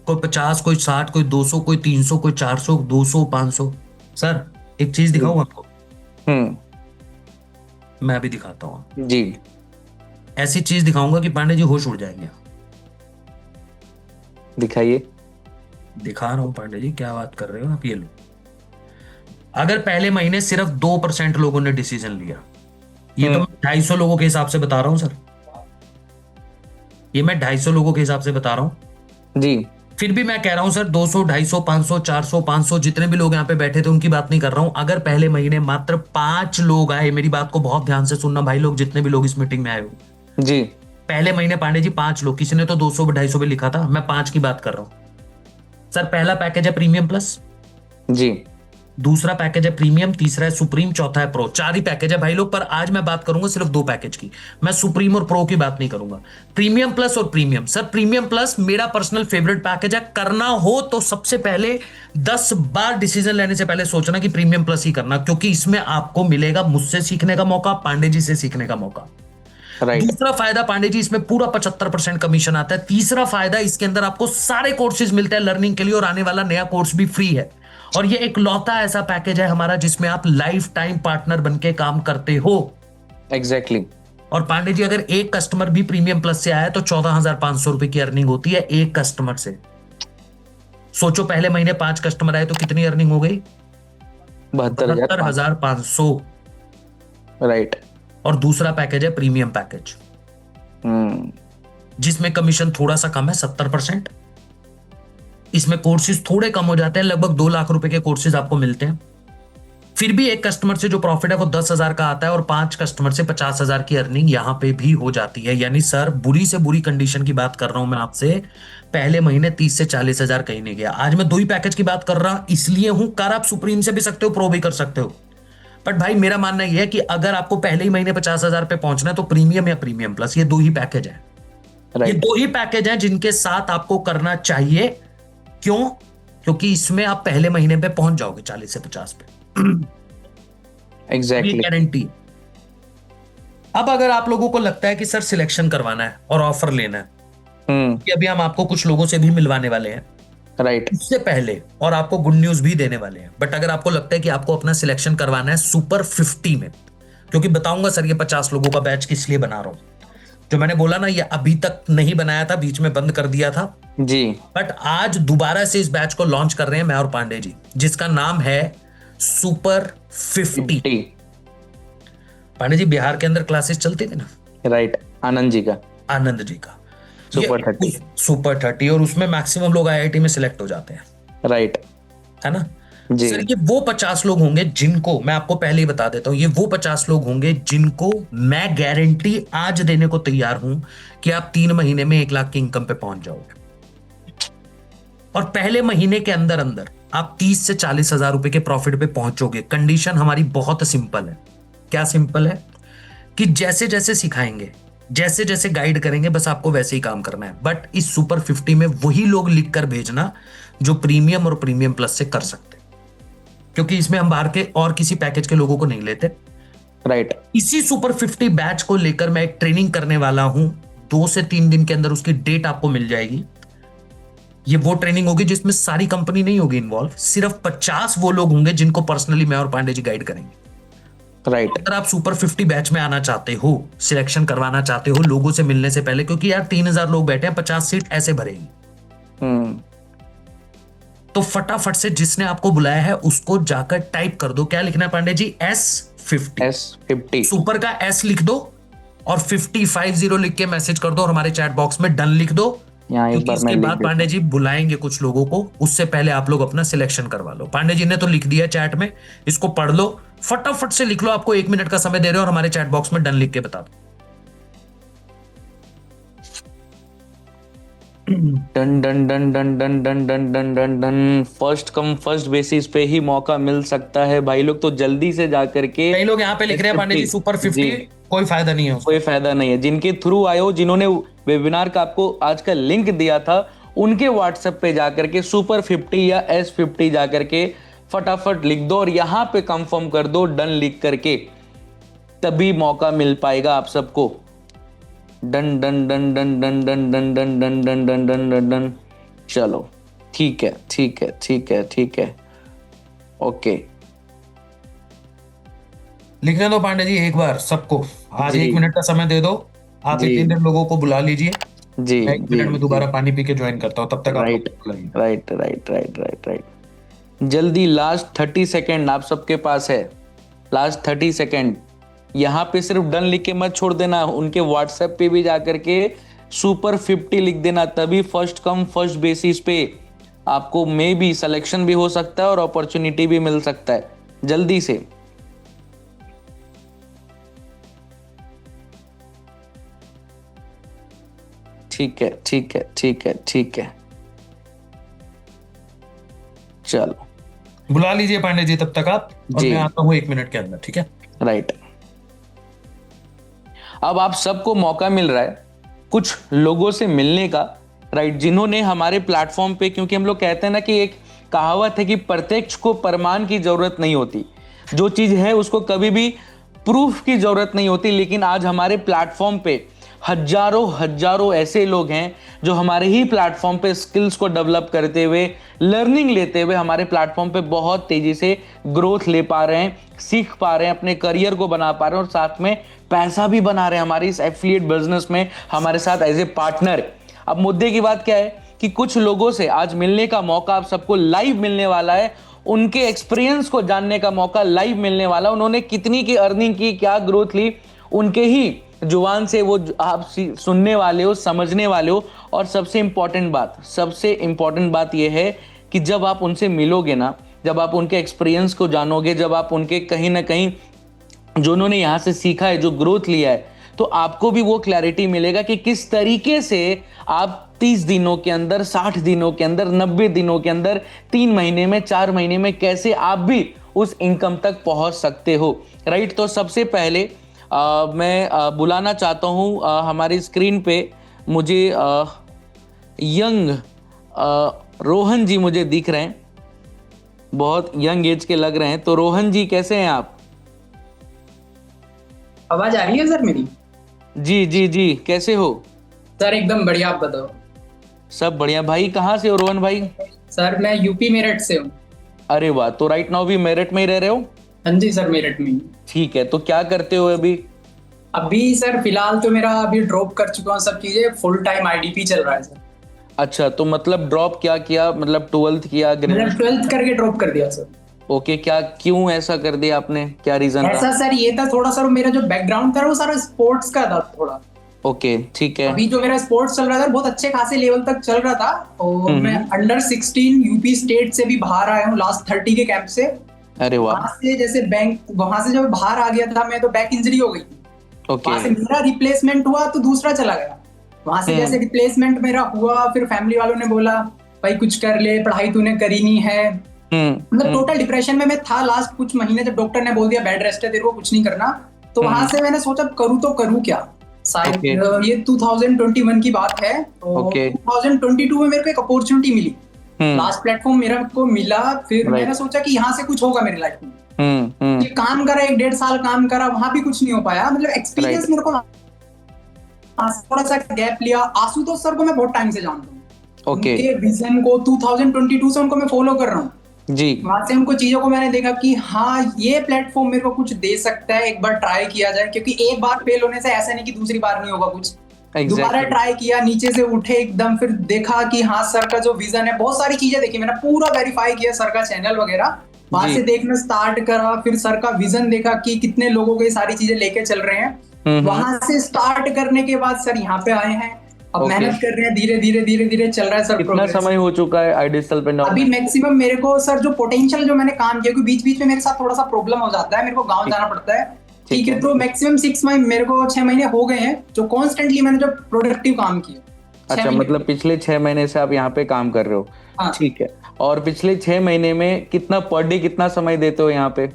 कोई 50, कोई 60, कोई 200, कोई 300, कोई 400, 200, 500। सर एक चीज दिखाऊं आपको? मैं अभी दिखाता हूं जी। ऐसी चीज दिखाऊंगा कि पांडे जी होश उड़ जाएंगे। दिखाइए। दिखा रहा हूं पांडे जी, क्या बात कर रहे हो आप। ये लो, अगर पहले महीने सिर्फ 2% लोगों ने डिसीजन लिया, ये तो मैं 250 लोगों के हिसाब से बता रहा हूं सर, ये मैं 250 लोगों के हिसाब से बता रहा हूं जी। फिर भी मैं कह रहा हूं सर 200, 250, 500, 400, 500 जितने भी लोग यहां पे बैठे थे उनकी बात नहीं कर रहा हूं। अगर पहले महीने मात्र 5 लोग आए, मेरी बात को बहुत ध्यान से सुनना भाई लोग, जितने भी लोग इस मीटिंग में आए हो जी। पहले महीने पांडे जी 5 लोग, किसी ने तो 200, 250 भी लिखा था, मैं 5 की बात कर रहा हूं। सर पहला पैकेज है प्रीमियम प्लस, जी। दूसरा पैकेज है प्रीमियम, तीसरा है सुप्रीम, चौथा है प्रो। 4 ही पैकेज है भाई लोग, पर आज मैं बात करूंगा सिर्फ 2 पैकेज की। मैं सुप्रीम और प्रो की बात नहीं करूंगा, प्रीमियम प्लस और प्रीमियम। सर प्रीमियम प्लस मेरा पर्सनल फेवरेट पैकेज है। करना हो तो सबसे पहले 10 बार डिसीजन लेने से पहले सोचना कि प्रीमियम प्लस ही करना, क्योंकि इसमें आपको मिलेगा मुझसे सीखने का मौका, पांडे जी से सीखने का मौका। दूसरा फायदा पांडे जी, इसमें पूरा 75% कमीशन आता है। तीसरा फायदा, इसके अंदर आपको सारे कोर्सेज मिलते हैं लर्निंग के लिए, और आने वाला नया कोर्स भी फ्री है। और ये एक लौता ऐसा पैकेज है हमारा जिसमें आप लाइफ टाइम पार्टनर बनके काम करते हो। एग्जैक्टली। और पांडे जी अगर एक कस्टमर भी प्रीमियम प्लस से आया तो 14,500 रुपए की अर्निंग होती है एक कस्टमर से। सोचो पहले महीने 5 कस्टमर आए तो कितनी अर्निंग हो गई? 72,500। राइट। और दूसरा पैकेज है प्रीमियम पैकेज। जिसमें कमीशन थोड़ा सा कम है, 70%। इसमें कोर्सेज थोड़े कम हो जाते हैं, लगभग 2 लाख रुपए के कोर्सेज आपको मिलते हैं। फिर भी एक कस्टमर से जो प्रॉफिट है वो 10,000 का आता है और 5 कस्टमर से 50,000 की अर्निंग यहां पे भी हो जाती है। यानी सर बुरी से बुरी कंडीशन की बात कर रहा हूं मैं आपसे, पहले महीने 30 से 40,000 कहीं नहीं गया। आज मैं 2 ही पैकेज की बात कर रहा इसलिए हूं, कार आप सुप्रीम से भी सकते हो, प्रो भी कर सकते हो। बट भाई मेरा मानना यह है कि अगर आपको पहले ही महीने 50,000 पे पहुंचना है तो प्रीमियम या प्रीमियम प्लस, ये 2 ही पैकेज है। ये राइट 2 ही पैकेज हैं जिनके साथ आपको करना चाहिए। क्यों? क्योंकि इसमें आप पहले महीने पे पहुंच जाओगे 40 से 50 पे। ये एग्जैक्टली। गारंटी। अब अगर आप लोगों को लगता है कि सर सिलेक्शन करवाना है और ऑफर लेना है, कि अभी हम आपको कुछ लोगों से भी मिलवाने वाले हैं राइट उससे पहले, और आपको गुड न्यूज भी देने वाले हैं। बट अगर आपको लगता है कि आपको अपना सिलेक्शन करवाना है सुपर 50 में, क्योंकि बताऊंगा सर ये 50 लोगों का बैच किस लिए बना रहा हूं। जो मैंने बोला ना, ये अभी तक नहीं बनाया था, बीच में बंद कर दिया था जी। बट आज दोबारा से इस बैच को लॉन्च कर रहे हैं मैं और पांडे जी, जिसका नाम है सुपर 50। 50। पांडे जी बिहार के अंदर क्लासेस चलती थी ना, राइट, आनंद जी का आनंद जी का सुपर 30। सुपर 30, और उसमें मैक्सिमम लोग आईआईटी में सिलेक्ट हो जाते हैं, राइट है ना। जी। सर ये वो 50 लोग होंगे जिनको मैं आपको पहले ही बता देता हूं, ये वो 50 लोग होंगे जिनको मैं गारंटी आज देने को तैयार हूं कि आप 3 महीने में 1 लाख की इनकम पे पहुंच जाओगे। और पहले महीने के अंदर अंदर आप 30 से 40,000 रुपए के प्रॉफिट पे पहुंचोगे। कंडीशन हमारी बहुत सिंपल है। क्या सिंपल है? कि जैसे जैसे सिखाएंगे, जैसे जैसे गाइड करेंगे, बस आपको वैसे ही काम करना है। बट इस सुपर 50 में वही लोग लिख कर भेजना जो प्रीमियम और प्रीमियम प्लस से कर सकते, क्योंकि इसमें हम बाहर के और किसी पैकेज के लोगों को नहीं लेते। राइट इसी सुपर 50 बैच को लेकर मैं एक ट्रेनिंग करने वाला हूं, 2 से 3 दिन के अंदर उसकी डेट आपको मिल जाएगी। ये वो ट्रेनिंग होगी जिसमें सारी कंपनी नहीं होगी इन्वॉल्व, सिर्फ 50 वो लोग होंगे जिनको पर्सनली मैं और पांडे जी गाइड करेंगे। राइट अगर आप सुपर 50 बैच में आना चाहते हो, सिलेक्शन करवाना चाहते हो लोगों से मिलने से पहले, क्योंकि यार 3,000 लोग बैठे हैं, 50 सीट ऐसे भरेगी, तो फटाफट से जिसने आपको बुलाया है उसको जाकर टाइप कर दो। क्या लिखना है Pandey ji? S50। S50 super का S लिख दो और 50 लिख के मैसेज कर दो और हमारे चैट बॉक्स में डन लिख दो। यहाँ एक क्योंकि बार इसके मैं लिख बाद देता पांडे जी बुलाएंगे कुछ लोगों को, उससे पहले आप लोग अपना सिलेक्शन करवा लो। पांडे जी ने तो लिख दिया चैट में, इसको पढ़ लो, फटाफट से लिख लो। आपको 1 मिनट का समय दे रहे हो और हमारे चैट बॉक्स में डन लिख के बता दो। Done done done done done done done done done done. First come first basis पे ही मौका मिल सकता है भाई लोग, तो जल्दी से जाकर के। कई लोग यहाँ पे लिख रहे हैं पांडे जी सुपर 50, कोई फायदा नहीं है उसका। कोई फायदा नहीं है। जिनके थ्रू आए हो, जिन्होंने वेबिनार का आपको आज का लिंक दिया था, उनके व्हाट्सएप पे जाकर के सुपर 50 या S50 जाकर के फटाफट लिख दो और यहाँ पे कंफर्म कर दो डन लिख करके, तभी मौका मिल पाएगा आप सबको। Done done done done done done done done done done done done done done. चलो ठीक है ठीक है ठीक है ठीक है, ओके। लिखने दो पांडे जी एक बार सबको, आज 1 मिनट का समय दे दो। आप 3 लोगों को बुला लीजिए जी। 1 मिनट में दोबारा पानी पी के ज्वाइन करता हूं, तब तक right right right right right right. जल्दी, लास्ट 30 सेकेंड आप सबके पास है, लास्ट 30 सेकेंड। यहाँ पे सिर्फ डन लिख के मत छोड़ देना, उनके व्हाट्सएप पे भी जाकर के सुपर 50 लिख देना, तभी फर्स्ट कम फर्स्ट बेसिस पे आपको मे बी सिलेक्शन भी हो सकता है और अपॉर्चुनिटी भी मिल सकता है। जल्दी से ठीक है ठीक है ठीक है ठीक है, चलो बुला लीजिए पांडे जी तब तक आप, और जी। मैं आता हूँ 1 मिनट के अंदर, ठीक है। राइट। अब आप सबको मौका मिल रहा है कुछ लोगों से मिलने का, राइट, जिन्होंने हमारे प्लेटफॉर्म पे, क्योंकि हम लोग कहते हैं ना कि एक कहावत है कि प्रत्यक्ष को प्रमाण की जरूरत नहीं होती, जो चीज है उसको कभी भी प्रूफ की जरूरत नहीं होती। लेकिन आज हमारे प्लेटफॉर्म पे हजारों ऐसे लोग हैं जो हमारे ही प्लेटफॉर्म पे स्किल्स को डेवलप करते हुए, लर्निंग लेते हुए हमारे प्लेटफॉर्म पे बहुत तेजी से ग्रोथ ले पा रहे हैं, सीख पा रहे हैं, अपने करियर को बना पा रहे हैं और साथ में पैसा भी बना रहे हैं हमारी इस एफिलिएट बिजनेस में हमारे साथ एज ए पार्टनर। अब मुद्दे की बात क्या है कि कुछ लोगों से आज मिलने का मौका आप सबको लाइव मिलने वाला है, उनके एक्सपीरियंस को जानने का मौका लाइव मिलने वाला, उन्होंने कितनी की अर्निंग की, क्या ग्रोथ ली, उनके ही जुबान से वो आप सुनने वाले हो, समझने वाले हो। और सबसे इम्पोर्टेंट बात ये है कि जब आप उनसे मिलोगे ना, जब आप उनके एक्सपीरियंस को जानोगे, जब आप उनके कहीं ना कहीं जो उन्होंने यहाँ से सीखा है, जो ग्रोथ लिया है, तो आपको भी वो क्लैरिटी मिलेगा कि किस तरीके से आप 30 दिनों के अंदर, 60 दिनों के अंदर, 90 दिनों के अंदर, 3 महीने में, 4 महीने में कैसे आप भी उस इनकम तक पहुंच सकते हो। राइट। तो सबसे पहले मैं बुलाना चाहता हूं हमारी स्क्रीन पे मुझे यंग रोहन जी मुझे दिख रहे हैं, बहुत यंग एज के लग रहे हैं। तो रोहन जी कैसे हैं आप? आवाज आ रही है सर मेरी? जी जी जी, कैसे हो सर? एकदम बढ़िया, आप बताओ। सब बढ़िया। भाई कहाँ से हो रोहन भाई? सर मैं यूपी मेरठ से हूँ। अरे वाह, तो राइट नाउ भी मेरठ में ही रह रहे हो? हाँ जी सर, मेरठ में। ठीक है, तो क्या करते हो अभी? अभी सर फिलहाल तो मेरा अभी ड्रॉप कर चुका हूँ सब चीजें, फुल टाइम आईडीपी चल रहा है सर। अच्छा, तो मतलब ड्रॉप क्या किया, मतलब 12th किया, मतलब ग्रेजुएशन? 12th करके ड्रॉप कर दिया सर। ओके, क्या क्यों ऐसा कर दिया आपने, क्या रीजन ऐसा रहा? सर ये था, थोड़ा सर मेरा जो बैकग्राउंड था वो सारा स्पोर्ट्स का था थोड़ा। ओके ठीक है। अभी जो मेरा स्पोर्ट्स चल रहा था बहुत अच्छे खासे लेवल तक चल रहा था, और मैं अंडर 16 यूपी स्टेट से भी बाहर आया हूँ लास्ट 30 के कैंप से। अरे वाह। वहां से जैसे वहां से जब बाहर आ गया था मैं, तो बैक इंजरी हो गई थी। ओके। वहां से मेरा रिप्लेसमेंट हुआ तो दूसरा चला गया। वहां से जैसे रिप्लेसमेंट मेरा हुआ, फिर फैमिली वालों ने बोला भाई कुछ कर ले, पढ़ाई तूने करी नहीं है। मतलब टोटल डिप्रेशन में मैं था लास्ट कुछ महीने, जब डॉक्टर ने बोल दिया बेड रेस्ट है तेरे को, कुछ नहीं करना। तो वहां से मैंने सोचा करूँ तो करूँ क्या। शायद ये 2021 की बात है। तो 2022 में मेरे को एक अपॉर्चुनिटी मिली, लास्ट प्लेटफॉर्म मेरे को मिला। फिर मैंने सोचा कि यहाँ से कुछ होगा मेरी लाइफ में। ये काम करा, 1-1.5 साल काम करा, वहां भी कुछ नहीं हो पाया। मतलब एक्सपीरियंस मेरे को थोड़ा सा गैप लिया। आशुतोष सर को मैं बहुत टाइम से जानता हूँ, उनके विजन को 2022 से उनको मैं फॉलो कर रहा हूँ जी। वहां से उनको चीजों को मैंने देखा कि हाँ ये प्लेटफॉर्म मेरे को कुछ दे सकता है, एक बार ट्राई किया जाए। क्योंकि एक बार फेल होने से ऐसा नहीं कि दूसरी बार नहीं होगा कुछ। दोबारा ट्राई किया, नीचे से उठे एकदम, फिर देखा कि हाँ सर का जो विजन है, बहुत सारी चीजें देखी मैंने, पूरा वेरीफाई किया सर का चैनल वगैरह, वहां से देखना स्टार्ट करा। फिर सर का विजन देखा कि कितने लोगों को ये सारी चीजें लेके चल रहे हैं। वहां से स्टार्ट करने के बाद सर यहाँ पे आए हैं, अब मेहनत कर रहे हैं, धीरे धीरे चल रहा है सर। कितना समय हो चुका है iDigital पे? अभी मैक्सिमम मेरे को सर जो पोटेंशियल जो मैंने काम किया, क्योंकि बीच बीच में मेरे साथ थोड़ा सा प्रॉब्लम हो जाता है, मेरे को गांव जाना पड़ता है, ठीक है। तो मैक्सिमम 6 महीने, मेरे को 6 महीने हो गए हैं जो कॉन्स्टेंटली मैंने जो प्रोडक्टिव काम किया। अच्छा, मतलब पिछले 6 महीने से आप यहाँ पे काम कर रहे हो? हाँ। ठीक है। और पिछले 6 महीने में कितना पर डे कितना समय देते हो यहाँ पे?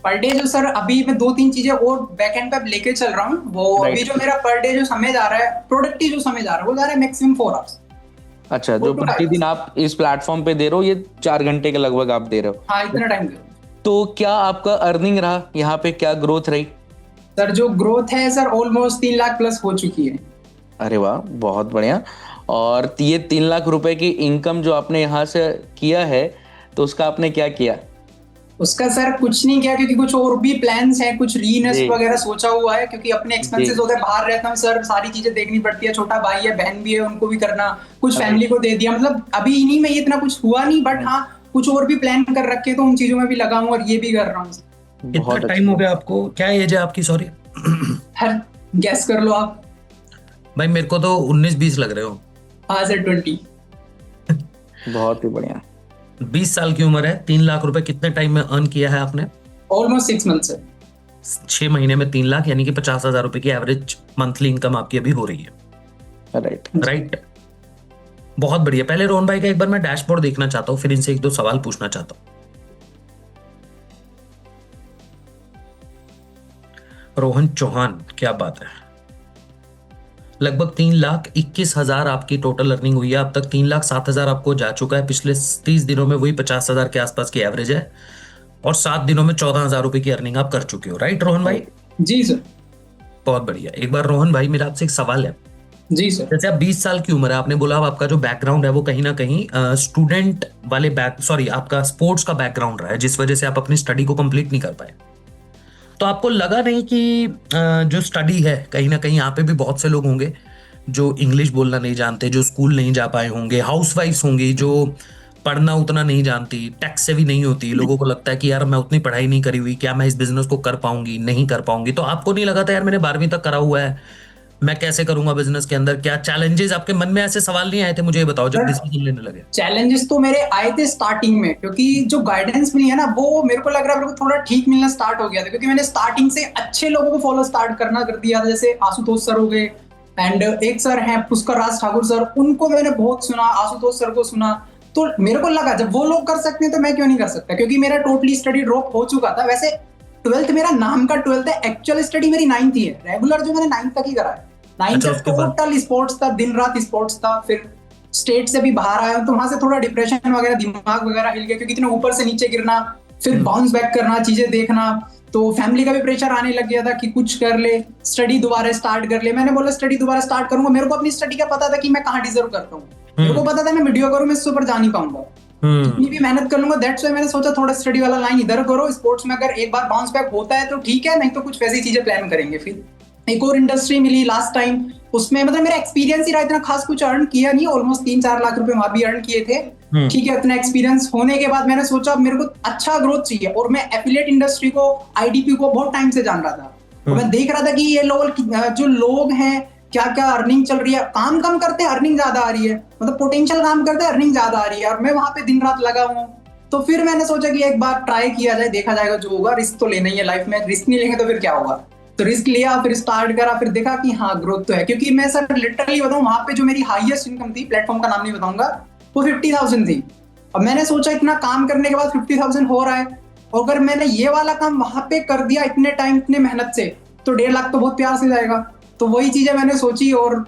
पर डे जो सर अभी मैं 2-3 चीजें और बैकएंड पे लेके चल रहा हूँ, वो अभी जो मेरा पर डे जो समय जा रहा है, प्रोडक्टिव जो समय जा रहा है, वो जा रहा है मैक्सिमम 4 आवर्स। अच्छा, जो प्रतिदिन आप इस प्लेटफॉर्म पे दे रहे हो, ये 4 घंटे के लगभग आप दे रहे हो? हाँ, इतना टाइम दे रहा हूँ। तो क्या आपका अर्निंग रहा यहाँ पे, क्या ग्रोथ रही? सर जो ग्रोथ है सर ऑलमोस्ट 3 लाख प्लस हो चुकी है। अरे वाह, बहुत बढ़िया। और ये 3 लाख रुपए की इनकम जो आपने यहाँ से किया है, तो उसका आपने क्या किया? उसका सर कुछ नहीं किया, क्योंकि कुछ और भी प्लान्स हैं, कुछ रीइन्वेस्ट वगैरह सोचा हुआ है, क्योंकि अपने एक्सपेंसेस होते हैं, बाहर रहता हूँ सर, सारी चीजें देखनी पड़ती है, छोटा भाई है, बहन भी है, उनको भी करना, कुछ फैमिली को दे दिया। मतलब अभी इन्हीं में इतना कुछ हुआ नहीं, बट हाँ कुछ और भी प्लान कर रखे, तो उन चीजों में भी लगा हूँ और ये भी कर रहा हूँ। कितना टाइम हो गया आपको, क्या एज है आपकी? सॉरी हर गेस कर लो आप। भाई मेरे को तो 19-20 लग रहे हो। हाँ सर 20। बहुत ही बढ़िया। 20 साल की उम्र है, 3 लाख रुपए कितने टाइम में अर्न किया है आपने? ऑलमोस्ट 6 मंथ से। 6 महीने में 3 लाख, यानी कि 50,000 रुपए की एवरेज मंथली इनकम आपकी अभी हो रही है। राइट। बहुत बढ़िया। पहले रोहन भाई का एक बार मैं डैशबोर्ड देखना चाहता हूँ, फिर इनसे 1-2 सवाल पूछना चाहता हूँ। रोहन चौहान, क्या बात है। लगभग 3,21,000 आपकी टोटल अर्निंग हुई है अब तक। 3,07,000 आपको जा चुका है। पिछले 30 दिनों में वही 50,000 के आसपास की एवरेज है, और 7 दिनों में 14,000 रुपए की अर्निंग आप कर चुके हो। राइट रोहन भाई? जी सर। बहुत बढ़िया। एक बार रोहन भाई मेरा आपसे एक सवाल है। जी सर। जैसे आप 20 साल की उम्र है, आपने बोला आपका जो बैकग्राउंड है वो कहीं ना कहीं स्टूडेंट वाले आपका स्पोर्ट्स का बैकग्राउंड रहा है, जिस वजह से आप अपनी स्टडी को कंप्लीट नहीं कर पाए। तो आपको लगा नहीं कि जो स्टडी है, कहीं ना कहीं यहाँ पे भी बहुत से लोग होंगे जो इंग्लिश बोलना नहीं जानते, जो स्कूल नहीं जा पाए होंगे, हाउसवाइफ्स होंगी जो पढ़ना उतना नहीं जानती, टैक्स से भी नहीं होती, लोगों को लगता है कि यार मैं उतनी पढ़ाई नहीं करी हुई, क्या मैं इस बिजनेस को कर पाऊंगी, नहीं कर पाऊंगी। तो आपको नहीं लगा था यार मैंने 12वीं तक करा हुआ है, मैं कैसे करूंगा बिजनेस के अंदर? क्या चैलेंजेस आपके मन में ऐसे सवाल नहीं आए थे? मुझे ये बताओ जब डिसीजन लेने लगे। चैलेंजेस तो मेरे आए थे स्टार्टिंग में, क्योंकि जो गाइडेंस मिली है ना वो मेरे को लग रहा है मेरे को थोड़ा ठीक मिलना स्टार्ट हो गया था, क्योंकि मैंने स्टार्टिंग से अच्छे लोगों को फॉलो स्टार्ट करना कर दिया था, जैसे आशुतोष सर हो गए, एंड एक सर हैं पुष्कर राज ठाकुर सर, उनको मैंने बहुत सुना, आशुतोष सर को सुना। तो मेरे को लगा जब वो लोग कर सकते हैं तो मैं क्यों नहीं कर सकता, क्योंकि मेरा टोटली स्टडी ड्रॉप हो चुका था। वैसे 12th मेरा नाम का 12th है, एक्चुअल स्टडी मेरी 9th ही है, रेगुलर जो मैंने 9th तक ही करा है। 9th तक टोटल स्पोर्ट्स था, दिन रात स्पोर्ट्स था। फिर स्टेट से भी बाहर आया हूं तो वहां से थोड़ा डिप्रेशन वगैरह, दिमाग वगैरह हिल गया, क्योंकि इतना ऊपर से नीचे गिरना, फिर बाउंस बैक करना, चीजें देखना, तो फैमिली का भी प्रेशर आने लग गया था कि कुछ कर ले, स्टडी दोबारा स्टार्ट कर ले। मैंने बोला स्टडी दोबारा स्टार्ट करूंगा, मेरे को अपनी स्टडी का पता था कि मैं कहाँ डिजर्व करता हूँ, मेरे को पता था मैं वीडियो करूँ मैं इससे ऊपर जा नहीं पाऊंगा, कितनी भी मेहनत कर लूंगा। दैट्स व्हाई मैंने सोचा थोड़ा स्टडी वाला लाइन इधर करो, स्पोर्ट्स में अगर एक बार बाउंस बैक होता है तो ठीक है, नहीं तो कुछ वैसी चीजें प्लान करेंगे। फिर एक और इंडस्ट्री मिली लास्ट टाइम, उसमें मतलब मेरा एक्सपीरियंस ही रहा, इतना खास कुछ अर्न किया नहीं, ऑलमोस्ट 3-4 लाख रुपए वहां भी अर्न किए थे। ठीक है, इतना एक्सपीरियंस होने के बाद मैंने सोचा मेरे को अच्छा ग्रोथ चाहिए, और मैं एफिलिएट इंडस्ट्री को, आईडीपी को बहुत टाइम से जान रहा था। तो मैं देख रहा था कि ये लोग जो लोग हैं क्या क्या अर्निंग चल रही है, काम कम करते हैं अर्निंग ज्यादा आ रही है, मतलब पोटेंशियल काम करते हैं अर्निंग ज्यादा आ रही है, और मैं वहां पे दिन रात लगा हूँ। तो फिर मैंने सोचा कि एक बार ट्राई किया जाए, देखा जाएगा जो होगा, रिस्क तो लेना ही है लाइफ में, रिस्क नहीं लेंगे तो फिर क्या होगा। तो रिस्क लिया, फिर स्टार्ट करा, फिर देखा कि हाँ ग्रोथ तो है। क्योंकि मैं सर लिटरली बताऊं, वहां पे जो मेरी हाईएस्ट इनकम थी, प्लेटफॉर्म का नाम नहीं बताऊंगा, वो 50,000 थी। अब मैंने सोचा इतना काम करने के बाद 50,000 हो रहा है, और अगर मैंने ये वाला काम वहां पे कर दिया इतने टाइम इतने मेहनत से, तो 1.5 लाख तो बहुत प्यार से जाएगा। तो वही चीजें मैंने सोची, और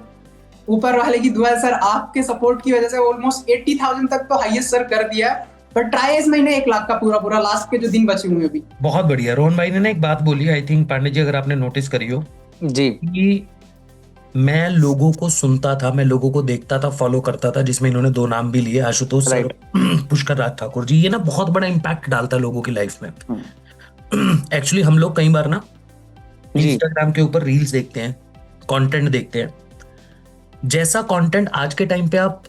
ऊपर वाले की दुआ है सर, आपके सपोर्ट की वजह से ऑलमोस्ट 80,000 तक तो हाईएस्ट सर कर दिया है। पर ट्राई इस महीने 1 लाख का पूरा लास्ट के जो दिन बचे हुए अभी। बहुत बढ़िया। रोहन भाई ने ना एक बात बोली, आई थिंक पांडे जी अगर आपने नोटिस करी हो जी, कि मैं लोगों को सुनता था, मैं लोगों को देखता था, फॉलो करता था, जिसमें इन्होंने 2 नाम भी लिए, आशुतोष सर, पुष्कर राज ठाकुर जी। ये ना बहुत बड़ा इंपैक्ट डालता है लोगों की लाइफ में। एक्चुअली हम लोग कई बार ना इंस्टाग्राम के ऊपर रील्स देखते हैं, कंटेंट देखते हैं, जैसा कंटेंट आज के टाइम पे आप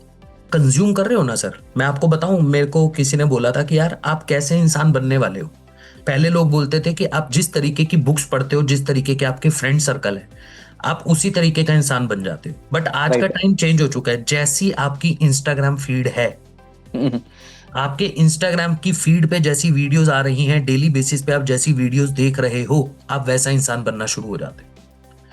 कंज्यूम कर रहे हो ना सर, मैं आपको बताऊं, मेरे को किसी ने बोला था कि यार आप कैसे इंसान बनने वाले हो। पहले लोग बोलते थे कि आप जिस तरीके की बुक्स पढ़ते हो, जिस तरीके के आपके फ्रेंड सर्कल है, आप उसी तरीके का इंसान बन जाते हो। बट आज का टाइम चेंज हो चुका है। जैसी आपकी इंस्टाग्राम फीड है, आपके इंस्टाग्राम की फीड पे जैसी वीडियोस आ रही हैं, डेली बेसिस पे आप जैसी वीडियोस देख रहे हो, आप वैसा इंसान बनना शुरू हो जाते हो।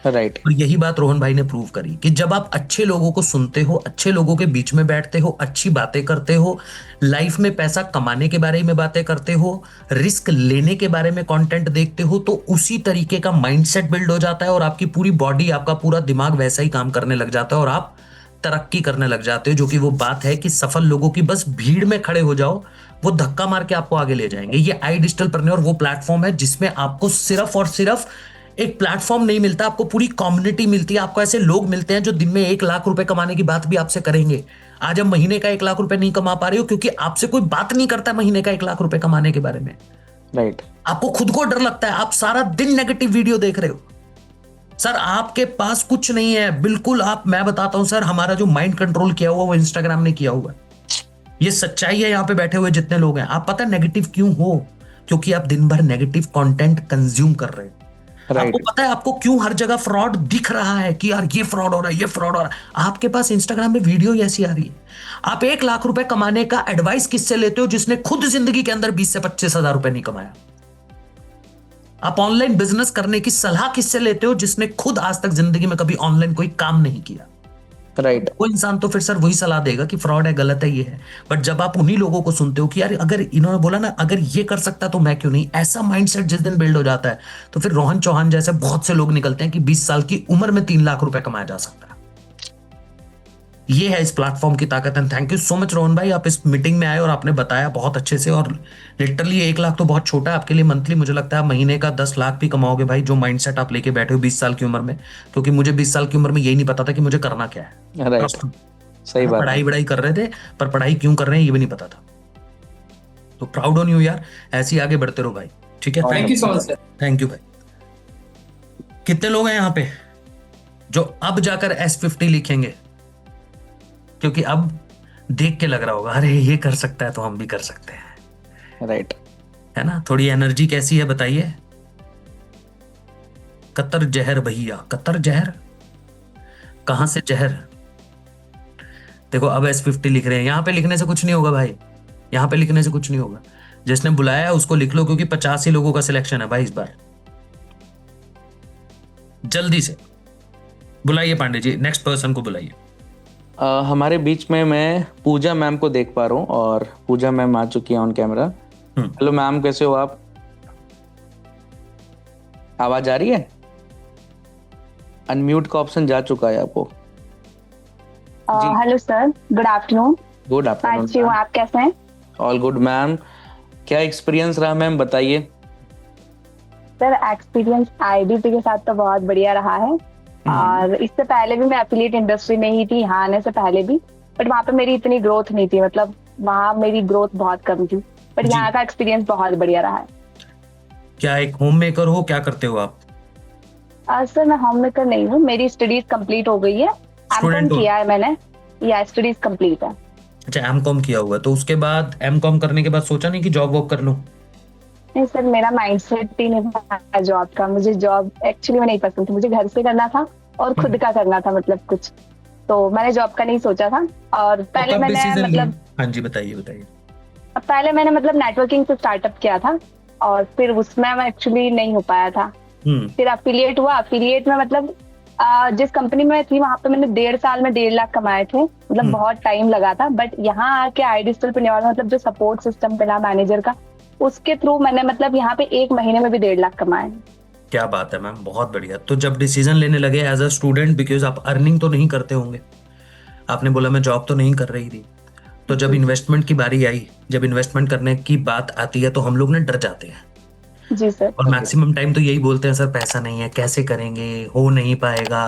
राइट। और यही बात रोहन भाई ने प्रूव करी कि जब आप अच्छे लोगों को सुनते हो, अच्छे लोगों के बीच में बैठते हो, अच्छी बातें करते हो, लाइफ में पैसा कमाने के बारे में बातें करते हो, रिस्क लेने के बारे में कंटेंट देखते हो, तो उसी तरीके का माइंडसेट बिल्ड हो जाता है, और आपकी पूरी बॉडी, आपका पूरा दिमाग वैसा ही काम करने लग जाता है, और आप तरक्की करने लग जाते हो। जो कि वो बात है कि सफल लोगों की बस भीड़ में खड़े हो जाओ, वो धक्का मार के आपको आगे ले जाएंगे। ये iDigitalPreneur वो प्लेटफॉर्म है जिसमें आपको सिर्फ और सिर्फ एक प्लेटफॉर्म नहीं मिलता, आपको पूरी कम्युनिटी मिलती है। आपको ऐसे लोग मिलते हैं जो दिन में 1 लाख रुपए कमाने की बात भी आपसे करेंगे। आज हम महीने का 1 लाख रुपए नहीं कमा पा रहे हो क्योंकि आपसे कोई बात नहीं करता महीने का 1 लाख रुपए कमाने के बारे में। राइट। आपको खुद को डर लगता है, आप सारा दिन नेगेटिव वीडियो देख रहे हो। सर आपके पास कुछ नहीं है, बिल्कुल। मैं बताता हूं सर, हमारा जो माइंड कंट्रोल किया हुआ वो इंस्टाग्राम ने किया हुआ है। ये सच्चाई है। यहाँ पे बैठे हुए जितने लोग हैं, आप पता है नेगेटिव क्यों हो? क्योंकि आप दिन भर नेगेटिव कंटेंट कंज्यूम कर रहे हो। आपको पता है आपको क्यों हर जगह फ्रॉड दिख रहा है कि यार ये फ्रॉड हो रहा है, ये फ्रॉड हो रहा है? आपके पास इंस्टाग्राम में वीडियो ऐसी आ रही है। आप 1 लाख रुपए कमाने का एडवाइस किससे लेते हो जिसने खुद जिंदगी के अंदर 20 से 25 हजार रुपए नहीं कमाया? आप ऑनलाइन बिजनेस करने की सलाह किससे लेते हो जिसने खुद आज तक जिंदगी में कभी ऑनलाइन कोई काम नहीं किया? राइट। वो इंसान तो फिर सर वही सलाह देगा कि फ्रॉड है, गलत है, ये है। बट जब आप उन्हीं लोगों को सुनते हो कि यार अगर इन्होंने बोला ना, अगर ये कर सकता तो मैं क्यों नहीं, ऐसा माइंडसेट जिस दिन बिल्ड हो जाता है, तो फिर रोहन चौहान जैसे बहुत से लोग निकलते हैं कि 20 साल की उम्र में 3 लाख रुपए कमाया जा सकता है। ये है इस प्लेटफॉर्म की ताकत। And thank you so much Rohan भाई, आप इस मीटिंग में आए और आपने बताया बहुत अच्छे से। और लिटरली 1 लाख तो बहुत छोटा है आपके लिए मंथली। मुझे लगता है महीने का 10 लाख भी कमाओगे भाई, जो माइंडसेट आप लेके बैठे हो 20 साल की उम्र में। क्योंकि मुझे 20 साल की उम्र में यही नहीं पता था कि मुझे करना क्या है। राइट। सही बात। पढ़ाई कर रहे थे, पर पढ़ाई क्यों कर रहे हैं ये भी नहीं पता था। तो प्राउड ऑन यू यार, ऐसे ही आगे बढ़ते रहो भाई। ठीक है, thank you so much sir. Thank you भाई। कितने लोग हैं यहाँ पे जो अब जाकर S50 लिखेंगे? क्योंकि अब देख के लग रहा होगा अरे ये कर सकता है तो हम भी कर सकते हैं, राइट। है ना? थोड़ी एनर्जी कैसी है बताइए। कतर जहर भैया, कतर जहर, कहां से जहर? देखो अब S50 लिख रहे हैं, यहां पे लिखने से कुछ नहीं होगा भाई, यहां पे लिखने से कुछ नहीं होगा। जिसने बुलाया है उसको लिख लो, क्योंकि 85 लोगों का सिलेक्शन है भाई इस बार। जल्दी से बुलाइए पांडे जी, नेक्स्ट पर्सन को बुलाइए। हमारे बीच में मैं पूजा मैम को देख पा रहा हूँ, और पूजा मैम आ चुकी है ऑन कैमरा। हेलो मैम, कैसे हो आप? आवाज आ रही है? अनम्यूट का ऑप्शन जा चुका है आपको। Hello sir, good afternoon. Good afternoon. अच्छी हूँ, आप कैसे हैं? All good ma'am. क्या एक्सपीरियंस रहा मैम, बताइए। सर एक्सपीरियंस आईडीपी के साथ तो बहुत बढ़िया रहा है, और इससे पहले भी मैं एफिलिएट इंडस्ट्री में ही थी, यहाँ आने से पहले भी, बट वहाँ पे मेरी इतनी ग्रोथ नहीं थी, मतलब वहाँ मेरी ग्रोथ बहुत कम थी, बट यहाँ का एक्सपीरियंस बहुत बढ़िया रहा है। क्या एक होम मेकर हो, क्या करते हो आप? सर मैं होम मेकर नहीं हूँ, मेरी स्टडीज कंप्लीट हो गई है, एमकॉम किया है मैंने, या स्टडीज कंप्लीट है। अच्छा, एमकॉम किया हुआ, तो उसके बाद एमकॉम करने के बाद सोचा नहीं कि जॉब वॉब कर लो? नहीं सर, मेरा माइंडसेट ही नहीं था जॉब का, मुझे जॉब एक्चुअली में नहीं पसंद थी, मुझे घर से करना था और खुद का करना था, मतलब कुछ, तो मैंने जॉब का नहीं सोचा था। और पहले मैंने मतलब, हाँ जी बताइए बताइए। पहले मैंने मतलब नेटवर्किंग से स्टार्टअप किया था, और फिर उसमें मैं एक्चुअली नहीं हो पाया था। फिर अफिलिएट हुआ, अफिलिएट में मतलब जिस कंपनी में थी वहां पे मैंने 1.5 साल में 1.5 लाख कमाए थे, मतलब बहुत टाइम लगा था, बट यहाँ आके iDigitalPreneur मतलब जो सपोर्ट सिस्टम मिला मैनेजर का, उसके थ्रू मैंने मतलब यहाँ पे 1 महीने में भी 1.5 लाख कमाए। क्या बात है मैम, बहुत बढ़िया। तो जब डिसीजन लेने लगे एज अ स्टूडेंट, बिकॉज आप अर्निंग तो नहीं करते होंगे, आपने बोला मैं जॉब तो नहीं कर रही थी, तो जब इन्वेस्टमेंट की बारी आई, जब इन्वेस्टमेंट करने की बात आती है तो हम लोग ने डर जाते हैं। जी सर। और मैक्सिमम टाइम तो यही बोलते हैं, सर पैसा नहीं है, कैसे करेंगे, हो नहीं पाएगा,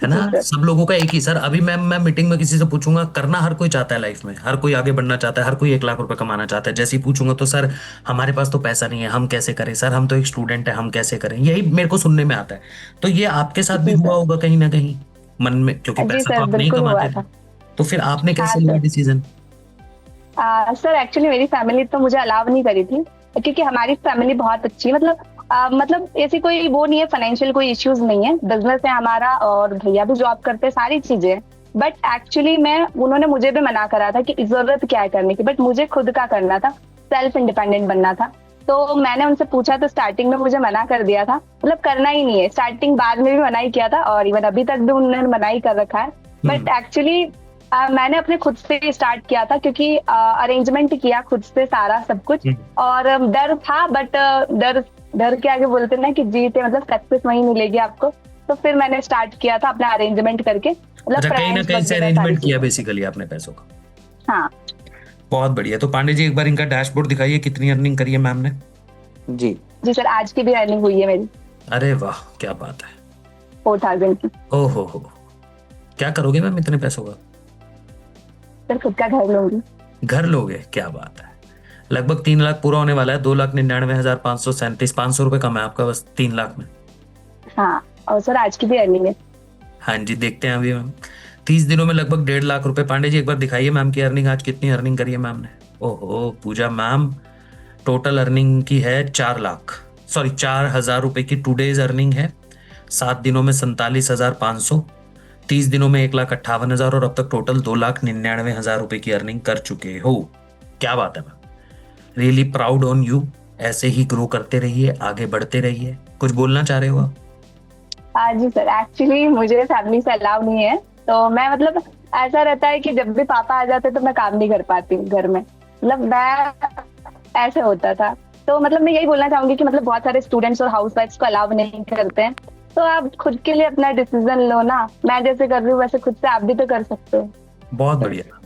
है ना? सब लोगों का एक ही सर। अभी मैं मीटिंग में किसी से पूछूंगा, करना हर कोई चाहता है लाइफ में, हर कोई आगे बढ़ना चाहता है, हर कोई 1 लाख रुपए कमाना चाहता है। जैसे ही पूछूंगा तो सर हमारे पास तो पैसा नहीं है, हम कैसे करें, सर हम तो एक स्टूडेंट है, हम कैसे करें, यही मेरे को सुनने में आता है। तो ये आपके साथ भी हुआ होगा कहीं ना कहीं मन में, क्योंकि पैसा तो आप नहीं कमाते थे, तो फिर आपने कैसे लिया डिसीजन? सर एक्चुअली मेरी फैमिली तो मुझे अलाउ नहीं करी थी, क्योंकि हमारी फैमिली बहुत अच्छी है, मतलब ऐसी कोई वो नहीं है, फाइनेंशियल कोई इश्यूज नहीं है, बिजनेस है हमारा, और भैया भी जॉब करते हैं, सारी चीजें। बट एक्चुअली उन्होंने मुझे भी मना करा था कि जरूरत क्या है करने की, बट मुझे खुद का करना था, सेल्फ इंडिपेंडेंट बनना था। तो मैंने उनसे पूछा तो स्टार्टिंग में मुझे मना कर दिया था, मतलब करना ही नहीं है, स्टार्टिंग बाद में भी मना ही किया था, और इवन अभी तक भी उन्होंने मना ही कर रखा है। बट एक्चुअली मैंने अपने खुद से स्टार्ट किया था, क्योंकि अरेंजमेंट किया खुद से सारा सब कुछ, और डर था, बट डर के आगे बोलते ना कि जीते, मतलब सक्सेस वहीं मिलेगी आपको। तो फिर मैंने स्टार्ट किया था अपना अरेंजमेंट करके, मतलब कहीं ना कहीं से अरेंजमेंट किया बेसिकली आपने पैसों का। हाँ बहुत बढ़िया। तो पांडे जी एक बार इनका डैशबोर्ड दिखाइए, कितनी अर्निंग करी है मैम ने? जी जी सर, आज की भी अर्निंग हुई है मेरी। अरे वाह, क्या बात है। 4000 की। ओहो हो, क्या करोगे मैम इतने पैसों का? सर खुद का घर लूंगी। घर लोगे, क्या बात है। लगभग 3 लाख पूरा होने वाला है, 2,99,537, 500 रुपए कम है आपका बस 3 लाख में। हाँ, और सर आज की भी अर्निंग है। हाँ जी, देखते हैं अभी मैम। 30 दिनों में लगभग 1.5 लाख रुपए। पांडे जी एक बार दिखाइए मैम की अर्निंग, आज कितनी अर्निंग करी है मैम ने? ओहो पूजा मैम, टोटल अर्निंग की है 4,000 रुपए की टूडेज अर्निंग है। 7 दिनों में 47,500, 30 दिनों में 1,58,000, और अब तक टोटल 2,99,000 रुपए की अर्निंग कर चुके हो। क्या बात है ma'am, really proud on you. ऐसे ही ग्रो करते रहिए, आगे बढ़ते रहिए। कुछ बोलना चाह रहे हो आप? जी सर, एक्चुअली मुझे फैमिली से अलाउ नहीं है, तो मैं मतलब ऐसा रहता है कि जब भी पापा आ जाते तो मैं काम नहीं कर पाती हूँ घर में, मतलब मैं ऐसे होता था। तो मतलब मैं यही बोलना चाहूंगी कि मतलब बहुत सारे स्टूडेंट्स और हाउसवाइफ्स को अलाउ नहीं करते हैं, तो आप खुद के लिए अपना डिसीजन लो ना। मैं जैसे कर रही हूँ वैसे खुद से आप भी तो कर सकते हो। बहुत बढ़िया।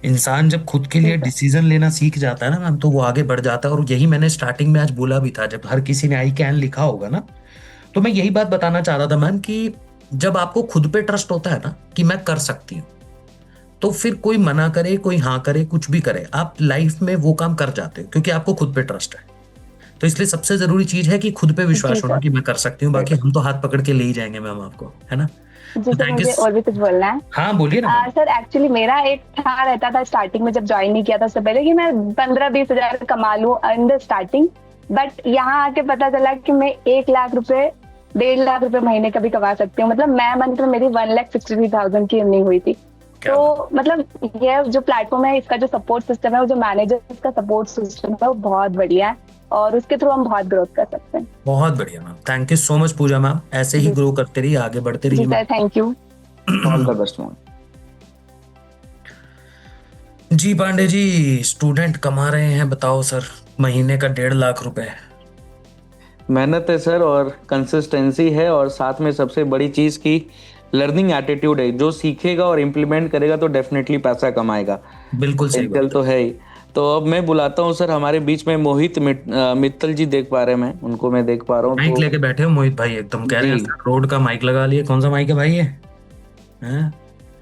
इंसान जब खुद के लिए डिसीजन लेना सीख जाता है ना मैम, तो वो आगे बढ़ जाता है। और यही मैंने स्टार्टिंग में आज बोला भी था, जब हर किसी ने आई कैन लिखा होगा ना, तो मैं यही बात बताना चाह रहा था मैम कि जब आपको खुद पे ट्रस्ट होता है ना कि मैं कर सकती हूँ, तो फिर कोई मना करे, कोई हाँ करे, कुछ भी करे, आप लाइफ में वो काम कर जाते हो, क्योंकि आपको खुद पे ट्रस्ट है। तो इसलिए सबसे जरूरी चीज है कि खुद पे विश्वास होना कि मैं कर सकती हूँ। बाकी हम तो हाथ पकड़ के ले ही जाएंगे मैम आपको, है ना? जी सर, थैंक यू। मुझे और भी कुछ बोलना है। हाँ बोलिए ना। सर एक्चुअली मेरा एक था रहता था स्टार्टिंग में, जब ज्वाइन नहीं किया था उससे पहले, कि मैं 15-20 हजार कमा लूं इन द स्टार्टिंग। बट यहाँ आके पता चला कि मैं 1 लाख रुपए 1.5 लाख रुपए महीने का भी कमा सकती हूँ। मतलब मैं मंथ में मेरी 1,63,000 की अर्निंग हुई थी। तो मतलब ये जो प्लेटफॉर्म है, इसका जो सपोर्ट सिस्टम है, वो जो मैनेजर का सपोर्ट सिस्टम है, वो बहुत बढ़िया है और उसके थ्रू हम बहुत ग्रोथ कर सकते हैं। बहुत बढ़िया ma'am, thank you so much Pooja ma'am, ऐसे ही ग्रो करते रहिए, आगे बढ़ते जी रहिए sir, thank you. All the best Mohit. जी पांडे जी, स्टूडेंट कमा रहे हैं, बताओ सर, महीने का 1.5 लाख रुपए। मेहनत है सर, और कंसिस्टेंसी है, और साथ में सबसे बड़ी चीज की लर्निंग एटीट्यूड है। जो सीखेगा और इम्प्लीमेंट करेगा तो डेफिनेटली पैसा कमाएगा। बिल्कुल सही पोटेंशियल बात तो है ही। तो अब मैं बुलाता हूँ सर हमारे बीच में मोहित मित्तल जी, देख पा रहे हैं, मैं उनको मैं देख पा रहा हूँ। माइक तो लेके बैठे हो मोहित भाई, एकदम कह रहे हैं जी। सर रोड का माइक लगा लिए। कौन सा माइक है भाई ये? हैं?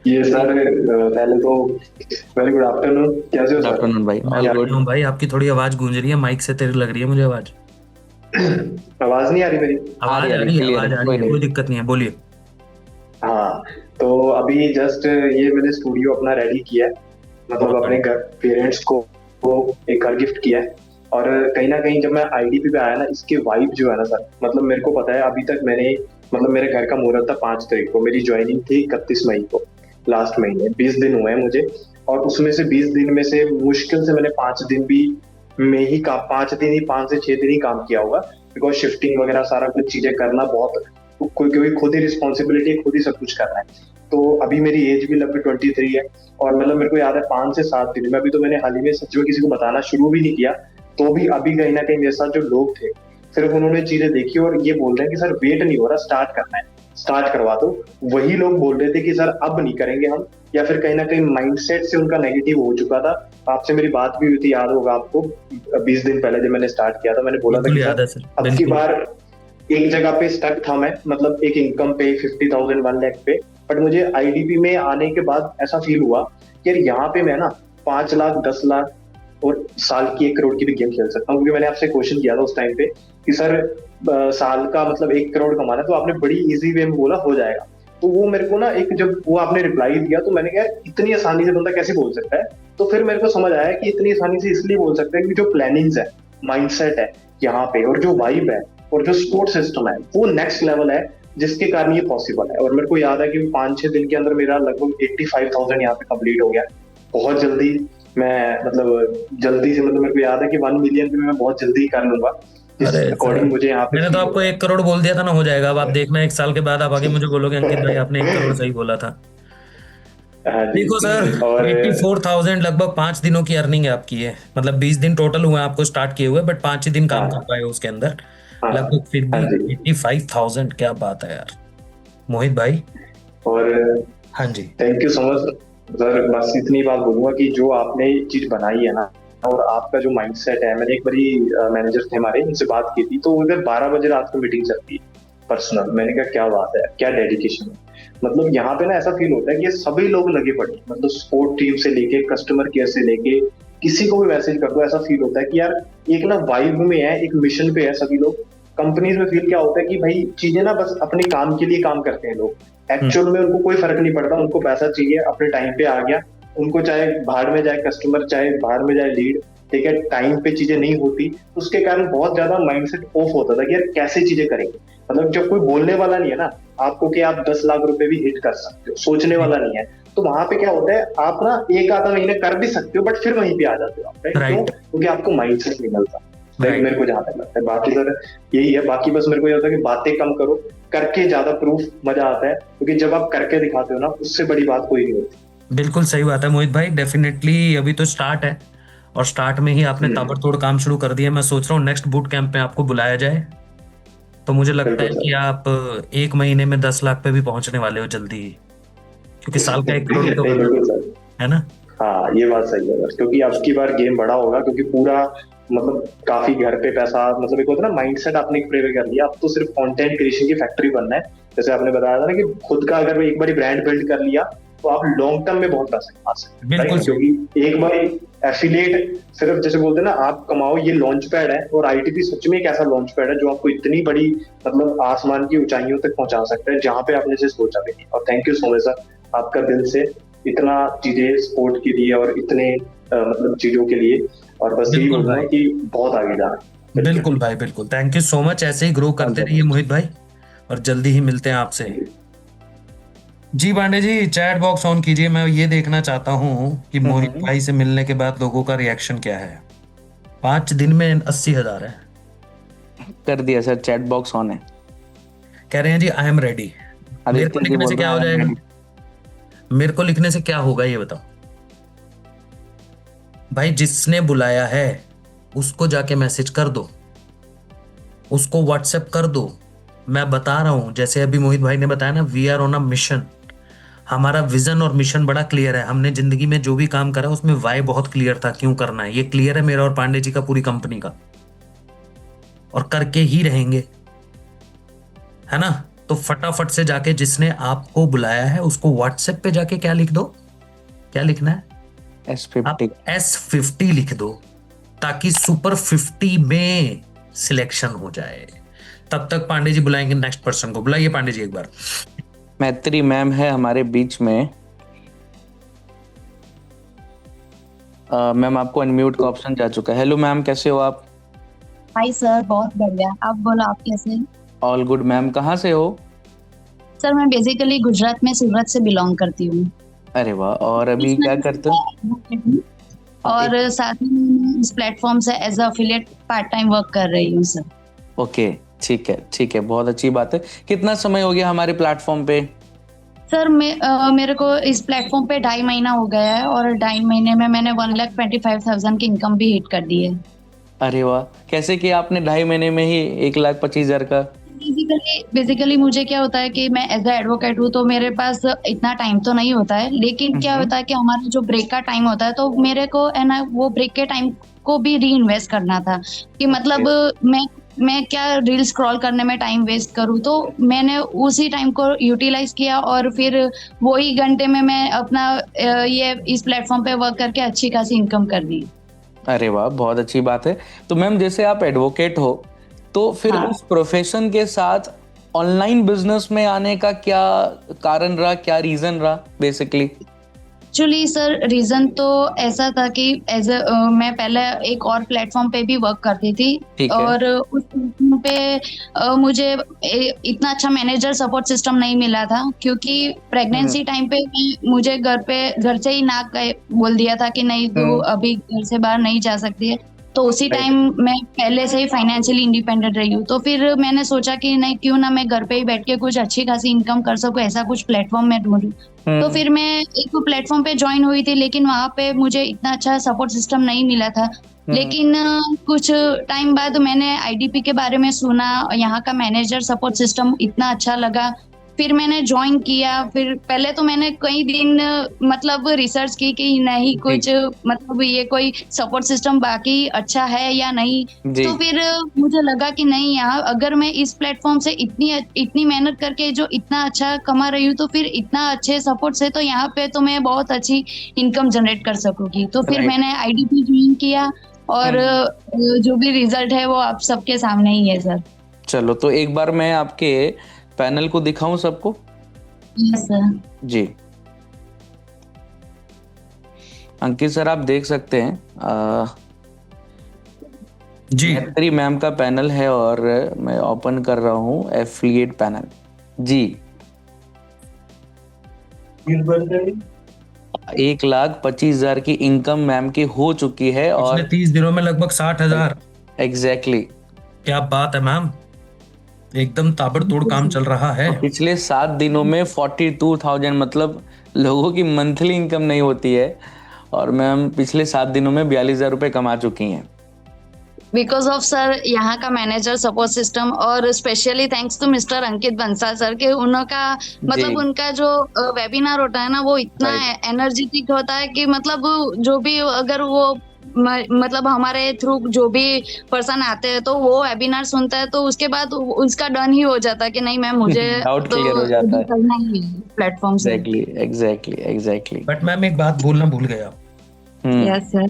ये सर पहले तो वेरी गुड आफ्टरनून, कैसे हो गुड सर? आफ्टरनून भाई, ऑल मैं गुड। बढ़िया हूँ भाई, आपकी थोड़ी आवाज गूंज रही है, माइक से तेरी लग रही है मुझे आवाज। आवाज नहीं आ रही मेरी? आवाज आ रही है, clear आवाज है, आ रही कोई है, नहीं। कोई दिक्कत नहीं है, बोलिए। हाँ, तो अभी जस्ट ये मैंने स्टूडियो अपना रेडी किया है, मतलब बहुत अपने घर पेरेंट्स को एक घर गिफ्ट किया है। और कहीं ना कहीं जब मैं आईडीपी पे आया ना, इसके वाइब जो है ना सर, मतलब मेरे को पता है अभी तक मैंने, मतलब मेरे घर का मुहूर्त था 5 तारीख को, मेरी ज्वाइनिंग थी 31 मई को, लास्ट महीने 20 दिन हुए हैं मुझे। और उसमें से 20 दिन में से मुश्किल से मैंने 5 दिन भी में ही काम, 5 दिन ही, 5 से 6 दिन ही काम किया होगा, बिकॉज शिफ्टिंग वगैरह सारा कुछ चीजें करना बहुत, क्योंकि खुद ही रिस्पॉन्सिबिलिटी, खुद ही सब कुछ करना है। तो अभी मेरी एज भी लगभग 23 है, और मतलब मेरे को याद है 5 से 7 दिन में, अभी तो मैंने हाल ही में सच में किसी को बताना शुरू भी नहीं किया, तो भी अभी कहीं ना कहीं मेरे साथ जो लोग थे, सिर्फ उन्होंने चीजें देखी और ये बोल रहे हैं कि सर वेट नहीं हो रहा, स्टार्ट करना है, स्टार्ट करवा दो। वही लोग बोल रहे थे कि सर अब नहीं करेंगे हम, या फिर कहीं ना कहीं माइंडसेट से उनका नेगेटिव हो चुका था। आपसे मेरी बात भी हुई थी, याद होगा आपको, 20 दिन पहले जब मैंने स्टार्ट किया था, मैंने बोला था बिल्कुल कि याद है सर सर, अब की बिल्कुल। बार एक जगह पे स्टक था मैं, मतलब एक इनकम पे 50,000 1 लाख पे। बट मुझे आईडीपी में आने के बाद ऐसा फील हुआ कि यार यहाँ पे मैं ना 5 लाख 10 लाख और साल की 1 करोड़ की भी गेम खेल सकता हूँ। क्योंकि मैंने आपसे क्वेश्चन किया था उस टाइम पे कि सर साल का मतलब 1 करोड़ कमाना है, तो आपने बड़ी इजी वे में बोला हो जाएगा। तो वो मेरे को ना, एक जब वो आपने रिप्लाई दिया तो मैंने कहा इतनी आसानी से बंदा कैसे बोल सकता है। तो फिर मेरे को समझ आया कि इतनी आसानी से इसलिए बोल सकते हैं कि जो प्लानिंग्स है, माइंडसेट है यहाँ पे, और जो वाइब है, और जो सपोर्ट सिस्टम है, वो नेक्स्ट लेवल है, जिसके कारण ये पॉसिबल है। और मेरे को याद है कि 5-6 दिन के अंदर मेरा लगभग 85,000 यहाँ पे कंप्लीट हो गया बहुत जल्दी। मैं मतलब जल्दी से, मतलब मेरे को याद है कि 1 मिलियन पे मैं बहुत जल्दी कर लूंगा, जिस अकॉर्डिंग मुझे यहाँ पे मैंने तो आपको 1 करोड़ बोल दिया था ना, हो जाएगा। अब आप देखना 1 साल के बाद आप आगे मुझे बोलोगे अंकित भाई आपने 1 करोड़ सही बोला था। देखो सर, और 84,000 लगभग 5 दिनों की अर्निंग है आपकी है, मतलब 20 दिन टोटल हुए आपको स्टार्ट किए हुए, बट 5 ही दिन काम कर पाए उसके अंदर लगभग, फिर भी 85,000, क्या बात है यार मोहित भाई। और हाँ जी, thank you so much sir. बस इतनी बात बोलूंगा कि जो आपने चीज बनाई है ना, और आपका जो माइंडसेट है, मैंने एक बारी मैनेजर थे हमारे, उनसे बात की थी, तो उधर 12 बजे रात को मीटिंग चलती है पर्सनल। मैंने कहा क्या बात है, क्या डेडिकेशन है। मतलब यहाँ पे ना ऐसा फील होता है कि ये सभी लोग लगे पड़े, मतलब सपोर्ट टीम से लेके कस्टमर केयर से लेके किसी को भी मैसेज कर दो, ऐसा फील होता है कि यार एक ना वाइब में है, एक मिशन पे है सभी लोग। कंपनीज में फील क्या होता है कि भाई चीजें ना बस अपने काम के लिए काम करते हैं लोग, एक्चुअल में उनको कोई फर्क नहीं पड़ता, उनको पैसा चाहिए, अपने टाइम पे आ गया, उनको चाहे भाड़ में जाए कस्टमर, चाहे भाड़ में जाए लीड, ठीक है, टाइम पे चीजें नहीं होती। उसके कारण बहुत ज्यादा माइंडसेट ऑफ होता था कि यार कैसे चीजें करेंगे। मतलब जब कोई बोलने वाला नहीं है ना आपको कि आप 10 लाख रुपए भी हिट कर सकते हो, सोचने वाला नहीं है, तो वहां पे क्या होता है, आप ना 1 आधा महीने कर भी सकते हो, बट फिर वहीं पे आ जाते हो आप, राइट? क्यों? क्योंकि आपको माइंडसेट नहीं मिलता, मेरे को जहां तक लगता है। बाकी सर यही है, बाकी बस मेरे को ये होता है कि बातें कम करो, करके ज्यादा प्रूफ मजा आता है, क्योंकि जब आप करके दिखाते हो ना, उससे बड़ी बात कोई नहीं होती। बिल्कुल सही बात है मोहित भाई, डेफिनेटली अभी तो स्टार्ट है, और स्टार्ट में ही आपने ताबड़तोड़ काम शुरू कर दिया। मैं सोच रहा हूँ नेक्स्ट बूट कैंप में आपको बुलाया जाए, तो मुझे लगता है कि आप 1 महीने में 10 लाख पे भी पहुंचने वाले हो जल्दी ही, क्योंकि साल का 1 करोड़ तो है ना। हाँ ये बात सही है सर, क्योंकि अब की बार गेम बड़ा होगा, क्योंकि पूरा मतलब काफी घर पे पैसा, मतलब एक होता है ना माइंडसेट आपने प्रिपेयर कर लिया, अब तो सिर्फ कंटेंट क्रिएशन की फैक्ट्री बनना है। जैसे आपने बताया था ना कि खुद का अगर एक बार ब्रांड बिल्ड कर लिया, तो आप लॉन्ग टर्म में बहुत पैसे कमा सकते हैं, बिल्कुल right? क्योंकि एक बार एफिलिएट सिर्फ जैसे बोलते हैं ना आप कमाओ, ये लॉन्च पैड है, और आईटीपी सच में एक ऐसा लॉन्च पैड है जो आपको इतनी बड़ी मतलब आसमान की ऊंचाइयों तक पहुंचा सकता है जहां पे आपने से सोचा भी नहीं। और thank you so much sir, आपका दिल से इतना चीजें सपोर्ट के लिए और इतने मतलब चीजों के लिए, और बस यही बिल्कुल बोलना है भाई। कि बहुत आगे जाना। बिल्कुल भाई, बिल्कुल, थैंक यू सो मच, ऐसे ही ग्रो करते रहिए मोहित भाई, और जल्दी ही मिलते हैं आपसे। जी पांडे जी, चैट बॉक्स ऑन कीजिए, मैं ये देखना चाहता हूँ कि मोहित भाई से मिलने के बाद लोगों का रिएक्शन क्या है। 5 दिन में 80,000 है। कर दिया सर, चैट बॉक्स ऑन है। कह रहे हैं जी आई एम रेडी। मेरे को आदित्य जी लिखने से बोल क्या हो रहे हैं, जाएगा? मेरे को लिखने से क्या होगा ये बताओ भाई। जिसने बुलाया है उसको जाके मैसेज कर दो, उसको व्हाट्सएप कर दो। मैं बता रहा हूं, जैसे अभी मोहित भाई ने बताया ना, we are on a mission. हमारा विजन और मिशन बड़ा क्लियर है। हमने जिंदगी में जो भी काम करा उसमें वाई बहुत क्लियर था, क्यों करना है। ये क्लियर है मेरा और पांडे जी का, पूरी कंपनी का, और करके ही रहेंगे, है ना। तो फटाफट से जाके जिसने आपको बुलाया है उसको व्हाट्सएप पे जाके क्या लिख दो, क्या लिखना है, आप S50। S50 लिख दो, ताकि सुपर 50 में सिलेक्शन हो जाए। तब तक पांडे जी बुलाएंगे नेक्स्ट पर्सन को। बुलाइए पांडे जी एक बार। मैत्री मैम है हमारे बीच में। मैम आपको अनम्यूट का ऑप्शन जा चुका है। हेलो मैम, कैसे हो आप? हाय सर, बहुत बढ़िया। आप बोलो, आप कैसे हैं? All good ma'am. कहाँ से हो? सर मैं बेसिकली गुजरात में सूरत से बिलोंग करती हूँ। अरे वाह, और अभी क्या करते हो? और साथ में मैं इस प्लेटफॉर्म से as a affiliate part time work कर रही हूँ सर। ओके, ठीक है ठीक है, बहुत अच्छी बात है। कितना समय हो गया हमारे प्लेटफॉर्म पे? सर मेरे को इस प्लेटफॉर्म पे 2.5 महीना हो गया है, और 2.5 महीने में मैंने 1,25,000 की इनकम भी हिट कर दी है। अरे वाह, कैसे किया आपने 2.5 महीने में ही 1,25,000 का? बेसिकली मुझे क्या होता है कि मैं एज अ एडवोकेट हूँ, तो मेरे पास इतना टाइम तो नहीं होता है, लेकिन क्या होता है कि हमारा जो ब्रेक का टाइम होता है, तो मेरे को है ना वो ब्रेक के टाइम को भी री इन्वेस्ट करना था कि मतलब मैं क्या रील स्क्रॉल करने में टाइम वेस्ट करूँ। तो मैंने उसी टाइम को यूटिलाइज किया, और फिर वही घंटे में मैं अपना ये इस प्लेटफॉर्म पे वर्क करके अच्छी खासी इनकम कर दी। अरे वाह, बहुत अच्छी बात है। तो मैम जैसे आप एडवोकेट हो, तो फिर हाँ। उस प्रोफेशन के साथ ऑनलाइन बिजनेस में आने का क्या कारण रहा, क्या रीजन रहा बेसिकली? एक्चुअली सर रीजन तो ऐसा था कि मैं पहले एक और प्लेटफॉर्म पे भी वर्क करती थी, ठीक है। और उस प्लेटफॉर्म पे मुझे इतना अच्छा मैनेजर सपोर्ट सिस्टम नहीं मिला था, क्योंकि प्रेगनेंसी टाइम पे मुझे घर से ही बोल दिया था कि नहीं तू अभी घर से बाहर नहीं जा सकती है। तो उसी टाइम मैं पहले से ही फाइनेंशियली इंडिपेंडेंट रही हूँ, तो फिर मैंने सोचा कि नहीं, क्यों ना मैं घर पे ही बैठ के कुछ अच्छी खासी इनकम कर सकूँ, ऐसा कुछ प्लेटफॉर्म में ढूंढूं। तो फिर मैं एक प्लेटफॉर्म पे ज्वाइन हुई थी, लेकिन वहां पे मुझे इतना अच्छा सपोर्ट सिस्टम नहीं मिला था। लेकिन कुछ टाइम बाद मैंने आईडीपी के बारे में सुना, यहाँ का मैनेजर सपोर्ट सिस्टम इतना अच्छा लगा, फिर मैंने ज्वाइन किया। फिर पहले तो मैंने कई दिन मतलब रिसर्च की कि नहीं कुछ मतलब ये कोई सपोर्ट सिस्टम बाकी अच्छा है या नहीं। तो फिर मुझे लगा कि नहीं, यहाँ अगर मैं इस प्लेटफॉर्म से इतनी मेहनत करके जो इतना अच्छा कमा रही हूँ, तो फिर इतना अच्छे सपोर्ट से तो यहाँ पे तो मैं बहुत अच्छी इनकम जनरेट कर सकूंगी। तो फिर मैंने आईडीपी ज्वाइन किया, और जो भी रिजल्ट है वो आप सबके सामने ही है सर। चलो, तो एक बार मैं आपके पैनल को दिखाऊं सबको? Yes sir. जी अंकित सर, आप देख सकते हैं जी मैत्री मैम का पैनल है, और मैं ओपन कर रहा हूं एफिलिएट पैनल। जी 1,25,000 की इनकम मैम की हो चुकी है, और 30 दिनों में लगभग 60,000। एग्जैक्टली। क्या बात है मैम, एकदम ताबड़तोड़ काम चल रहा है। पिछले 7 दिनों में 42,000, मतलब लोगों की मंथली इनकम नहीं होती है, और मैम पिछले 7 दिनों में 42,000 रुपए कमा चुकी हैं। बिकॉज ऑफ सर यहाँ का मैनेजर सपोर्ट सिस्टम, और specially thanks to mister Ankit Bansal sir के उनका मतलब उनका जो वेबिनार होता है ना, वो इतना एनर्जेटिक होता है कि मतलब जो भी अगर वो मतलब हमारे थ्रू जो भी पर्सन आते हैं तो वो वेबिनार सुनता है तो उसके बाद उसका डन ही हो जाता है कि नहीं मैम मुझे डाउट तो क्लियर हो जाता है। करना ही है प्लेटफॉर्म से। एग्जैक्टली। बट मैम एक बात बोलना भूल गया, यस सर।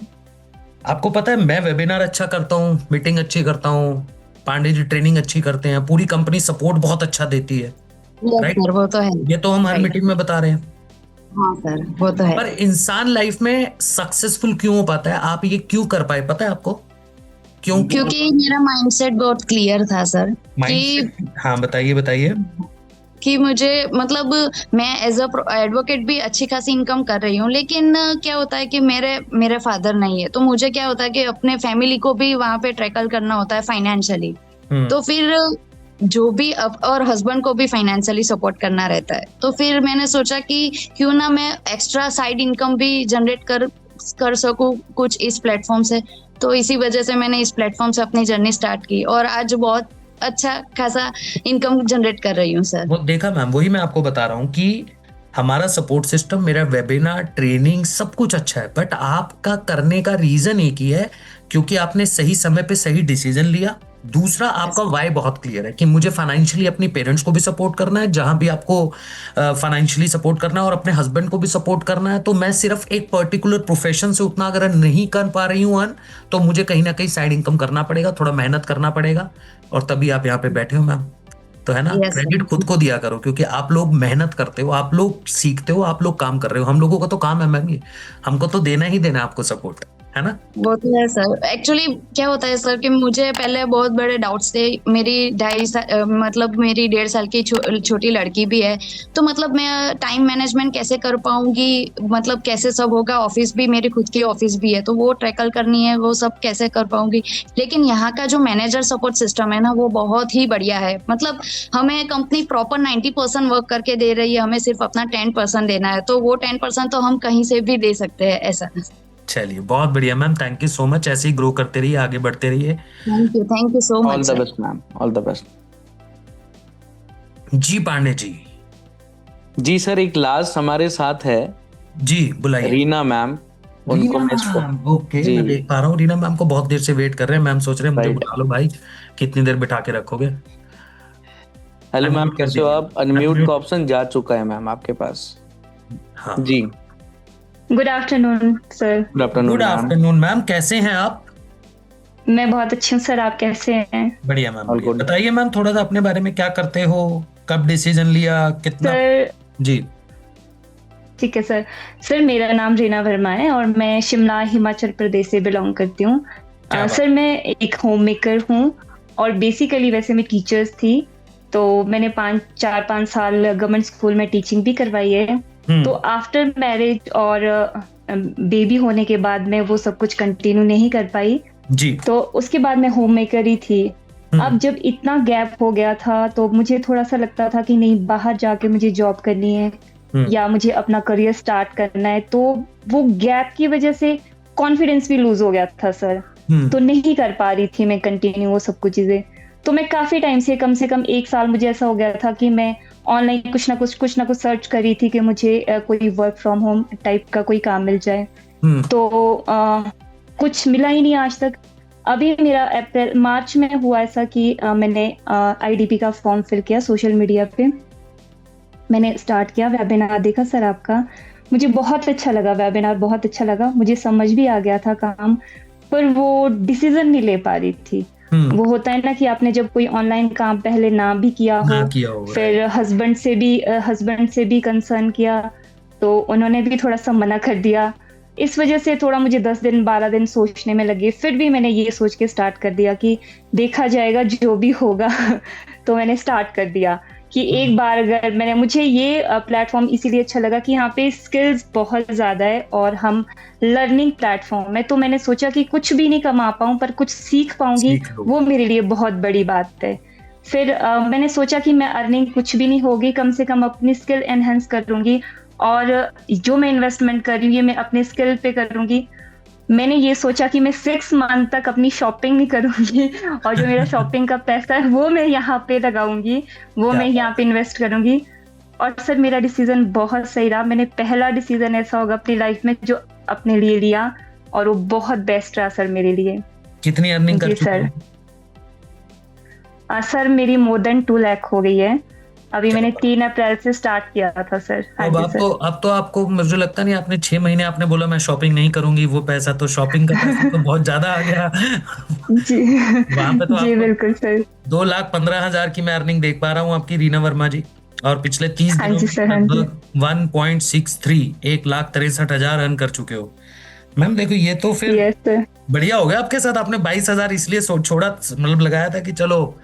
आपको पता है मैं वेबिनार अच्छा करता हूँ, मीटिंग अच्छी करता हूँ, पांडे जी ट्रेनिंग अच्छी करते हैं, पूरी कंपनी सपोर्ट बहुत अच्छा देती है, यस राइट? सर वो तो है। ये तो हम हर Right. मीटिंग में बता रहे हैं। हाँ सर वो तो है। पर इंसान लाइफ में सक्सेसफुल क्यों हो पाता है, आप ये क्यों कर पाए, पता है आपको क्यों? क्योंकि मेरा माइंडसेट बहुत क्लियर था सर कि माइंडसेट, हाँ बताइए। कि मुझे मतलब मैं एज अ एडवोकेट भी अच्छी खासी इनकम कर रही हूँ, लेकिन क्या होता है कि मेरे फादर नहीं है, तो मुझे क्या होता है कि अपने फैमिली को भी वहां पे ट्रैकल करना होता है फाइनेंशियली। तो फिर जो भी और हस्बैंड को भी फाइनेंशियली सपोर्ट करना रहता है, तो फिर मैंने सोचा कि क्यों ना मैं एक्स्ट्रा साइड इनकम भी जनरेट कर सकूं कुछ इस प्लेटफॉर्म से। तो इसी वजह से मैंने इस प्लेटफॉर्म से अपनी जर्नी स्टार्ट की और आज बहुत अच्छा खासा इनकम जनरेट कर रही हूँ सर। वो देखा मैम, वही मैं आपको बता रहा हूँ कि हमारा सपोर्ट सिस्टम, मेरा वेबिनार, ट्रेनिंग सब कुछ अच्छा है, बट आपका करने का रीजन एक ही है, क्योंकि आपने सही समय पे सही डिसीजन लिया। दूसरा, आपका वाई बहुत क्लियर है कि मुझे फाइनेंशियली अपनी पेरेंट्स को भी सपोर्ट करना है, जहां भी आपको फाइनेंशियली सपोर्ट करना है, और अपने हस्बैंड को भी सपोर्ट करना है। तो मैं सिर्फ एक पर्टिकुलर प्रोफेशन से उतना अगर नहीं कर पा रही हूँ अर्न, तो मुझे कहीं ना कहीं साइड इनकम करना पड़ेगा, थोड़ा मेहनत करना पड़ेगा, और तभी आप यहाँ पे बैठे हो मैम। तो है ना, Yes, क्रेडिट खुद को दिया करो, क्योंकि आप लोग मेहनत करते हो, आप लोग सीखते हो, आप लोग काम कर रहे हो। हम लोगों का तो काम है मैम, ये हमको तो देना ही देना आपको सपोर्ट, है ना? वो तो है सर। एक्चुअली क्या होता है सर कि मुझे पहले बहुत बड़े डाउट्स थे। मेरी मतलब मेरी 1.5 साल की छोटी लड़की भी है, तो मतलब मैं टाइम मैनेजमेंट कैसे कर पाऊंगी, मतलब कैसे सब होगा, ऑफिस भी मेरी खुद की ऑफिस भी है तो वो ट्रैकल करनी है, वो सब कैसे कर पाऊंगी। लेकिन यहाँ का जो मैनेजर सपोर्ट सिस्टम है ना वो बहुत ही बढ़िया है। मतलब हमें कंपनी प्रॉपर 90% वर्क करके दे रही है, हमें सिर्फ अपना 10% देना है, तो वो 10% तो हम कहीं से भी दे सकते हैं ऐसा। चलिए बहुत बढ़िया ma'am, thank you so much, ऐसे ही ग्रो करते रहिए, आगे बढ़ते रहिए। Thank you so all much the best ma'am, all the best. जी पांडे जी। जी सर, एक लास्ट हमारे साथ है जी बुलाइए। रीना मैम, उनको ओके, मैं देख पा रहा हूँ रीना मैम को बहुत देर से वेट कर रहे हैं। मैम सोच रहे हैं मुझे बुला लो भाई, कितनी देर बिठा के रखोगे। हेलो मैम, कैसे हो आप? अनम्यूट का ऑप्शन जा चुका है मैम आपके पास। हाँ जी, good afternoon sir. Good afternoon. Good afternoon ma'am, कैसे हैं आप? मैं बहुत अच्छी हूँ सर, आप कैसे हैं? बढ़िया मैम, बताइए मैम थोड़ा सा अपने बारे में, क्या करते हो, कब डिसीजन लिया, कितना? सर जी ठीक है सर। सर मेरा नाम रीना वर्मा है और मैं शिमला हिमाचल प्रदेश से बिलोंग करती हूँ। सर मैं एक होम मेकर हूँ और बेसिकली वैसे मैं टीचर्स थी, तो मैंने 4-5 साल गवर्नमेंट स्कूल में टीचिंग भी करवाई है। तो आफ्टर मैरिज और बेबी होने के बाद मैं वो सब कुछ कंटिन्यू नहीं कर पाई जी। तो उसके बाद मैं होम मेकर ही थी। अब जब इतना गैप हो गया था तो मुझे थोड़ा सा लगता था कि नहीं, बाहर जाके मुझे जॉब करनी है या मुझे अपना करियर स्टार्ट करना है, तो वो गैप की वजह से कॉन्फिडेंस भी लूज हो गया था सर। तो नहीं कर पा रही थी मैं कंटिन्यू वो सब कुछ चीजें। तो मैं काफी टाइम से कम 1 साल मुझे ऐसा हो गया था कि मैं ऑनलाइन कुछ ना कुछ सर्च कर रही थी कि मुझे कोई वर्क फ्रॉम होम टाइप का कोई काम मिल जाए। तो कुछ मिला ही नहीं आज तक। अभी मेरा मार्च में हुआ ऐसा कि मैंने IDP का फॉर्म फिल किया सोशल मीडिया पे, मैंने स्टार्ट किया, वेबिनार देखा सर आपका, मुझे बहुत अच्छा लगा, वेबिनार बहुत अच्छा लगा, मुझे समझ भी आ गया था काम, पर वो डिसीजन नहीं ले पा रही थी। वो होता है ना कि आपने जब कोई ऑनलाइन काम पहले ना भी किया हो, फिर हस्बैंड से भी कंसर्न किया तो उन्होंने भी थोड़ा सा मना कर दिया। इस वजह से थोड़ा मुझे 10 दिन 12 दिन सोचने में लगे, फिर भी मैंने ये सोच के स्टार्ट कर दिया कि देखा जाएगा जो भी होगा। तो मैंने स्टार्ट कर दिया कि एक बार अगर मुझे ये प्लेटफॉर्म इसीलिए अच्छा लगा कि यहाँ पे स्किल्स बहुत ज्यादा है और हम लर्निंग प्लेटफॉर्म है, तो मैंने सोचा कि कुछ भी नहीं कमा पाऊँ पर कुछ सीख पाऊंगी, वो मेरे लिए बहुत बड़ी बात है। फिर मैंने सोचा कि मैं अर्निंग कुछ भी नहीं होगी, कम से कम अपनी स्किल एनहेंस करूंगी और जो मैं इन्वेस्टमेंट कर रही हूँ ये मैं अपने स्किल पे करूंगी। मैंने ये सोचा कि मैं 6 मंथ तक अपनी शॉपिंग नहीं करूंगी और जो मेरा शॉपिंग का पैसा है वो मैं यहाँ पे लगाऊंगी, वो मैं यहाँ पे इन्वेस्ट करूंगी। और सर मेरा डिसीजन बहुत सही रहा। मैंने पहला डिसीजन ऐसा होगा अपनी लाइफ में जो अपने लिए लिया और वो बहुत बेस्ट रहा सर मेरे लिए। कितनी अर्निंग कर जी चुके सर। हो? सर मेरी मोर देन 2 लाख हो गई है। अभी मैंने 3 अप्रैल से स्टार्ट किया था सर। हाँ अब जी सर। अब तो आपको मुझे लगता नहीं, आपने 6 महीने आपने बोला मैं शॉपिंग नहीं करूंगी, वो पैसा तो शॉपिंग का पैसा तो बहुत ज्यादा आ गया। जी वहां पे तो जी आपको बिल्कुल सर। 2,15,000 की मैं अर्निंग देख पा रहा हूँ आपकी, रीना वर्मा जी। और पिछले 30 हाँ दिनों जी में सर। हाँ जी। लगभग 1.63 1,63,000 अर्न कर चुके हो। मैम देखो ये तो फिर यस सर। बढ़िया हो गया आपके साथ। आपने 22,000 इसलिए छोड़ा, मतलब लगाया था कि चलो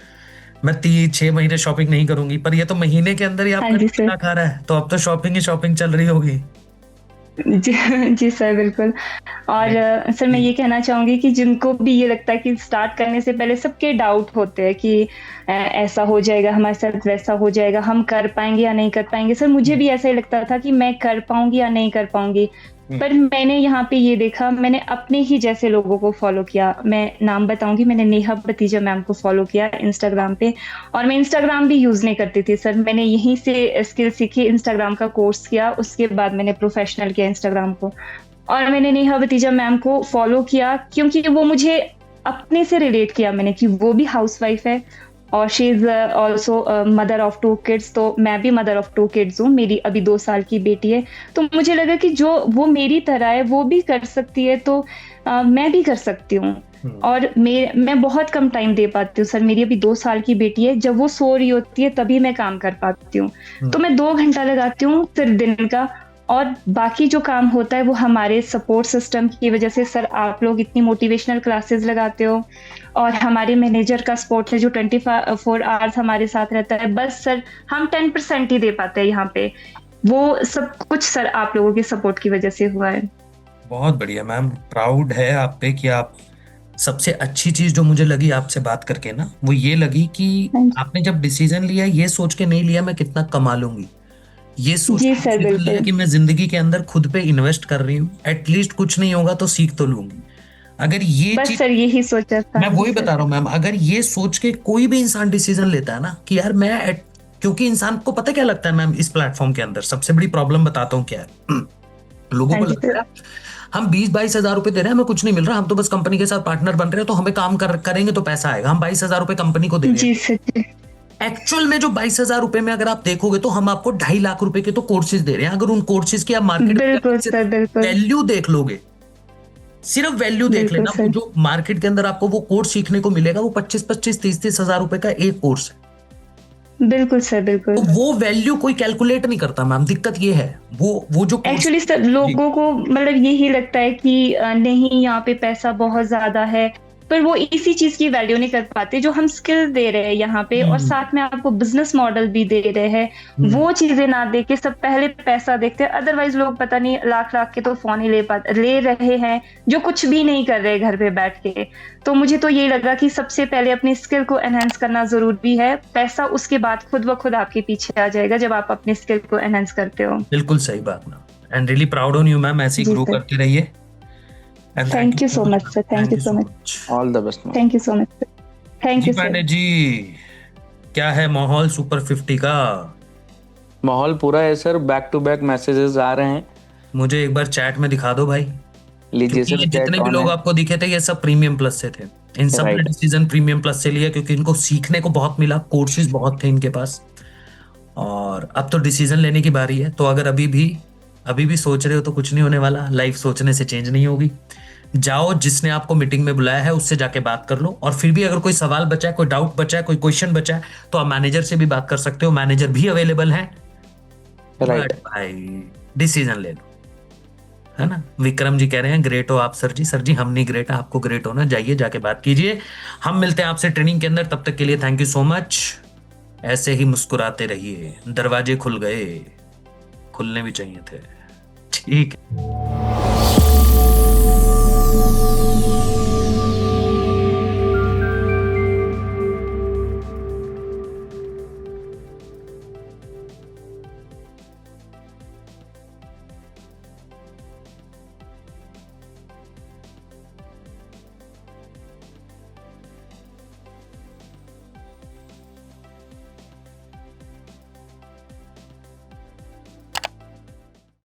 मैं 6 महीने शॉपिंग नहीं करूंगी, पर ये तो महीने के अंदर ही हाँ आपका जी कितना सर। खा रहा है, तो अब तो शॉपिंग ही शॉपिंग चल रही होगी। जी जी सर बिल्कुल। और सर मैं ये कहना चाहूंगी कि जिनको भी ये लगता है कि स्टार्ट करने से पहले सबके डाउट होते हैं कि ऐसा हो जाएगा हमारे साथ, वैसा हो जाएगा, हम कर पाएंगे या नहीं कर पाएंगे। सर मुझे भी ऐसा ही लगता था कि मैं कर पाऊंगी या नहीं कर पाऊंगी, पर मैंने यहाँ पे ये देखा, मैंने अपने ही जैसे लोगों को फॉलो किया। मैं नाम बताऊंगी, मैंने नेहा भतीजा मैम को फॉलो किया इंस्टाग्राम पे। और मैं इंस्टाग्राम भी यूज नहीं करती थी सर, मैंने यहीं से स्किल सीखी, इंस्टाग्राम का कोर्स किया, उसके बाद मैंने प्रोफेशनल किया इंस्टाग्राम को। और मैंने नेहा भतीजा मैम को फॉलो किया क्योंकि वो मुझे अपने से रिलेट किया मैंने, कि वो भी हाउसवाइफ है और she is also mother of 2 kids. तो मैं भी मदर ऑफ 2 किड्स हूँ, मेरी अभी 2 साल की बेटी है। तो मुझे लगा कि जो वो मेरी तरह है वो भी कर सकती है, तो मैं भी कर सकती हूँ। और मैं बहुत कम टाइम दे पाती हूँ सर, मेरी अभी 2 साल की बेटी है, जब वो सो रही होती है तभी मैं काम कर पाती हूँ। तो मैं 2 घंटा लगाती हूँ सिर्फ दिन का, और बाकी जो काम होता है वो हमारे सपोर्ट सिस्टम की वजह से। सर आप लोग इतनी मोटिवेशनल क्लासेस लगाते हो, और हमारे मैनेजर का सपोर्ट है जो 24 आवर्स हमारे साथ रहता है। बस सर हम 10% ही दे पाते हैं यहाँ पे, वो सब कुछ सर आप लोगों के सपोर्ट की वजह से हुआ है। बहुत बढ़िया मैम, प्राउड है आप पे कि आप, सबसे अच्छी चीज जो मुझे लगी आपसे बात करके ना, वो ये लगी कि आपने जब डिसीजन लिया ये सोच के नहीं लिया मैं कितना कमा लूंगी, ये सोच जी के सर डिसीजन लिया बिल्कुल। कि मैं जिंदगी के अंदर खुद पे इन्वेस्ट कर रही हूँ, एटलीस्ट कुछ नहीं होगा तो सीख तो लूंगी। अगर ये बस चीज, सर यही सोचा था। मैं वही सर बता रहा हूँ मैम, अगर ये सोच के कोई भी इंसान डिसीजन लेता है ना कि यार मैं, क्योंकि इंसान को पता क्या लगता है मैम, इस प्लेटफॉर्म के अंदर सबसे बड़ी प्रॉब्लम बताता हूँ क्या है। लोगों को हाँ जी लगता है हम 20-22 हजार रुपए दे रहे हैं, हमें कुछ नहीं मिल रहा, हम तो बस कंपनी के साथ पार्टनर बन रहे हैं, तो हमें काम करेंगे तो पैसा आएगा, हम 22,000 रुपए कंपनी को दे रहे जी हैं। सर जी। एक्चुअल में जो 22,000 रुपए में अगर आप देखोगे तो हम आपको 2.5 लाख रुपए के तो कोर्सेज दे रहे हैं। अगर उन कोर्सेज की आप मार्केट बिल्कुल सर बिल्कुल। वैल्यू देख लोगे, सिर्फ वैल्यू देख बिल्कुल लेना, वो सर। जो मार्केट के अंदर आपको वो कोर्स सीखने को मिलेगा वो 25-25, 30-30 हजार रुपए का एक कोर्स है। बिल्कुल सर बिल्कुल। तो वो वैल्यू कोई कैलकुलेट नहीं करता मैम, दिक्कत ये है। वो जो कोर्स, एक्चुअली सर लोगों को मतलब यही लगता है कि नहीं यहाँ पे पैसा बहुत ज्यादा है, पर वो इसी चीज की वैल्यू नहीं कर पाते जो हम स्किल दे रहे हैं यहाँ पे, और साथ में आपको बिजनेस मॉडल भी दे रहे हैं। वो चीजें ना देख के सब पहले पैसा देखते हैं। अदरवाइज लोग पता नहीं लाख लाख के तो फोन ही ले रहे हैं जो कुछ भी नहीं कर रहे घर पे बैठ के। तो मुझे तो यही लगा कि सबसे पहले अपनी स्किल को एनहांस करना जरूरी है, पैसा उसके बाद खुद ब खुद आपके पीछे आ जाएगा जब आप अपनी स्किल को एनहांस करते हो। बिल्कुल सही बात ना, and really proud on you ma'am, ऐसे ही ग्रो करते रहिए। Thank you so much sir, thank you so much, all the best. Thank you so much sir, thank you Pandey sir. जी, क्या है माहौल सुपर 50 का? माहौल पूरा है सर, बैक टू बैक मैसेजेस आ रहे हैं। मुझे एक बार चैट में दिखा दो भाई। लीजिए सर, जितने भी लोग आपको दिखे थे ये सब प्रीमियम प्लस से थे, इन सब ने डिसीजन प्रीमियम प्लस से लिया क्योंकि इनको सीखने को बहुत मिला, कोर्सेज बहुत थे इनके पास, और अब तो डिसीजन लेने की बारी है। तो अगर अभी भी सोच रहे हो तो कुछ नहीं होने वाला, लाइफ सोचने से चेंज नहीं होगी। जाओ, जिसने आपको मीटिंग में बुलाया है उससे जाके बात कर लो, और फिर भी अगर कोई सवाल बचा है, कोई डाउट बचा है, कोई क्वेश्चन बचा है तो आप मैनेजर से भी बात कर सकते हो, मैनेजर भी अवेलेबल है। राइट भाई डिसीजन ले लो, है ना। विक्रम जी कह रहे हैं ग्रेट हो आप सर जी। सर जी हम नहीं ग्रेट, आपको ग्रेट होना, जाइए जाके बात कीजिए। हम मिलते हैं आपसे ट्रेनिंग के अंदर, तब तक के लिए थैंक यू सो मच। ऐसे ही मुस्कुराते रहिए, दरवाजे खुल गए, खुलने भी चाहिए थे। ठीक है।